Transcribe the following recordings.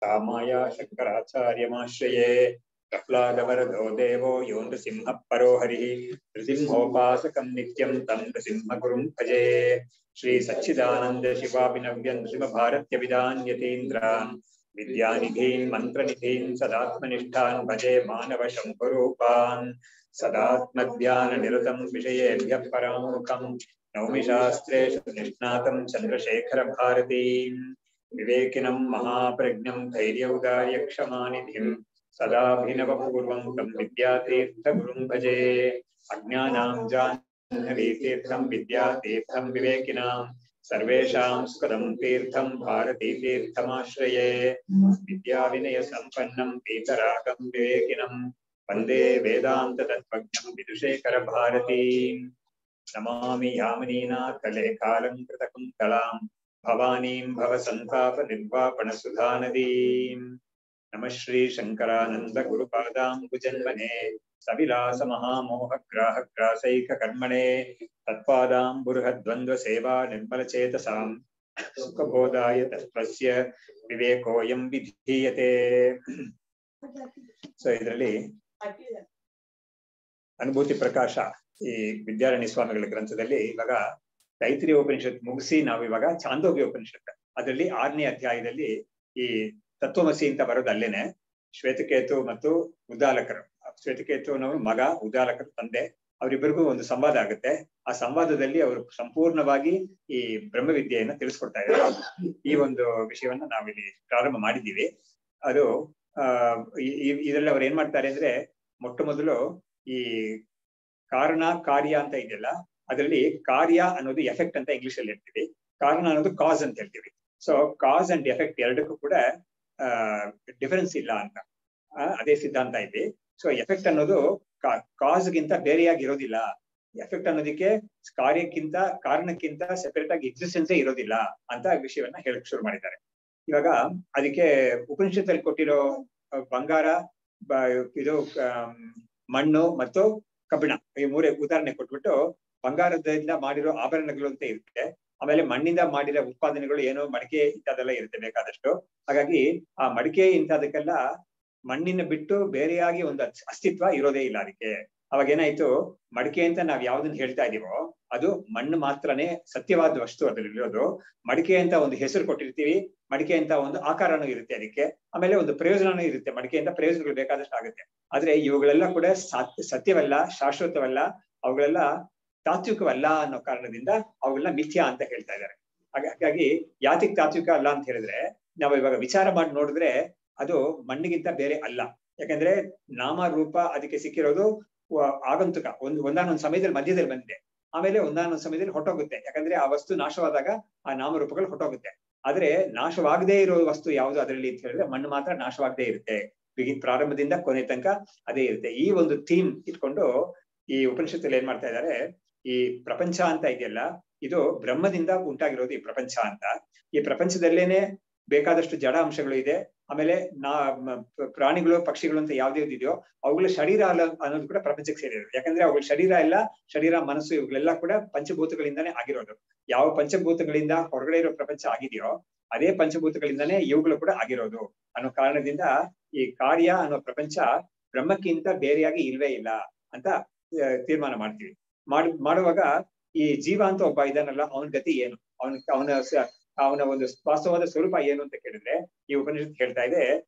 रामाया शंकराचार्यमाश्रये प्रह्लादवरदो देवो यो नृसिंहः परो हरिः नृसिंहोपासकं नित्यं तं नृसिंहगुरुं भजे। श्री सच्चिदानंद शिवाभिनव्य नृसिंहभारत्यभिधान् यतीन्द्रान् विद्यानिधीन् मन्त्रनिधीन् सदात्मनिष्ठान् भजे मानव शम्भुरूपान्। सदात्मध्याननिरतं विषयेभ्यः परामुखं नौमि शास्त्रेषु निष्णातं चन्द्रशेखरभारतीम्। विवेकिनं महाप्रज्ञं धैर्यौदार्यक्षमानिधिं सदाभिनवपूर्वं तं विद्यातीर्थगुरुं भजे। अज्ञानां जाह्नवीतीर्थं विद्यातीर्थं विवेकिनां सर्वेषां सुखदं तीर्थं भारतीतीर्थमाश्रये। विद्याविनयसम्पन्नं पीतरागं विवेकिनं वन्दे वेदान्ततत्त्वज्ञं विदुषेखरभारतीम्। नमामि यामिनीनाथलेखालङ्कृतकुन्तलां भवानीं भवसन्तापनिर्वापणसुधानदीम्। नमः श्री शंकरानंद गुरुपादाम्बुजन्मने सविलासमहामोहग्राहग्रासैककर्मणे तत्पादाम्बुरुहद्वन्द्वसेवा निर्मलचेतसां सुखबोधाय तत्त्वस्य विवेकोऽयं विधीयते। ಸೊ ಇದರಲ್ಲಿ ಅನುಭೂತಿ ಪ್ರಕಾಶ ಈ ವಿದ್ಯಾರಣ್ಯ ಸ್ವಾಮಿಗಳ ಗ್ರಂಥದಲ್ಲಿ ಇವಾಗ ತೈತ್ರಿಯ ಉಪನಿಷತ್ ಮುಗಿಸಿ ನಾವು ಇವಾಗ ಚಾಂದೋಗ್ಯ ಉಪನಿಷತ್ ಅದರಲ್ಲಿ 6ನೇ ಅಧ್ಯಾಯದಲ್ಲಿ ಈ ತತ್ವಮಸಿ ಅಂತ ಬರೋದು ಅಲ್ಲೇನೆ ಶ್ವೇತಕೇತು ಮತ್ತು ಉದ್ದಾಲಕರು. ಶ್ವೇತಕೇತುನವರು ಮಗ, ಉದ್ದಾಲಕರು ತಂದೆ, ಅವರಿಬ್ಬರಿಗೂ ಒಂದು ಸಂವಾದ ಆಗುತ್ತೆ. ಆ ಸಂವಾದದಲ್ಲಿ ಅವರು ಸಂಪೂರ್ಣವಾಗಿ ಈ ಬ್ರಹ್ಮವಿದ್ಯೆಯನ್ನ ತಿಳಿಸ್ಕೊಡ್ತಾ ಇದ್ದಾರೆ. ಈ ಒಂದು ವಿಷಯವನ್ನ ನಾವಿಲ್ಲಿ ಪ್ರಾರಂಭ ಮಾಡಿದ್ದೀವಿ. ಅದು ಇದರಲ್ಲಿ ಅವ್ರು ಏನ್ ಮಾಡ್ತಾರೆ ಅಂದ್ರೆ ಮೊಟ್ಟ ಮೊದಲು ಈ ಕಾರಣ ಕಾರ್ಯ ಅಂತ ಇದೆಯಲ್ಲ, ಅದರಲ್ಲಿ ಕಾರ್ಯ ಅನ್ನೋದು ಎಫೆಕ್ಟ್ ಅಂತ ಇಂಗ್ಲಿಷ್ ಅಲ್ಲಿ ಹೇಳ್ತೀವಿ, ಕಾರಣ ಅನ್ನೋದು ಕಾಸ್ ಅಂತ ಹೇಳ್ತೀವಿ. ಸೊ ಕಾಸ್ ಅಂಡ್ ಎಫೆಕ್ಟ್ ಎರಡಕ್ಕೂ ಕೂಡ ಡಿಫರೆನ್ಸ್ ಇಲ್ಲ ಅಂತ ಅದೇ ಸಿದ್ಧಾಂತ ಇದೆ. ಸೊ ಎಫೆಕ್ಟ್ ಅನ್ನೋದು ಕಾಸ್ಗಿಂತ ಬೇರೆಯಾಗಿ ಇರೋದಿಲ್ಲ. ಎಫೆಕ್ಟ್ ಅನ್ನೋದಕ್ಕೆ ಕಾರ್ಯಕ್ಕಿಂತ ಕಾರಣಕ್ಕಿಂತ ಸೆಪರೇಟ್ ಆಗಿ ಎಕ್ಸಿಸ್ಟೆನ್ಸೇ ಇರೋದಿಲ್ಲ ಅಂತ ವಿಷಯವನ್ನ ಹೇಳಕ್ ಶುರು ಮಾಡಿದ್ದಾರೆ. ಇವಾಗ ಅದಕ್ಕೆ ಉಪನಿಷತ್ತಲ್ಲಿ ಕೊಟ್ಟಿರೋ ಬಂಗಾರ, ಇದು ಮಣ್ಣು ಮತ್ತು ಕಬ್ಬಿಣ, ಈ ಮೂರೇ ಉದಾಹರಣೆ ಕೊಟ್ಬಿಟ್ಟು ಬಂಗಾರದಿಂದ ಮಾಡಿರೋ ಆಭರಣಗಳು ಅಂತ ಇರುತ್ತೆ. ಆಮೇಲೆ ಮಣ್ಣಿಂದ ಮಾಡಿರೋ ಉತ್ಪಾದನೆಗಳು ಏನೋ ಮಡಿಕೆ ಇಂಥದೆಲ್ಲ ಇರುತ್ತೆ ಬೇಕಾದಷ್ಟು. ಹಾಗಾಗಿ ಆ ಮಡಿಕೆ ಇಂಥದಕ್ಕೆಲ್ಲ ಮಣ್ಣಿನ ಬಿಟ್ಟು ಬೇರೆಯಾಗಿ ಒಂದು ಅಸ್ತಿತ್ವ ಇರೋದೇ ಇಲ್ಲ ಅದಕ್ಕೆ. ಅವಾಗ ಏನಾಯ್ತು, ಮಡಿಕೆ ಅಂತ ನಾವ್ ಯಾವ್ದನ್ನ ಹೇಳ್ತಾ ಇದೀವೋ ಅದು ಮಣ್ಣು ಮಾತ್ರನೇ ಸತ್ಯವಾದ ವಸ್ತು ಅದ್ರಲ್ಲಿ ಇರೋದು. ಮಡಿಕೆ ಅಂತ ಒಂದು ಹೆಸರು ಕೊಟ್ಟಿರ್ತೀವಿ, ಮಡಿಕೆ ಅಂತ ಒಂದು ಆಕಾರನೂ ಇರುತ್ತೆ ಅದಕ್ಕೆ, ಆಮೇಲೆ ಒಂದು ಪ್ರಯೋಜನನೂ ಇರುತ್ತೆ. ಮಡಿಕೆಯಿಂದ ಪ್ರಯೋಜನಗಳು ಬೇಕಾದಷ್ಟು ಆಗುತ್ತೆ. ಆದ್ರೆ ಇವುಗಳೆಲ್ಲ ಕೂಡ ಸತ್ಯವಲ್ಲ, ಶಾಶ್ವತವಲ್ಲ, ಅವುಗಳೆಲ್ಲ ತಾತ್ವಿಕವಲ್ಲ ಅನ್ನೋ ಕಾರಣದಿಂದ ಅವುಗಳನ್ನ ಮಿಥ್ಯಾ ಅಂತ ಹೇಳ್ತಾ ಇದ್ದಾರೆ. ಹಾಗಾಗಿ ಯಾತಿಕ್ ತಾತ್ವಿಕ ಅಲ್ಲ ಅಂತ ಹೇಳಿದ್ರೆ, ನಾವು ಇವಾಗ ವಿಚಾರ ಮಾಡಿ ನೋಡಿದ್ರೆ ಅದು ಮಣ್ಣಿಗಿಂತ ಬೇರೆ ಅಲ್ಲ. ಯಾಕಂದ್ರೆ ನಾಮ ರೂಪ ಅದಕ್ಕೆ ಸಿಕ್ಕಿರೋದು ಆಗಂತುಕ, ಒಂದಾನೊಂದು ಸಮಯದಲ್ಲಿ ಮಧ್ಯದಲ್ಲಿ ಬಂದಿದೆ, ಆಮೇಲೆ ಒಂದಾನೊಂದು ಸಮಯದಲ್ಲಿ ಹೊಟ್ಟೋಗುತ್ತೆ. ಯಾಕಂದ್ರೆ ಆ ವಸ್ತು ನಾಶವಾದಾಗ ಆ ನಾಮರೂಪಗಳು ಹೊಟ್ಟೋಗುತ್ತೆ. ಆದ್ರೆ ನಾಶವಾಗದೇ ಇರೋ ವಸ್ತು ಯಾವುದು ಅದರಲ್ಲಿ ಅಂತ ಹೇಳಿದ್ರೆ ಮಣ್ಣು ಮಾತ್ರ ನಾಶವಾಗದೇ ಇರುತ್ತೆ. ಪ್ರಾರಂಭದಿಂದ ಕೊನೆ ತನಕ ಅದೇ ಇರುತ್ತೆ. ಈ ಒಂದು ಥೀಮ್ ಇಟ್ಕೊಂಡು ಈ ಉಪನಿಷತ್ತಲ್ಲಿ ಏನ್ ಮಾಡ್ತಾ ಇದ್ದಾರೆ, ಈ ಪ್ರಪಂಚ ಅಂತ ಇದೆಯಲ್ಲ, ಇದು ಬ್ರಹ್ಮದಿಂದ ಉಂಟಾಗಿರೋದು ಈ ಪ್ರಪಂಚ ಅಂತ. ಈ ಪ್ರಪಂಚದಲ್ಲೇನೆ ಬೇಕಾದಷ್ಟು ಜಡ ಅಂಶಗಳು ಇದೆ. ಆಮೇಲೆ ಪ್ರಾಣಿಗಳು, ಪಕ್ಷಿಗಳು ಅಂತ ಯಾವ್ದ್ಯಾವ್ದು ಇದೆಯೋ ಅವುಗಳ ಶರೀರ ಅನ್ನೋದು ಕೂಡ ಪ್ರಪಂಚಕ್ಕೆ ಸೇರಿರೋದು. ಯಾಕಂದ್ರೆ ಅವುಗಳ ಶರೀರ ಎಲ್ಲ, ಶರೀರ ಮನಸ್ಸು ಇವುಗಳೆಲ್ಲ ಕೂಡ ಪಂಚಭೂತಗಳಿಂದಾನೇ ಆಗಿರೋದು. ಯಾವ ಪಂಚಭೂತಗಳಿಂದ ಹೊರಗಡೆ ಇರೋ ಪ್ರಪಂಚ ಆಗಿದೆಯೋ ಅದೇ ಪಂಚಭೂತಗಳಿಂದಾನೇ ಇವುಗಳು ಕೂಡ ಆಗಿರೋದು ಅನ್ನೋ ಕಾರಣದಿಂದ ಈ ಕಾರ್ಯ ಅನ್ನೋ ಪ್ರಪಂಚ ಬ್ರಹ್ಮಕ್ಕಿಂತ ಬೇರೆಯಾಗಿ ಇಲ್ವೇ ಇಲ್ಲ ಅಂತ ತೀರ್ಮಾನ ಮಾಡ್ತೀವಿ. ಮಾಡುವಾಗ ಈ ಜೀವ ಅಂತ ಒಬ್ಬ ಇದಾನಲ್ಲ, ಅವನ ಗತಿ ಏನು, ಅವನ ಒಂದು ವಾಸ್ತವವಾದ ಸ್ವರೂಪ ಏನು ಅಂತ ಕೇಳಿದ್ರೆ ಈ ಉಪನಿಷತ್ ಹೇಳ್ತಾ ಇದೆ,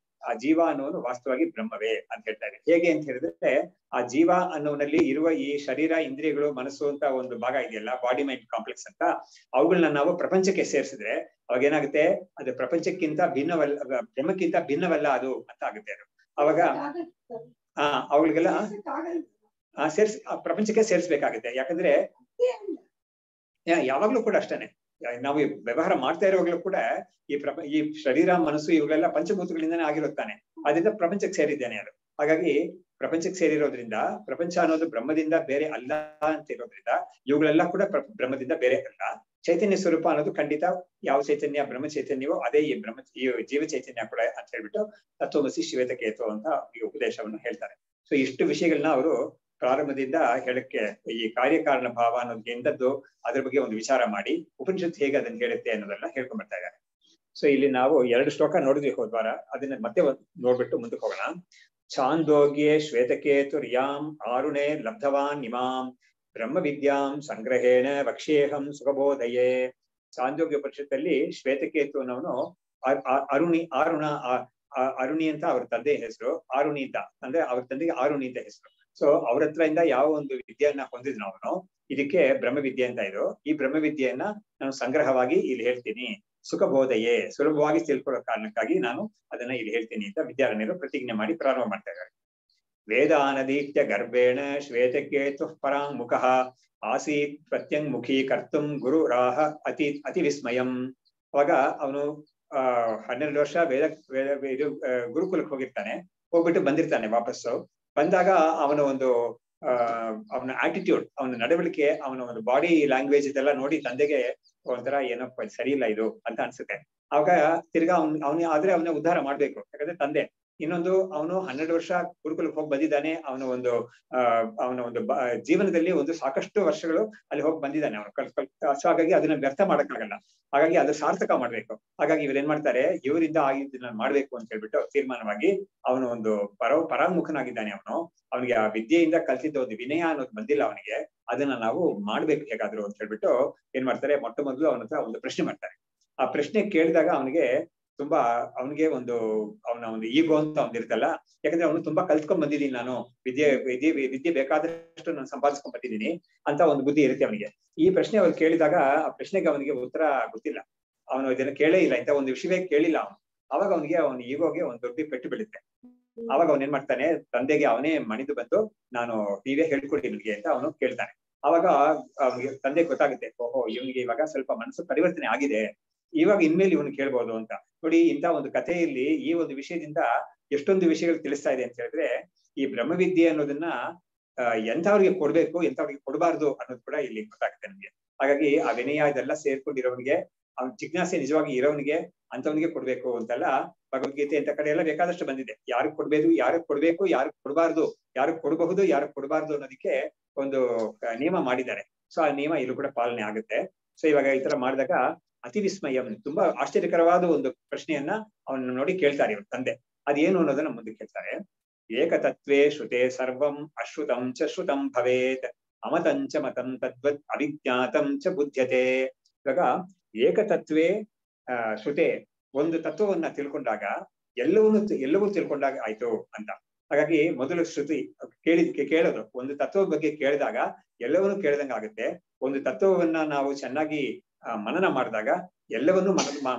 ಆ ಜೀವ ಅನ್ನೋನು ವಾಸ್ತವವಾಗಿ ಬ್ರಹ್ಮವೇ ಅಂತ ಹೇಳ್ತಾ ಇದೆ. ಹೇಗೆ ಅಂತ ಹೇಳಿದ್ರೆ, ಆ ಜೀವ ಅನ್ನೋನಲ್ಲಿ ಇರುವ ಈ ಶರೀರ, ಇಂದ್ರಿಯಗಳು, ಮನಸ್ಸು ಅಂತ ಒಂದು ಭಾಗ ಇದೆಯಲ್ಲ, ಬಾಡಿ ಮೈಂಡ್ ಕಾಂಪ್ಲೆಕ್ಸ್ ಅಂತ, ಅವುಗಳನ್ನ ನಾವು ಪ್ರಪಂಚಕ್ಕೆ ಸೇರಿಸಿದ್ರೆ ಅವಾಗ ಏನಾಗುತ್ತೆ, ಅದು ಪ್ರಪಂಚಕ್ಕಿಂತ ಭಿನ್ನವಲ್ಲ, ಬ್ರಹ್ಮಕ್ಕಿಂತ ಭಿನ್ನವಲ್ಲ ಅದು ಅಂತ ಆಗುತ್ತೆ. ಅದು ಅವಾಗ ಅವುಗಳಿಗೆಲ್ಲ ಪ್ರಪಂಚಕ್ಕೆ ಸೇರಿಸ್ಬೇಕಾಗುತ್ತೆ. ಯಾಕಂದ್ರೆ ಯಾವಾಗ್ಲೂ ಕೂಡ ಅಷ್ಟೇನೆ, ನಾವು ವ್ಯವಹಾರ ಮಾಡ್ತಾ ಇರುವಾಗಲೂ ಕೂಡ ಈ ಶರೀರ, ಮನಸ್ಸು ಇವುಗಳೆಲ್ಲ ಪಂಚಭೂತಗಳಿಂದಾನೇ ಆಗಿರುತ್ತಾನೆ. ಅದರಿಂದ ಪ್ರಪಂಚಕ್ಕೆ ಸೇರಿದ್ದೇನೆ ಅದು. ಹಾಗಾಗಿ ಪ್ರಪಂಚಕ್ಕೆ ಸೇರಿರೋದ್ರಿಂದ ಪ್ರಪಂಚ ಅನ್ನೋದು ಬ್ರಹ್ಮದಿಂದ ಬೇರೆ ಅಲ್ಲ ಅಂತ ಇರೋದ್ರಿಂದ ಇವುಗಳೆಲ್ಲ ಕೂಡ ಬ್ರಹ್ಮದಿಂದ ಬೇರೆ ಅಲ್ಲ. ಚೈತನ್ಯ ಸ್ವರೂಪ ಅನ್ನೋದು ಖಂಡಿತ ಯಾವ ಚೈತನ್ಯ ಬ್ರಹ್ಮ ಚೈತನ್ಯವೋ ಅದೇ ಈ ಜೀವ ಚೈತನ್ಯ ಕೂಡ ಅಂತ ಹೇಳ್ಬಿಟ್ಟು ತತ್ವಮಸಿ ಶ್ವೇತಕೇತು ಅಂತ ಈ ಉಪದೇಶವನ್ನು ಹೇಳ್ತಾರೆ. ಸೊ ಇಷ್ಟು ವಿಷಯಗಳನ್ನ ಅವರು ಪ್ರಾರಂಭದಿಂದ ಹೇಳಕ್ಕೆ, ಈ ಕಾರ್ಯಕಾರಣ ಭಾವ ಅನ್ನೋದು ಎಂದದ್ದು ಅದ್ರ ಬಗ್ಗೆ ಒಂದು ವಿಚಾರ ಮಾಡಿ ಉಪನಿಷತ್ತು ಹೇಗೆ ಅದನ್ನ ಹೇಳುತ್ತೆ ಅನ್ನೋದೆಲ್ಲ ಹೇಳ್ಕೊಂಡ್ ಬರ್ತಾ ಇದ್ದಾರೆ. ಸೊ ಇಲ್ಲಿ ನಾವು 2 ಶ್ಲೋಕ ನೋಡಿದ್ವಿ ಹೋದ್ವಾರ, ಅದನ್ನ ಮತ್ತೆ ನೋಡ್ಬಿಟ್ಟು ಮುಂದಕ್ಕೆ ಹೋಗೋಣ. ಛಾಂದೋಗ್ಯೆ ಶ್ವೇತಕೇತು ರಿಯಾಂ ಆರುಣೆ ಲಬ್ಧವಾನ್ ಇಮಾಂ ಬ್ರಹ್ಮ ವಿದ್ಯಾಂ ಸಂಗ್ರಹೇಣ ವಕ್ಷ್ಯೇಹಂ ಸುಖಬೋಧಯೇ. ಛಾಂದೋಗ್ಯ ಪರಿಷತ್ತಲ್ಲಿ ಶ್ವೇತಕೇತುನವನು ಅರುಣಿ ಅಂತ ಅವ್ರ ತಂದೆ ಹೆಸರು, ಆರುಣಿ ಅಂತ ಅಂದ್ರೆ ಅವ್ರ ತಂದೆಗೆ ಆರುಣಿ ಅಂತ ಹೆಸರು. ಸೊ ಅವ್ರ ಹತ್ರ ಇಂದ ಯಾವ ಒಂದು ವಿದ್ಯೆಯನ್ನ ಹೊಂದಿದ್ನು ಅವನು, ಇದಕ್ಕೆ ಬ್ರಹ್ಮವಿದ್ಯೆ ಅಂತ ಇದು. ಈ ಬ್ರಹ್ಮವಿದ್ಯೆಯನ್ನ ನಾನು ಸಂಗ್ರಹವಾಗಿ ಇಲ್ಲಿ ಹೇಳ್ತೀನಿ, ಸುಖಬೋಧಯೇ, ಸುಲಭವಾಗಿ ತಿಳ್ಕೊಳ್ಳೋ ಕಾರಣಕ್ಕಾಗಿ ನಾನು ಅದನ್ನ ಇಲ್ಲಿ ಹೇಳ್ತೀನಿ ಅಂತ ವಿದ್ಯಾರಣ್ಯರು ಪ್ರತಿಜ್ಞೆ ಮಾಡಿ ಪ್ರಾರಂಭ ಮಾಡ್ತಾ ಇದ್ದಾರೆ. ವೇದಾನದೀತ್ಯ ಗರ್ಭೇಣ ಶ್ವೇತಕೇತು ಪರಾಂಗುಖ ಆಸೀತ್ ಪ್ರತ್ಯಂಗುಖಿ ಕರ್ತುಂ ಗುರು ರಾಹ ಅತಿ ವಿಸ್ಮಯಂ. ಅವಾಗ ಅವನು 12 ವರ್ಷ ಇದು ಗುರುಕುಲಕ್ಕೆ ಹೋಗಿರ್ತಾನೆ. ಹೋಗ್ಬಿಟ್ಟು ಬಂದಿರ್ತಾನೆ ವಾಪಸ್ಸು. ಬಂದಾಗ ಅವನ ಒಂದು ಅವನ ಆಟಿಟ್ಯೂಡ್, ಅವನ ನಡವಳಿಕೆ, ಅವನ ಒಂದು ಬಾಡಿ ಲ್ಯಾಂಗ್ವೇಜ್ ಇದೆಲ್ಲ ನೋಡಿ ತಂದೆಗೆ ಒಂಥರ ಏನಪ್ಪ ಸರಿ ಇಲ್ಲ ಇದು ಅಂತ ಅನ್ಸುತ್ತೆ. ಆವಾಗ ತಿರ್ಗಾ ಆದ್ರೆ ಅವನ ಉದ್ಧಾರ ಮಾಡ್ಬೇಕು, ಯಾಕಂದ್ರೆ ತಂದೆ. ಇನ್ನೊಂದು ಅವನು 12 ವರ್ಷ ಗುರುಕುಲಕ್ಕೆ ಹೋಗಿ ಬಂದಿದ್ದಾನೆ. ಅವನ ಒಂದು ಜೀವನದಲ್ಲಿ ಒಂದು ಸಾಕಷ್ಟು ವರ್ಷಗಳು ಅಲ್ಲಿ ಹೋಗಿ ಬಂದಿದ್ದಾನೆ ಅವನು. ಸೊ ಹಾಗಾಗಿ ಅದನ್ನ ವ್ಯರ್ಥ ಮಾಡಕ್ಕಾಗಲ್ಲ. ಹಾಗಾಗಿ ಅದು ಸಾರ್ಥಕ ಮಾಡ್ಬೇಕು. ಹಾಗಾಗಿ ಇವ್ರು ಏನ್ ಮಾಡ್ತಾರೆ, ಇವರಿಂದ ಆಗಿದ್ದನ್ನ ಮಾಡ್ಬೇಕು ಅಂತ ಹೇಳ್ಬಿಟ್ಟು ತೀರ್ಮಾನವಾಗಿ ಅವನು ಒಂದು ಪರಾಂಗುಖನಾಗಿದ್ದಾನೆ. ಅವನಿಗೆ ಆ ವಿದ್ಯೆಯಿಂದ ಕಲ್ತಿದ್ದ ಒಂದು ವಿನಯ ಅನ್ನೋದು ಬಂದಿಲ್ಲ ಅವನಿಗೆ. ಅದನ್ನ ನಾವು ಮಾಡ್ಬೇಕು ಹೇಗಾದ್ರು ಅಂತ ಹೇಳ್ಬಿಟ್ಟು ಏನ್ ಮಾಡ್ತಾರೆ, ಮೊಟ್ಟ ಮೊದಲು ಅವನ ಹತ್ರ ಒಂದು ಪ್ರಶ್ನೆ ಮಾಡ್ತಾರೆ. ಆ ಪ್ರಶ್ನೆ ಕೇಳಿದಾಗ ಅವನಿಗೆ ಅವನ ಒಂದು ಈಗೋ ಅಂತ ಒಂದಿರ್ತಲ್ಲ. ಯಾಕಂದ್ರೆ ಅವನು ತುಂಬಾ ಕಲ್ತ್ಕೊಂಡ್ ಬಂದಿದ್ದೀನಿ, ನಾನು ವಿದ್ಯೆ ಬೇಕಾದಷ್ಟು ನಾನು ಸಂಪಾದಿಸ್ಕೊಂಡ್ ಬಂದಿದ್ದೀನಿ ಅಂತ ಒಂದು ಬುದ್ಧಿ ಇರುತ್ತೆ ಅವನಿಗೆ. ಈ ಪ್ರಶ್ನೆ ಅವ್ರು ಕೇಳಿದಾಗ ಆ ಪ್ರಶ್ನೆಗೆ ಅವನಿಗೆ ಉತ್ತರ ಗೊತ್ತಿಲ್ಲ. ಅವನು ಇದನ್ನ ಕೇಳೇ ಇಲ್ಲ, ಇಂಥ ಒಂದು ವಿಷಯವೇ ಕೇಳಿಲ್ಲ ಅವನು. ಅವಾಗ ಅವನ ಈಗೋಗೆ ಒಂದು ದೊಡ್ಡ ಪೆಟ್ಟು ಬೀಳುತ್ತೆ. ಅವಾಗ ಅವನ್ ಏನ್ ಮಾಡ್ತಾನೆ, ತಂದೆಗೆ ಅವನೇ ಮಣಿದು ಬಂದು ನಾನು ನೀವೇ ಹೇಳ್ಕೊಡಿ ನಿಮ್ಗೆ ಅಂತ ಅವನು ಕೇಳ್ತಾನೆ. ಅವಾಗ ಅವನಿಗೆ ತಂದೆ ಗೊತ್ತಾಗುತ್ತೆ, ಓಹೋ ಇವನಿಗೆ ಇವಾಗ ಸ್ವಲ್ಪ ಮನಸ್ಸು ಪರಿವರ್ತನೆ ಆಗಿದೆ, ಇವಾಗ ಇನ್ಮೇಲೆ ಇವನು ಕೇಳ್ಬೋದು ಅಂತ. ನೋಡಿ, ಇಂಥ ಒಂದು ಕಥೆಯಲ್ಲಿ ಈ ಒಂದು ವಿಷಯದಿಂದ ಎಷ್ಟೊಂದು ವಿಷಯಗಳು ತಿಳಿಸ್ತಾ ಇದೆ ಅಂತ ಹೇಳಿದ್ರೆ, ಈ ಬ್ರಹ್ಮವಿದ್ಯೆ ಅನ್ನೋದನ್ನ ಎಂಥವ್ರಿಗೆ ಕೊಡ್ಬೇಕು, ಎಂಥವ್ರಿಗೆ ಕೊಡಬಾರ್ದು ಅನ್ನೋದು ಕೂಡ ಇಲ್ಲಿ ಗೊತ್ತಾಗುತ್ತೆ ನಮ್ಗೆ. ಹಾಗಾಗಿ ಆ ವಿನಯ ಇದೆಲ್ಲ ಸೇರ್ಕೊಂಡಿರೋನಿಗೆ, ಅವ್ನ ಜಿಜ್ಞಾಸೆ ನಿಜವಾಗಿ ಇರೋನಿಗೆ ಅಂತವನಿಗೆ ಕೊಡ್ಬೇಕು ಅಂತೆಲ್ಲ ಭಗವದ್ಗೀತೆ ಅಂತ ಕಡೆ ಎಲ್ಲ ಬೇಕಾದಷ್ಟು ಬಂದಿದೆ. ಯಾರಿಗೆ ಕೊಡ್ಬೇಕು, ಯಾರಿಗೆ ಕೊಡಬಾರ್ದು, ಯಾರಿಗೆ ಕೊಡಬಹುದು, ಯಾರಿಗೆ ಕೊಡಬಾರ್ದು ಅನ್ನೋದಕ್ಕೆ ಒಂದು ನಿಯಮ ಮಾಡಿದ್ದಾರೆ. ಸೊ ಆ ನಿಯಮ ಇಲ್ಲೂ ಕೂಡ ಪಾಲನೆ ಆಗುತ್ತೆ. ಸೊ ಇವಾಗ ಈ ತರ ಮಾಡಿದಾಗ ಅತಿ ವಿಸ್ಮಯಂ, ತುಂಬಾ ಆಶ್ಚರ್ಯಕರವಾದ ಒಂದು ಪ್ರಶ್ನೆಯನ್ನ ಅವನ್ನ ನೋಡಿ ಕೇಳ್ತಾರೆ ಇವ್ರ ತಂದೆ. ಅದೇನು ಅನ್ನೋದನ್ನ ಮುಂದೆ ಕೇಳ್ತಾರೆ. ಏಕತತ್ವೇ ಶ್ರುತೆ ಸರ್ವಂ ಅಶ್ರುತಂ ಚ ಶ್ರುತಂ ಭವೇತ್ ಅಮತಂಚ ಮತಂ ತದ್ವತ್ ಅವಿಜ್ಞಾತಂ ಚ ಬುಧ್ಯತೆ. ಇವಾಗ ಏಕತತ್ವೇ ಶ್ರುತೆ, ಒಂದು ತತ್ವವನ್ನ ತಿಳ್ಕೊಂಡಾಗ ಎಲ್ಲವೂ ತಿಳ್ಕೊಂಡಾಗ ಆಯ್ತು ಅಂತ. ಹಾಗಾಗಿ ಮೊದಲು ಶ್ರುತಿ ಕೇಳೋದು, ಒಂದು ತತ್ವದ ಬಗ್ಗೆ ಕೇಳಿದಾಗ ಎಲ್ಲವನ್ನೂ ಕೇಳ್ದಂಗ ಆಗುತ್ತೆ. ಒಂದು ತತ್ವವನ್ನ ನಾವು ಚೆನ್ನಾಗಿ ಮನನ ಮಾಡಿದಾಗ ಎಲ್ಲವನ್ನೂ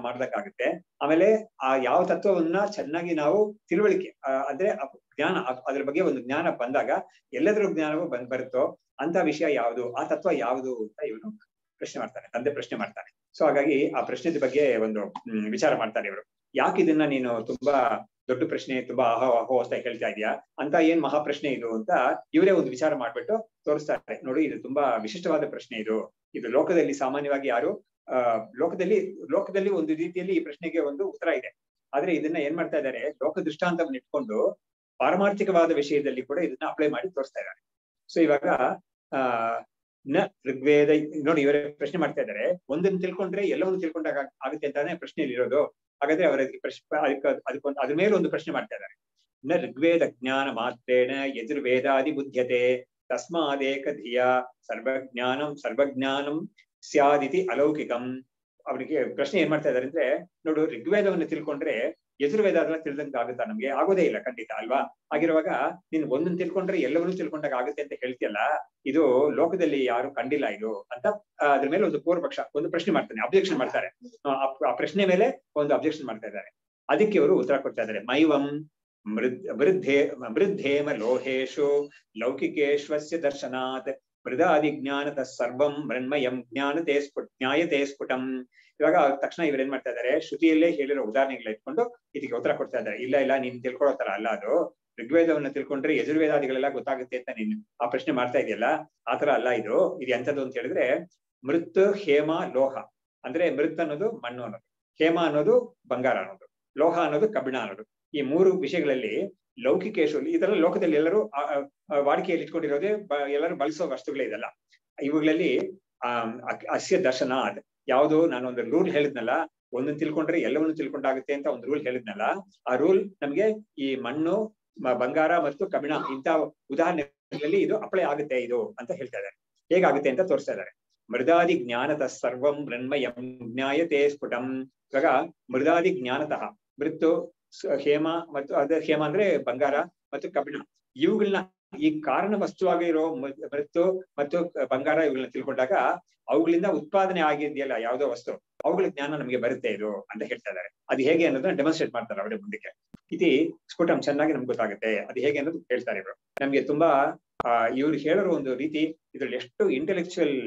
ಮಾಡ್ದಕ್ಕಾಗುತ್ತೆ. ಆಮೇಲೆ ಆ ಯಾವ ತತ್ವವನ್ನ ಚೆನ್ನಾಗಿ ನಾವು ತಿಳುವಳಿಕೆ ಅಂದ್ರೆ ಜ್ಞಾನ, ಅದ್ರ ಬಗ್ಗೆ ಒಂದು ಜ್ಞಾನ ಬಂದಾಗ ಎಲ್ಲದ್ರ ಜ್ಞಾನವೂ ಬರುತ್ತೋ ಅಂತ ವಿಷಯ ಯಾವುದು, ಆ ತತ್ವ ಯಾವುದು ಅಂತ ಇವನು ಪ್ರಶ್ನೆ ಮಾಡ್ತಾನೆ, ತಂದೆ ಪ್ರಶ್ನೆ ಮಾಡ್ತಾನೆ. ಸೊ ಹಾಗಾಗಿ ಆ ಪ್ರಶ್ನೆದ ಬಗ್ಗೆ ಒಂದು ವಿಚಾರ ಮಾಡ್ತಾರೆ ಇವರು. ಯಾಕೆ ಇದನ್ನ ನೀನು ತುಂಬಾ ದೊಡ್ಡ ಪ್ರಶ್ನೆ, ತುಂಬಾ ಅಹೋ ಅಂತ ಹೇಳ್ತಾ ಇದೀಯಾ ಅಂತ, ಏನ್ ಮಹಾಪ್ರಶ್ನೆ ಇದು ಅಂತ ಇವರೇ ಒಂದು ವಿಚಾರ ಮಾಡ್ಬಿಟ್ಟು ತೋರಿಸ್ತಾರೆ. ನೋಡಿ, ಇದು ತುಂಬಾ ವಿಶಿಷ್ಟವಾದ ಪ್ರಶ್ನೆ ಇದು ಲೋಕದಲ್ಲಿ ಸಾಮಾನ್ಯವಾಗಿ ಯಾರು ಲೋಕದಲ್ಲಿ ಒಂದು ರೀತಿಯಲ್ಲಿ ಈ ಪ್ರಶ್ನೆಗೆ ಒಂದು ಉತ್ತರ ಇದೆ. ಆದ್ರೆ ಇದನ್ನ ಏನ್ ಮಾಡ್ತಾ ಇದ್ದಾರೆ, ಲೋಕ ದೃಷ್ಟಾಂತವನ್ನು ಇಟ್ಕೊಂಡು ಪಾರಮಾರ್ಥಿಕವಾದ ವಿಷಯದಲ್ಲಿ ಕೂಡ ಇದನ್ನ ಅಪ್ಲೈ ಮಾಡಿ ತೋರಿಸ್ತಾ ಇದ್ದಾರೆ. ಸೊ ಇವಾಗ ನ ಋಗ್ವೇದ, ನೋಡಿ ಇವರೇ ಪ್ರಶ್ನೆ ಮಾಡ್ತಾ ಇದ್ದಾರೆ, ಒಂದನ್ನು ತಿಳ್ಕೊಂಡ್ರೆ ಎಲ್ಲವನ್ನು ತಿಳ್ಕೊಂಡಾಗ ಆಗುತ್ತೆ ಅಂತಾನೆ ಪ್ರಶ್ನೆಯಲ್ಲಿ ಇರೋದು. ಹಾಗಾದ್ರೆ ಅದಕ್ಕೆ ಅದ್ರ ಮೇಲೆ ಒಂದು ಪ್ರಶ್ನೆ ಮಾಡ್ತಾ ಇದ್ದಾರೆ. ನ ಋಗ್ವೇದ ಜ್ಞಾನ ಮಾತ್ರೇಣ ಯಜುರ್ವೇದಾದಿ ಬುದ್ಧ್ಯತೆ ತಸ್ಮಾದೇಕ ಧಿಯ ಸರ್ವಜ್ಞಾನಂ ಸ್ಯಾದಿತಿ ಅಲೌಕಿಕಂ. ಅವನಿಗೆ ಪ್ರಶ್ನೆ ಏನ್ ಮಾಡ್ತಾ ಇದ್ದಾರೆ ಅಂದ್ರೆ, ನೋಡು, ಋಗ್ವೇದವನ್ನು ತಿಳ್ಕೊಂಡ್ರೆ ಯಜುರ್ವೇದ ಅದನ್ನ ತಿಳಿದಂಗ ಆಗುತ್ತಾ? ನಮ್ಗೆ ಆಗೋದೇ ಇಲ್ಲ, ಖಂಡಿತ ಅಲ್ವಾ? ಆಗಿರುವಾಗ ನೀನ್ ಒಂದನ್ನು ತಿಳ್ಕೊಂಡ್ರೆ ಎಲ್ಲವನ್ನೂ ತಿಳ್ಕೊಂಡಾಗ ಆಗುತ್ತೆ ಅಂತ ಹೇಳ್ತಿಯಲ್ಲ, ಇದು ಲೋಕದಲ್ಲಿ ಯಾರು ಕಂಡಿಲ್ಲ ಇದು ಅಂತ ಅದ್ರ ಮೇಲೆ ಒಂದು ಪೂರ್ವಪಕ್ಷ, ಒಂದು ಪ್ರಶ್ನೆ ಮಾಡ್ತಾನೆ, ಅಬ್ಜೆಕ್ಷನ್ ಮಾಡ್ತಾರೆ. ಆ ಪ್ರಶ್ನೆ ಮೇಲೆ ಒಂದು ಅಬ್ಜೆಕ್ಷನ್ ಮಾಡ್ತಾ ಇದ್ದಾರೆ. ಅದಕ್ಕೆ ಅವರು ಉತ್ತರ ಕೊಡ್ತಾ ಇದ್ದಾರೆ. ಮೈವಂ ಮೃದ್ಧೇಮ ಲೋಹೇಶು ಲೌಕಿಕೇಶ್ವಸ್ಯ ದರ್ಶನಾತ್ ಮೃದಾದಿ ಜ್ಞಾನದ ಸರ್ವಂ ಮೃಣ್ಮಯಂ ಜ್ಞಾಯತೆ ಸ್ಫುಟಂ. ಇವಾಗ ತಕ್ಷಣ ಇವ್ರು ಏನ್ ಮಾಡ್ತಾ ಇದ್ದಾರೆ, ಶ್ರುತಿಯಲ್ಲೇ ಹೇಳಿರೋ ಉದಾಹರಣೆಗಳ ಇಟ್ಕೊಂಡು ಇದಕ್ಕೆ ಉತ್ತರ ಕೊಡ್ತಾ ಇದ್ದಾರೆ. ಇಲ್ಲ ನೀನ್ ತಿಳ್ಕೊಳ್ಳೋ ತರ ಅಲ್ಲ ಅದು. ಋಗ್ವೇದವನ್ನ ತಿಳ್ಕೊಂಡ್ರೆ ಯಜುರ್ವೇದಾದಿಗಳೆಲ್ಲ ಗೊತ್ತಾಗುತ್ತೆ ಅಂತ ನೀನು ಆ ಪ್ರಶ್ನೆ ಮಾಡ್ತಾ ಇದೆಯಲ್ಲ, ಆತರ ಅಲ್ಲ ಇದು ಎಂಥದ್ದು ಅಂತ ಹೇಳಿದ್ರೆ, ಮೃತ್ ಹೇಮ ಲೋಹ. ಅಂದ್ರೆ ಮೃತ್ ಅನ್ನೋದು ಮಣ್ಣು ಅನ್ನೋದು, ಹೇಮ ಅನ್ನೋದು ಬಂಗಾರ ಅನ್ನೋದು, ಲೋಹ ಅನ್ನೋದು ಕಬ್ಬಿಣ ಅನ್ನೋದು. ಈ ಮೂರು ವಿಷಯಗಳಲ್ಲಿ ಲೌಕಿಕೇಶು, ಇದೆಲ್ಲ ಲೋಕದಲ್ಲಿ ಎಲ್ಲರೂ ವಾಡಿಕೆಯಲ್ಲಿ ಇಟ್ಕೊಂಡಿರೋದೇ, ಎಲ್ಲರೂ ಬಳಸೋ ವಸ್ತುಗಳೇ ಇದೆಲ್ಲ. ಇವುಗಳಲ್ಲಿ ಅಸ್ಯ ದರ್ಶನ, ಯಾವುದು ನಾನೊಂದು ರೂಲ್ ಹೇಳಿದ್ನಲ್ಲ, ಒಂದನ್ನು ತಿಳ್ಕೊಂಡ್ರೆ ಎಲ್ಲವನ್ನು ತಿಳ್ಕೊಂಡಾಗುತ್ತೆ ಅಂತ ಒಂದು ರೂಲ್ ಹೇಳಿದ್ನಲ್ಲ, ಆ ರೂಲ್ ನಮ್ಗೆ ಈ ಮಣ್ಣು, ಬಂಗಾರ ಮತ್ತು ಕಬ್ಬಿಣ ಇಂಥ ಉದಾಹರಣೆಗಳಲ್ಲಿ ಇದು ಅಪ್ಲೈ ಆಗುತ್ತೆ ಇದು ಅಂತ ಹೇಳ್ತಾ ಇದ್ದಾರೆ. ಹೇಗಾಗುತ್ತೆ ಅಂತ ತೋರಿಸ್ತಾ ಇದ್ದಾರೆ. ಮೃದಾದಿ ಜ್ಞಾನತಃ ಸರ್ವಂ ಮೃಣ್ಮಯಂ ಜ್ಞಾಯತೆ ಸ್ಫುಟಂ. ಇವಾಗ ಮೃದಾದಿ ಜ್ಞಾನತಃ, ಮೃತ್ತು, ಹೇಮ ಮತ್ತು ಅದ ಹೇಮ ಅಂದ್ರೆ ಬಂಗಾರ ಮತ್ತು ಕಬ್ಬಿಣ, ಇವುಗಳನ್ನ ಈ ಕಾರಣ ವಸ್ತುವಾಗಿರೋ ಮೃತ್ತು ಮತ್ತು ಬಂಗಾರ ಇವುಗಳನ್ನ ತಿಳ್ಕೊಂಡಾಗ ಅವುಗಳಿಂದ ಉತ್ಪಾದನೆ ಆಗಿದೆಯಲ್ಲ ಯಾವುದೋ ವಸ್ತು, ಅವುಗಳ ಜ್ಞಾನ ನಮಗೆ ಬರುತ್ತೆ ಇದು ಅಂತ ಹೇಳ್ತಾ ಇದ್ದಾರೆ. ಅದು ಹೇಗೆ ಅನ್ನೋದನ್ನ ಡೆಮಾನ್ಸ್ಟ್ರೇಟ್ ಮಾಡ್ತಾರೆ ಅವರೇ ಮುಂದಕ್ಕೆ. ಇತಿ ಸ್ಫುಟಂ, ಚೆನ್ನಾಗಿ ನಮ್ಗೆ ಗೊತ್ತಾಗುತ್ತೆ ಅದು ಹೇಗೆ ಅನ್ನೋದು ಹೇಳ್ತಾರೆ ಇವರು. ನಮ್ಗೆ ತುಂಬಾ ಇವ್ರು ಹೇಳೋರು ಒಂದು ರೀತಿ ಇದ್ರಲ್ಲಿ ಎಷ್ಟು ಇಂಟೆಲೆಕ್ಚುಯಲ್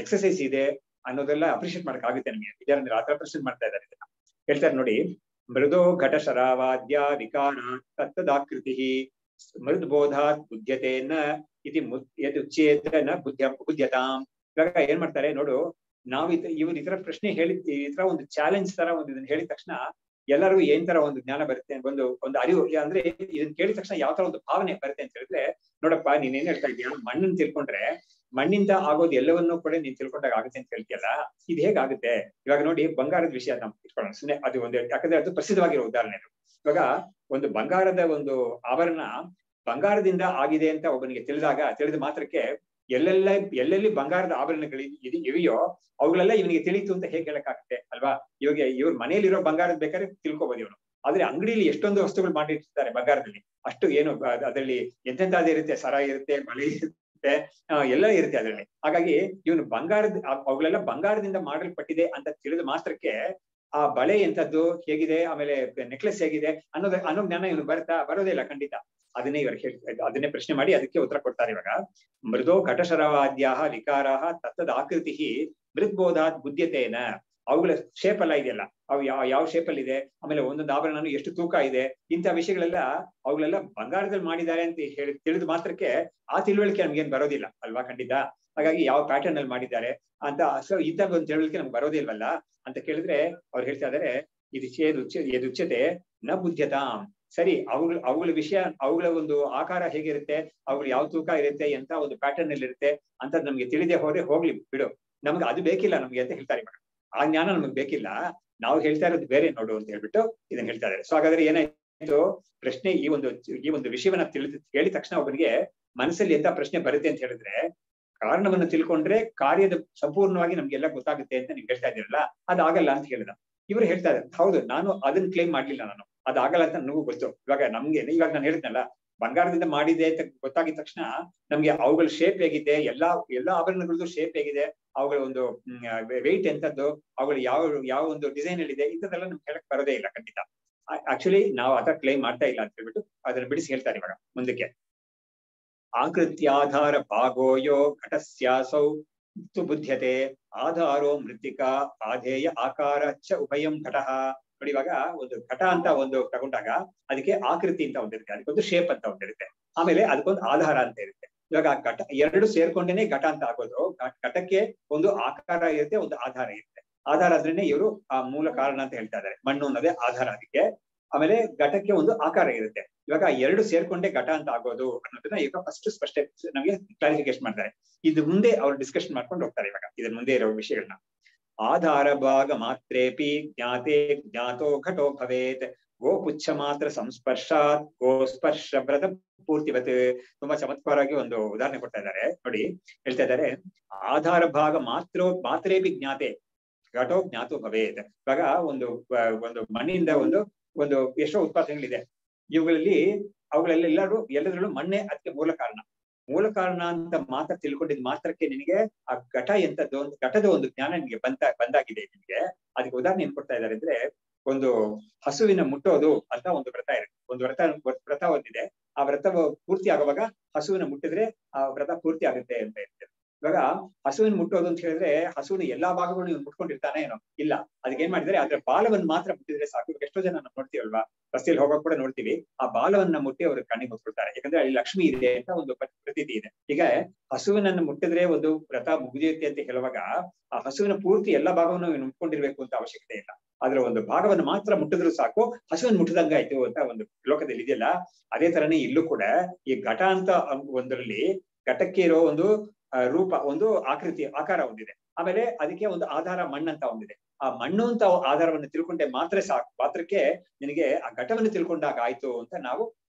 ಎಕ್ಸಸೈಸ್ ಇದೆ ಅನ್ನೋದೆಲ್ಲ ಅಪ್ರಿಶಿಯೇಟ್ ಮಾಡಕ್ ಆಗುತ್ತೆ ನಮಗೆ. ವಿದ್ಯಾರ್ಥಿಗಳು ಆತರ ಪ್ರೆಸೆಂಟ್ ಮಾಡ್ತಾ ಇದ್ದಾರೆ ಇದನ್ನ. ಹೇಳ್ತಾರೆ ನೋಡಿ, ಮೃದೋ ಘಟ ಶರಾವಾದ್ಯ ವಿಕಾರ ತತ್ತದಾಕೃತಿ ಮೃದ್ಬೋಧಾತ್ ಬುದ್ಧ್ಯತೆ ನ ಇತಿ ಯದುಚ್ಛೇದ ನ ಬುದ್ಧ್ಯತಾಂ. ಇವಾಗ ಏನ್ ಮಾಡ್ತಾರೆ ನೋಡು, ನಾವು ಇವ್ರು ಈ ತರ ಪ್ರಶ್ನೆ ಹೇಳಿ, ಈ ತರ ಒಂದು ಚಾಲೆಂಜ್ ತರ ಒಂದು ಇದನ್ನ ಹೇಳಿದ ತಕ್ಷಣ ಎಲ್ಲರಿಗೂ ಏನ್ ತರ ಒಂದು ಜ್ಞಾನ ಬರುತ್ತೆ, ಒಂದು ಅರಿವು ಅಂದ್ರೆ ಇದನ್ನ ಕೇಳಿದ ತಕ್ಷಣ ಯಾವ ತರ ಒಂದು ಭಾವನೆ ಬರುತ್ತೆ ಅಂತ ಹೇಳಿದ್ರೆ, ನೋಡಪ್ಪ ನೀನ್ ಏನ್ ಹೇಳ್ತಾ ಇದೀಯ, ಮಣ್ಣನ್ನು ತಿಳ್ಕೊಂಡ್ರೆ ಮಣ್ಣಿಂದ ಆಗೋದು ಎಲ್ಲವನ್ನೂ ಕೂಡ ನೀನ್ ತಿಳ್ಕೊಂಡಾಗ ಆಗುತ್ತೆ ಅಂತ ಹೇಳ್ತೀಯಲ್ಲ, ಇದು ಹೇಗಾಗುತ್ತೆ? ಇವಾಗ ನೋಡಿ, ಬಂಗಾರದ ವಿಷಯ ನಾವು ಇಟ್ಕೊಳ್ಳೋಣ ಸುಮ್ಮನೆ, ಅದು ಒಂದು ಯಾಕಂದ್ರೆ ಅದು ಪ್ರಸಿದ್ಧವಾಗಿರೋ ಉದಾಹರಣೆ. ಇವಾಗ ಒಂದು ಬಂಗಾರದ ಒಂದು ಆಭರಣ ಬಂಗಾರದಿಂದ ಆಗಿದೆ ಅಂತ ಒಬ್ಬನಿಗೆ ತಿಳಿದ ಮಾತ್ರಕ್ಕೆ ಎಲ್ಲೆಲ್ಲಿ ಬಂಗಾರದ ಆಭರಣಗಳು ಇವೆಯೋ ಅವುಗಳೆಲ್ಲ ಇವನಿಗೆ ತಿಳಿತು ಅಂತ ಹೇಗೆ ಹೇಳಕ್ಕಾಗುತ್ತೆ ಅಲ್ವಾ? ಇವಾಗ ಇವ್ರ ಮನೆಯಲ್ಲಿರೋ ಬಂಗಾರದ ಬೇಕಾದ್ರೆ ತಿಳ್ಕೊಬೋದು ಇವನು. ಆದ್ರೆ ಅಂಗಡಿಯಲ್ಲಿ ಎಷ್ಟೊಂದು ವಸ್ತುಗಳು ಮಾಡಿರ್ತಾರೆ ಬಂಗಾರದಲ್ಲಿ, ಅಷ್ಟು ಏನು ಅದರಲ್ಲಿ ಎಂತೆಂತಾದ ಇರುತ್ತೆ, ಸರ ಇರುತ್ತೆ, ಬಳೆ ಇರುತ್ತೆ, ಎಲ್ಲ ಇರುತ್ತೆ ಅದರಲ್ಲಿ. ಹಾಗಾಗಿ ಇವನು ಅವುಗಳೆಲ್ಲ ಬಂಗಾರದಿಂದ ಮಾಡಲ್ಪಟ್ಟಿದೆ ಅಂತ ತಿಳಿದ ಮಾತ್ರಕ್ಕೆ ಆ ಬಳೆ ಎಂತದ್ದು ಹೇಗಿದೆ, ಆಮೇಲೆ ನೆಕ್ಲೆಸ್ ಹೇಗಿದೆ ಅನ್ನೋ ಜ್ಞಾನ ಇವನು ಬರೋದೇ ಇಲ್ಲ ಖಂಡಿತ. ಅದನ್ನೇ ಇವರು ಅದನ್ನೇ ಪ್ರಶ್ನೆ ಮಾಡಿ ಅದಕ್ಕೆ ಉತ್ತರ ಕೊಡ್ತಾರೆ. ಇವಾಗ ಮೃದೋ ಘಟಶರವಾದ್ಯಾಹ ವಿಕಾರಾಹ ತತ್ತದ ಆಕೃತಿ ಮೃದ್ಬೋಧಾತ್ ಬುದ್ಧ್ಯತೆನ, ಅವುಗಳ ಶೇಪ್ ಎಲ್ಲ ಇದೆಯಲ್ಲ, ಅವು ಯಾವ ಶೇಪ್ ಅಲ್ಲಿ ಇದೆ, ಆಮೇಲೆ ಒಂದೊಂದು ಆಭರಣ ಎಷ್ಟು ತೂಕ ಇದೆ, ಇಂಥ ವಿಷಯಗಳೆಲ್ಲ ಅವುಗಳೆಲ್ಲ ಬಂಗಾರದಲ್ಲಿ ಮಾಡಿದ್ದಾರೆ ಅಂತ ಹೇಳಿ ತಿಳಿದ ಮಾತ್ರಕ್ಕೆ ಆ ತಿಳುವಳಿಕೆ ನಮ್ಗೇನ್ ಬರೋದಿಲ್ಲ ಅಲ್ವಾ ಖಂಡಿತ. ಹಾಗಾಗಿ ಯಾವ ಪ್ಯಾಟರ್ನ್ ಅಲ್ಲಿ ಮಾಡಿದ್ದಾರೆ ಅಂತ ಇಂಥ ಒಂದು ತಿಳುವಳಿಕೆ ನಮ್ಗೆ ಬರೋದೇ ಇಲ್ವಲ್ಲ ಅಂತ ಕೇಳಿದ್ರೆ ಅವ್ರು ಹೇಳ್ತಾ ಇದಾರೆ, ಯದುಚ್ಯತೆ ನ ಬುದ್ಧ್ಯತಾಂ. ಸರಿ, ಅವುಗಳ ವಿಷಯ, ಅವುಗಳ ಒಂದು ಆಕಾರ ಹೇಗಿರುತ್ತೆ, ಅವುಗಳು ಯಾವ ತೂಕ ಇರುತ್ತೆ, ಎಂತ ಒಂದು ಪ್ಯಾಟರ್ನ್ ಅಲ್ಲಿ ಇರುತ್ತೆ ಅಂತ ನಮ್ಗೆ ತಿಳಿದೇ ಹೋಗ್ಲಿ ಬಿಡು, ನಮ್ಗೆ ಅದು ಬೇಕಿಲ್ಲ ನಮ್ಗೆ ಅಂತ ಹೇಳ್ತಾರೆ. ಇವಾಗ ಆ ಜ್ಞಾನ ನಮ್ಗೆ ಬೇಕಿಲ್ಲ, ನಾವು ಹೇಳ್ತಾ ಇರೋದು ಬೇರೆ ನೋಡು ಅಂತ ಹೇಳ್ಬಿಟ್ಟು ಇದನ್ನ ಹೇಳ್ತಾ ಇದ್ದಾರೆ. ಸೊ ಹಾಗಾದ್ರೆ ಏನಾಯ್ತು ಪ್ರಶ್ನೆ, ಈ ಒಂದು ವಿಷಯವನ್ನ ಹೇಳಿದ ತಕ್ಷಣ ಒಬ್ಬನಿಗೆ ಮನಸ್ಸಲ್ಲಿ ಎಂತ ಪ್ರಶ್ನೆ ಬರುತ್ತೆ ಅಂತ ಹೇಳಿದ್ರೆ, ಕಾರಣವನ್ನು ತಿಳ್ಕೊಂಡ್ರೆ ಕಾರ್ಯದ ಸಂಪೂರ್ಣವಾಗಿ ನಮ್ಗೆಲ್ಲ ಗೊತ್ತಾಗುತ್ತೆ ಅಂತ ನೀವು ಹೇಳ್ತಾ ಇದ್ದೀರಲ್ಲ, ಅದಾಗಲ್ಲ ಅಂತ ಹೇಳಿದ. ಇವರು ಹೇಳ್ತಾ ಇದ್ದಾರೆ, ಹೌದು ನಾನು ಅದನ್ನ ಕ್ಲೈಮ್ ಮಾಡ್ಲಿಲ್ಲ, ನಾನು ಅದಾಗಲ್ಲ ಅಂತ ನನಗೂ ಗೊತ್ತು. ಇವಾಗ ನಾನು ಹೇಳಿದ್ನಲ್ಲ, ಬಂಗಾರದಿಂದ ಮಾಡಿದೆ ಅಂತ ಗೊತ್ತಾಗಿದ ತಕ್ಷಣ ನಮ್ಗೆ ಅವುಗಳ ಶೇಪ್ ಹೇಗಿದೆ, ಎಲ್ಲಾ ಆಭರಣಗಳದ್ದು ಶೇಪ್ ಹೇಗಿದೆ, ಅವುಗಳ ಒಂದು ವೆಯ್ಟ್ ಎಂತದ್ದು, ಅವುಗಳು ಯಾವ ಒಂದು ಡಿಸೈನ್ ಅಲ್ಲಿ ಇದೆ, ಇಂಥದ್ದೆಲ್ಲ ನಮ್ಗೆ ಹೇಳಕ್ ಬರೋದೇ ಇಲ್ಲ ಖಂಡಿತ. ಆಕ್ಚುಲಿ ನಾವು ಅದ ಕ್ಲೈಮ್ ಮಾಡ್ತಾ ಇಲ್ಲ ಅಂತ ಹೇಳ್ಬಿಟ್ಟು ಅದನ್ನ ಬಿಡಿಸಿ ಹೇಳ್ತಾರೆ ಇವಾಗ ಮುಂದಕ್ಕೆ. ಆಕೃತ್ಯಾಧಾರ ಭಾಗೋಯೋ ಘಟಸ್ಯಾಸೌ ಬುದ್ಧ್ಯತೆ ಆಧಾರೋ ಮೃತ್ತಿಕಾ ಆಧೇಯ ಆಕಾರ ಚ ಉಭಯಂ ಘಟಃ. ನೋಡಿ, ಇವಾಗ ಒಂದು ಘಟ ಅಂತ ಒಂದು ತಗೊಂಡಾಗ ಅದಕ್ಕೆ ಆಕೃತಿ ಅಂತ ಒಂದಿರುತ್ತೆ, ಅದಕ್ಕೊಂದು ಶೇಪ್ ಅಂತ ಒಂದಿರುತ್ತೆ, ಆಮೇಲೆ ಅದಕ್ಕೊಂದು ಆಧಾರ ಅಂತ ಇರುತ್ತೆ. ಇವಾಗ ಘಟ ಎರಡು ಸೇರ್ಕೊಂಡೇನೆ ಘಟ ಅಂತ ಆಗೋದು. ಘಟಕ್ಕೆ ಒಂದು ಆಕಾರ ಇರುತ್ತೆ, ಒಂದು ಆಧಾರ ಇರುತ್ತೆ. ಆಧಾರ ಆದ್ರೇನೆ ಇವರು ಆ ಮೂಲ ಕಾರಣ ಅಂತ ಹೇಳ್ತಾ ಇದ್ದಾರೆ, ಮಣ್ಣು ಅನ್ನೋದೇ ಆಧಾರ ಅದಕ್ಕೆ. ಆಮೇಲೆ ಘಟಕ್ಕೆ ಒಂದು ಆಕಾರ ಇರುತ್ತೆ. ಇವಾಗ ಎರಡು ಸೇರ್ಕೊಂಡೆ ಘಟ ಅಂತ ಆಗೋದು ಅನ್ನೋದನ್ನ ಈಗ ಫಸ್ಟ್ ಸ್ಪಷ್ಟ ನಮಗೆ ಕ್ಲಾರಿಫಿಕೇಶನ್ ಮಾಡ್ತಾರೆ. ಇದು ಮುಂದೆ ಅವ್ರು ಡಿಸ್ಕಷನ್ ಮಾಡ್ಕೊಂಡು ಹೋಗ್ತಾರೆ ಇವಾಗ ಇದ್ರ ಮುಂದೆ ಇರೋ ವಿಷಯಗಳನ್ನ. ಆಧಾರ ಭಾಗ ಮಾತ್ರೇಪಿ ಜ್ಞಾತೆ ಜ್ಞಾತೋ ಘಟೋ ಭವೇತ್ ಗೋಪುಚ್ಛ ಮಾತ್ರ ಸಂಸ್ಪರ್ಶಾತ್ ಗೋಸ್ಪರ್ಶ ವ್ರತ ಪೂರ್ತಿವತ್. ತುಂಬಾ ಚಮತ್ಕಾರವಾಗಿ ಒಂದು ಉದಾಹರಣೆ ಕೊಡ್ತಾ ಇದ್ದಾರೆ ನೋಡಿ. ಹೇಳ್ತಾ ಇದ್ದಾರೆ, ಆಧಾರ ಭಾಗ ಮಾತ್ರೇಪಿ ಜ್ಞಾತೆ ಘಟೋ ಜ್ಞಾತೋ ಭವೇತ್. ಇವಾಗ ಒಂದು ಮಣ್ಣಿಂದ ಒಂದು ಎಷ್ಟೋ ಉತ್ಪಾದನೆಗಳಿದೆ, ಇವುಗಳಲ್ಲಿ ಎಲ್ಲದರಲ್ಲೂ ಮಣ್ಣೆ ಅದಕ್ಕೆ ಮೂಲ ಕಾರಣ ಅಂತ ಮಾತ್ರ ತಿಳ್ಕೊಂಡಿದ್ ಮಾತ್ರಕ್ಕೆ ನಿನಗೆ ಆ ಘಟ ಎಂತದ್ದು, ಒಂದು ಘಟದ ಒಂದು ಜ್ಞಾನ ನಿಮಗೆ ಬಂದಾಗಿದೆ ನಿಮಗೆ. ಅದಕ್ಕೆ ಉದಾಹರಣೆ ಏನ್ ಕೊಡ್ತಾ ಇದ್ದಾರೆ ಅಂದ್ರೆ, ಒಂದು ಹಸುವಿನ ಮುಟ್ಟೋದು ಅಂತ ಒಂದು ವ್ರತ ಇರುತ್ತೆ. ಒಂದು ವ್ರತ ಒಂದಿದೆ, ಆ ವ್ರತ ಪೂರ್ತಿ ಆಗುವಾಗ ಹಸುವಿನ ಮುಟ್ಟಿದ್ರೆ ಆ ವ್ರತ ಪೂರ್ತಿ ಆಗುತ್ತೆ ಅಂತ ಇರ್ತದೆ. ಇವಾಗ ಹಸುವಿನ ಮುಟ್ಟೋದು ಅಂತ ಹೇಳಿದ್ರೆ ಹಸುವಿನ ಎಲ್ಲಾ ಭಾಗಗಳು ನೀವು ಮುಟ್ಕೊಂಡಿರ್ತಾನೆ ಏನೋ ಇಲ್ಲ, ಅದಕ್ಕೆ ಏನ್ ಮಾಡಿದ್ರೆ ಅದ್ರ ಬಾಲವನ್ನು ಮಾತ್ರ ಮುಟ್ಟಿದ್ರೆ ಸಾಕು. ಎಷ್ಟೋ ಜನ ನಾವು ನೋಡ್ತೀವಲ್ವಾ, ರಸ್ತೆಯಲ್ಲಿ ಹೋಗೋಕ್ ಕೂಡ ನೋಡ್ತೀವಿ, ಆ ಬಾಲವನ್ನ ಮುಟ್ಟಿ ಅವರು ಕಣ್ಣಿಗೆ ಹೊತ್ಕೊಳ್ತಾರೆ, ಯಾಕಂದ್ರೆ ಅಲ್ಲಿ ಲಕ್ಷ್ಮಿ ಇದೆ ಅಂತ ಒಂದು ಪ್ರತೀತಿ ಇದೆ. ಈಗ ಹಸುವಿನನ್ನು ಮುಟ್ಟಿದ್ರೆ ಒಂದು ವ್ರತ ಮುಗಿಯುತ್ತೆ ಅಂತ ಹೇಳುವಾಗ ಆ ಹಸುವಿನ ಪೂರ್ತಿ ಎಲ್ಲಾ ಭಾಗವನ್ನು ಮುಟ್ಕೊಂಡಿರ್ಬೇಕು ಅಂತ ಅವಶ್ಯಕತೆ ಇಲ್ಲ, ಅದ್ರ ಒಂದು ಭಾಗವನ್ನು ಮಾತ್ರ ಮುಟ್ಟಿದ್ರು ಸಾಕು, ಹಸುವಿನ ಮುಟ್ಟಿದಂಗಾಯ್ತು ಅಂತ ಒಂದು ಲೋಕದಲ್ಲಿ ಇದೆಯಲ್ಲ. ಅದೇ ತರನೇ ಇಲ್ಲೂ ಕೂಡ ಈ ಘಟ ಅಂತ ಒಂದರಲ್ಲಿ ಘಟಕ್ಕೆ ಇರೋ ಒಂದು ರೂಪ, ಒಂದು ಆಕಾರ ಒಂದಿದೆ, ಆಮೇಲೆ ಅದಕ್ಕೆ ಒಂದು ಆಧಾರ ಮಣ್ಣಂತ ಒಂದಿದೆ. ಆ ಮಣ್ಣು ಅಂತ ಆಧಾರವನ್ನು ತಿಳ್ಕೊಂಡೆ ಮಾತ್ರಕ್ಕೆ ನಿನಗೆ ಆ ಘಟವನ್ನು ತಿಳ್ಕೊಂಡಾಗ ಆಯ್ತು ಅಂತ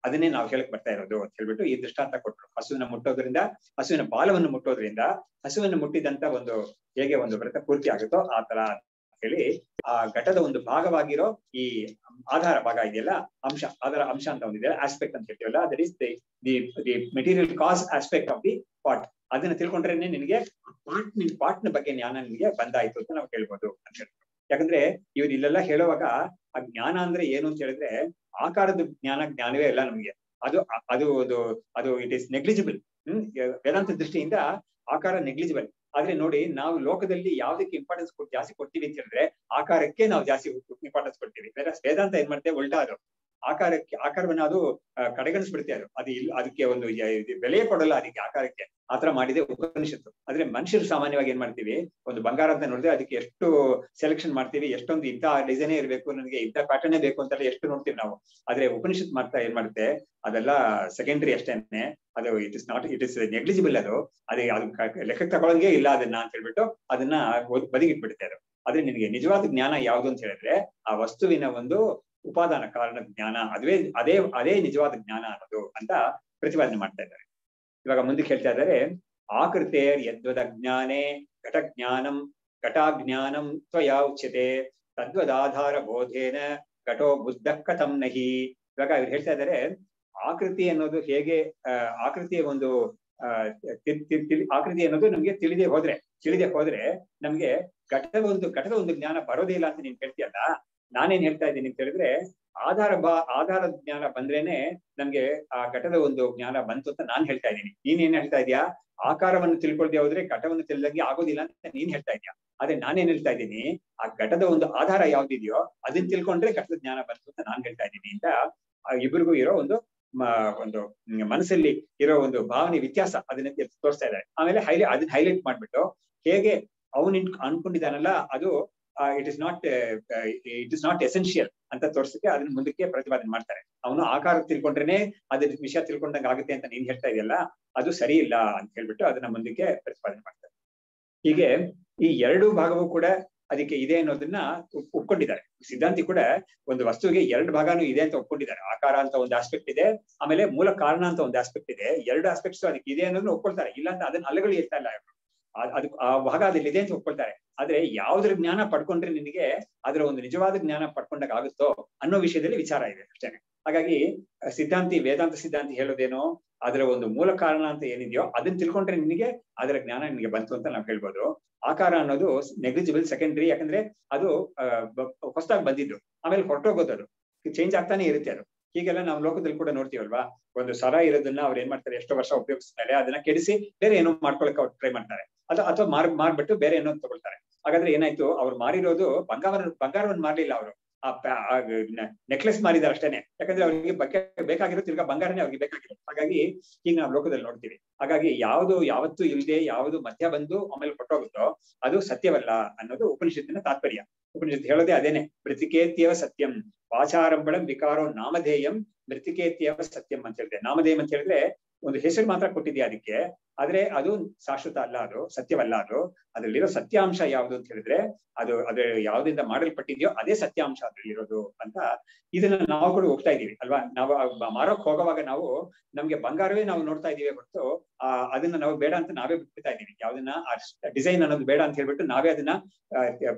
ಅದನ್ನೇ ನಾವು ಹೇಳಕ್ ಬರ್ತಾ ಇರೋದು ಅಂತ ಹೇಳ್ಬಿಟ್ಟು ಈ ದೃಷ್ಟಾಂತ ಕೊಟ್ರು. ಹಸುವಿನ ಮುಟ್ಟೋದ್ರಿಂದ, ಹಸುವಿನ ಬಾಲವನ್ನು ಮುಟ್ಟೋದ್ರಿಂದ ಹಸುವನ್ನು ಮುಟ್ಟಿದಂತ ಹೇಗೆ ಒಂದು ವ್ರತ ಪೂರ್ತಿ ಆಗುತ್ತೋ ಆ ತರ ಹೇಳಿ ಆ ಘಟದ ಒಂದು ಭಾಗವಾಗಿರೋ ಈ ಆಧಾರ ಭಾಗ ಇದೆಯಲ್ಲ, ಅದರ ಅಂಶ ಅಂತ ಒಂದಿದೆಯಲ್ಲ, ಆಸ್ಪೆಕ್ಟ್ ಅಂತ ಹೇಳ್ತೀವಲ್ಲ, that is the material cos aspect of the pot. ಅದನ್ನ ತಿಳ್ಕೊಂಡ್ರೇನೆ ನಿನಗೆ ಪಾಟ್ನ ಬಗ್ಗೆ ಜ್ಞಾನ ನಿನಗೆ ಬಂದಾಯ್ತು ಅಂತ ನಾವು ಹೇಳ್ಬೋದು ಅಂತ ಹೇಳ್ಬೋದು. ಯಾಕಂದ್ರೆ ಇವ್ರು ಇಲ್ಲೆಲ್ಲ ಹೇಳುವಾಗ ಆ ಜ್ಞಾನ ಅಂದ್ರೆ ಏನು ಅಂತ ಹೇಳಿದ್ರೆ ಆಕಾರದ ಜ್ಞಾನವೇ ಇಲ್ಲ ನಮ್ಗೆ. ಅದು ಇಟ್ ಇಸ್ ನೆಗ್ಲಿಜಿಬಲ್. ವೇದಾಂತ ದೃಷ್ಟಿಯಿಂದ ಆಕಾರ ನೆಗ್ಲಿಜಿಬಲ್. ಆದ್ರೆ ನೋಡಿ, ನಾವು ಲೋಕದಲ್ಲಿ ಯಾವ್ದಕ್ಕೆ ಇಂಪಾರ್ಟೆನ್ಸ್ ಜಾಸ್ತಿ ಕೊಡ್ತೀವಿ ಅಂತ ಹೇಳಿದ್ರೆ ಆಕಾರಕ್ಕೆ ನಾವು ಜಾಸ್ತಿ ಇಂಪಾರ್ಟೆನ್ಸ್ ಕೊಡ್ತೀವಿ. ವೇದಾಂತ ಏನ್ ಮಾಡ್ತೇವೆ, ಉಲ್ಟಾ. ಆಕಾರವನ್ನ ಅದು ಕಡೆಗಣಿಸ್ಬಿಡುತ್ತೆ. ಅದಕ್ಕೆ ಒಂದು ಬೆಲೆ ಕೊಡಲ್ಲ ಅದಕ್ಕೆ, ಆಕಾರಕ್ಕೆ. ಆತರ ಮಾಡಿದೆ ಉಪನಿಷತ್ತು. ಆದ್ರೆ ಮನುಷ್ಯರು ಸಾಮಾನ್ಯವಾಗಿ ಏನ್ ಮಾಡ್ತೀವಿ, ಒಂದು ಬಂಗಾರ ಅಂತ ನೋಡಿದ್ರೆ ಅದಕ್ಕೆ ಎಷ್ಟು ಸೆಲೆಕ್ಷನ್ ಮಾಡ್ತೀವಿ, ಎಷ್ಟೊಂದು ಇಂಥ ಡಿಸೈನೇ ಇರಬೇಕು, ನನಗೆ ಇಂಥ ಪ್ಯಾಟರ್ನೇ ಬೇಕು ಅಂತೆಲ್ಲ ಎಷ್ಟು ನೋಡ್ತೀವಿ ನಾವು. ಆದ್ರೆ ಉಪನಿಷತ್ ಏನ್ ಮಾಡುತ್ತೆ, ಅದೆಲ್ಲ ಸೆಕೆಂಡರಿ ಅಷ್ಟೇನೆ. ಅದು ಇಟ್ ಇಸ್ ನೆಗ್ಲಿಜಿಬಲ್. ಅದು ಲೆಕ್ಕಕ್ಕೆ ತಗೊಳಂಗೆ ಇಲ್ಲ ಅದನ್ನ ಅಂತ ಹೇಳ್ಬಿಟ್ಟು ಅದನ್ನ ಬದಿಗಿಟ್ಬಿಡುತ್ತೆ ಅದು. ಆದ್ರೆ ನಿನಗೆ ನಿಜವಾದ ಜ್ಞಾನ ಯಾವ್ದು ಅಂತ ಹೇಳಿದ್ರೆ ಆ ವಸ್ತುವಿನ ಒಂದು ಉಪಾದಾನ ಕಾರಣ ಜ್ಞಾನ, ಅದೇ ನಿಜವಾದ ಜ್ಞಾನ ಅನ್ನೋದು ಅಂತ ಪ್ರತಿಪಾದನೆ ಮಾಡ್ತಾ ಇದ್ದಾರೆ. ಇವಾಗ ಮುಂದಕ್ಕೆ ಹೇಳ್ತಾ ಇದ್ದಾರೆ, ಆಕೃತೇರ್ ಯದ್ವದ ಜ್ಞಾನೇ ಘಟಾಜ್ಞಾನಂ ತ್ವಯಾ ಉಚ್ಯತೆ ತದ್ವದಾಧಾರ ಬೋಧೇನ ಘಟೋ ಬುದ್ಧ ಕಥಂ ನಹಿ. ಇವಾಗ ಇವ್ರು ಹೇಳ್ತಾ ಇದ್ದಾರೆ, ಆಕೃತಿ ಅನ್ನೋದು ಹೇಗೆ, ಆಕೃತಿಯ ಒಂದು ಆಕೃತಿ ಅನ್ನೋದು ನಮ್ಗೆ ತಿಳಿದೇ ಹೋದ್ರೆ ನಮ್ಗೆ ಘಟದ ಒಂದು ಜ್ಞಾನ ಬರೋದೇ ಇಲ್ಲ ಅಂತ ನೀನ್ ಹೇಳ್ತೀಯಲ್ಲ. ನಾನೇನ್ ಹೇಳ್ತಾ ಇದ್ದೀನಿ ಅಂತ ಹೇಳಿದ್ರೆ ಆಧಾರ ಜ್ಞಾನ ಬಂದ್ರೇನೆ ನಮ್ಗೆ ಆ ಘಟದ ಒಂದು ಜ್ಞಾನ ಬಂತು ಅಂತ ನಾನ್ ಹೇಳ್ತಾ ಇದ್ದೀನಿ. ನೀನೇನ್ ಹೇಳ್ತಾ ಇದೀಯಾ, ಆಕಾರವನ್ನು ತಿಳ್ಕೊಳ್ದೆ ಹೋದ್ರೆ ಘಟವನ್ನು ತಿಳಿದಂಗೆ ಆಗೋದಿಲ್ಲ ಅಂತ ನೀನ್ ಹೇಳ್ತಾ ಇದೀಯಾ. ಆದ್ರೆ ನಾನೇನ್ ಹೇಳ್ತಾ ಇದ್ದೀನಿ, ಆ ಘಟದ ಒಂದು ಆಧಾರ ಯಾವ್ದಿದೆಯೋ ಅದನ್ನ ತಿಳ್ಕೊಂಡ್ರೆ ಘಟದ ಜ್ಞಾನ ಬಂತು ಅಂತ ನಾನ್ ಹೇಳ್ತಾ ಇದ್ದೀನಿ ಅಂತ ಇಬ್ಬರಿಗೂ ಇರೋ ಒಂದು ಮನಸ್ಸಲ್ಲಿ ಇರೋ ಒಂದು ಭಾವನೆ ವ್ಯತ್ಯಾಸ ಅದನ್ನ ತೋರಿಸ್ತಾ ಇದ್ದಾರೆ. ಆಮೇಲೆ ಅದನ್ನ ಹೈಲೈಟ್ ಮಾಡ್ಬಿಟ್ಟು ಹೇಗೆ ಅವನು ಅನ್ಕೊಂಡಿದ್ದಾನಲ್ಲ ಅದು ಇಟ್ ಇಸ್ ನಾಟ್ ಎಸೆನ್ಷಿಯಲ್ ಅಂತ ತೋರ್ಸಕ್ಕೆ ಅದನ್ನ ಮುಂದಕ್ಕೆ ಪ್ರತಿಪಾದನೆ ಮಾಡ್ತಾರೆ. ಅವನು ಆಕಾರ ತಿಳ್ಕೊಂಡ್ರೇನೆ ಅದ್ರ ವಿಷಯ ತಿಳ್ಕೊಂಡಂಗೆ ಆಗುತ್ತೆ ಅಂತ ನೀನ್ ಹೇಳ್ತಾ ಇದೆಯಲ್ಲ, ಅದು ಸರಿ ಇಲ್ಲ ಅಂತ ಹೇಳ್ಬಿಟ್ಟು ಅದನ್ನ ಮುಂದಕ್ಕೆ ಪ್ರತಿಪಾದನೆ ಮಾಡ್ತಾರೆ. ಹೀಗೆ ಈ ಎರಡು ಭಾಗವೂ ಕೂಡ ಅದಕ್ಕೆ ಇದೆ ಅನ್ನೋದನ್ನ ಒಪ್ಕೊಂಡಿದ್ದಾರೆ. ಸಿದ್ಧಾಂತಿ ಕೂಡ ಒಂದು ವಸ್ತುವಿಗೆ ಎರಡು ಭಾಗನೂ ಇದೆ ಅಂತ ಒಪ್ಕೊಂಡಿದ್ದಾರೆ. ಆಕಾರ ಅಂತ ಒಂದು ಆಸ್ಪೆಕ್ಟ್ ಇದೆ, ಆಮೇಲೆ ಮೂಲ ಕಾರಣ ಅಂತ ಒಂದು ಆಸ್ಪೆಕ್ಟ್ ಇದೆ. ಎರಡು ಆಸ್ಪೆಕ್ಟ್ಸ್ ಅದಕ್ಕೆ ಇದೆ ಅನ್ನೋದನ್ನ ಒಪ್ಕೊಳ್ತಾರೆ. ಇಲ್ಲಾಂತ ಅದನ್ನ ಅಲೆಗಳು ಇರ್ತಾ ಇಲ್ಲ. ಆ ಭಾಗ ಅದ್ರಲ್ಲಿ ಇದೆ ಅಂತ ಒಪ್ಕೊಳ್ತಾರೆ. ಆದ್ರೆ ಯಾವ್ದ್ರ ಜ್ಞಾನ ಪಡ್ಕೊಂಡ್ರೆ ನಿನಗೆ ಅದರ ಒಂದು ನಿಜವಾದ ಜ್ಞಾನ ಪಡ್ಕೊಂಡಾಗ ಆಗುತ್ತೋ ಅನ್ನೋ ವಿಷಯದಲ್ಲಿ ವಿಚಾರ ಇದೆ ಅಷ್ಟೇನೆ. ಹಾಗಾಗಿ ವೇದಾಂತ ಸಿದ್ಧಾಂತಿ ಹೇಳೋದೇನೋ ಅದರ ಒಂದು ಮೂಲ ಕಾರಣ ಅಂತ ಏನಿದೆಯೋ ಅದನ್ನ ತಿಳ್ಕೊಂಡ್ರೆ ನಿನಗೆ ಅದರ ಜ್ಞಾನ ನಿನಗೆ ಬಂತು ಅಂತ ನಾವು ಹೇಳ್ಬೋದು. ಆಕಾರ ಅನ್ನೋದು ನೆಗ್ಲಿಜಿಬಲ್, ಸೆಕೆಂಡರಿ. ಯಾಕಂದ್ರೆ ಅದು ಹೊಸದಾಗಿ ಬಂದಿದ್ದು, ಆಮೇಲೆ ಹೊರಟೋಗೋದು, ಅದು ಚೇಂಜ್ ಆಗ್ತಾನೆ ಇರುತ್ತೆ ಅದು. ಹೀಗೆಲ್ಲ ನಾವು ಲೋಕದಲ್ಲಿ ಕೂಡ ನೋಡ್ತೀವಲ್ವಾ, ಒಂದು ಸರ ಇರೋದನ್ನ ಅವ್ರು ಏನ್ ಮಾಡ್ತಾರೆ, ಎಷ್ಟೋ ವರ್ಷ ಉಪಯೋಗಿಸ್ತಾರೆ, ಅದನ್ನ ಕೆಡಿಸಿ ಬೇರೆ ಏನೋ ಮಾಡ್ಕೊಳಕ್ ಅವ್ರು ಟ್ರೈ ಮಾಡ್ತಾರೆ. ಅಥವಾ ಮಾರ್ಬಿಟ್ಟು ಬೇರೆ ಏನೋ ತಗೊಳ್ತಾರೆ. ಹಾಗಾದ್ರೆ ಏನಾಯ್ತು, ಅವ್ರು ಮಾರಿರೋದು ಬಂಗಾರವನ್ನು ಮಾರ್ಲಿಲ್ಲ, ಅವರು ನೆಕ್ಲೆಸ್ ಮಾರಿದಾರೆ ಅಷ್ಟೇನೆ. ಯಾಕಂದ್ರೆ ಅವ್ರಿಗೆ ಬೇಕಾಗಿರೋ ತಿರ್ಗಾ ಬಂಗಾರನೇ ಅವ್ರಿಗೆ ಬೇಕಾಗಿರೋ. ಹಾಗಾಗಿ ಈಗ ನಾವು ಲೋಕದಲ್ಲಿ ನೋಡ್ತೀವಿ. ಹಾಗಾಗಿ ಯಾವತ್ತು ಇಲ್ಲದೆ ಯಾವುದು ಮಧ್ಯ ಬಂದು ಆಮೇಲೆ ಕೊಟ್ಟೋಗುತ್ತೋ ಅದು ಸತ್ಯವಲ್ಲ ಅನ್ನೋದು ಉಪನಿಷತ್ತಿನ ತಾತ್ಪರ್ಯ. ಉಪನಿಷತ್ತು ಹೇಳೋದೇ ಅದೇನೆ, ಮೃತಿಕೇತ್ಯವ ಸತ್ಯಂ ವಾಚಾರಂಭಣಂ ವಿಕಾರೋ ನಾಮಧೇಯಂ ಮೃತಿಕೇತ್ಯವ ಸತ್ಯಂ ಅಂತ ಹೇಳಿದೆ. ನಾಮಧೇಯಂ ಅಂತ ಹೇಳಿದ್ರೆ ಒಂದು ಹೆಸರು ಮಾತ್ರ ಕೊಟ್ಟಿದ್ಯಾ ಅದಕ್ಕೆ, ಆದ್ರೆ ಅದು ಶಾಶ್ವತ ಅಲ್ಲ, ಅದು ಸತ್ಯವಲ್ಲ. ಅದರಲ್ಲಿರೋ ಸತ್ಯಾಂಶ ಯಾವುದು ಅಂತ ಹೇಳಿದ್ರೆ ಅದ್ರ ಯಾವ್ದಿಂದ ಮಾಡಲ್ಪಟ್ಟಿದ್ಯೋ ಅದೇ ಸತ್ಯಾಂಶ ಅದ್ರಲ್ಲಿರೋದು ಅಂತ ಇದನ್ನ ನಾವು ಕೂಡ ಹೋಗ್ತಾ ಇದೀವಿ ಅಲ್ವಾ. ನಾವು ಮಾರೋಕ್ ಹೋಗುವಾಗ ನಮ್ಗೆ ಬಂಗಾರವೇ ನಾವು ನೋಡ್ತಾ ಇದೀವಿ ಹೊರತು ಅದನ್ನ ನಾವು ಬೇಡ ಅಂತ ನಾವೇ ಬಿಟ್ಬಿಡ್ತಾ ಇದೀವಿ. ಯಾವ್ದನ್ನ ಡಿಸೈನ್ ಅನ್ನೋದು ಬೇಡ ಅಂತ ಹೇಳ್ಬಿಟ್ಟು ನಾವೇ ಅದನ್ನ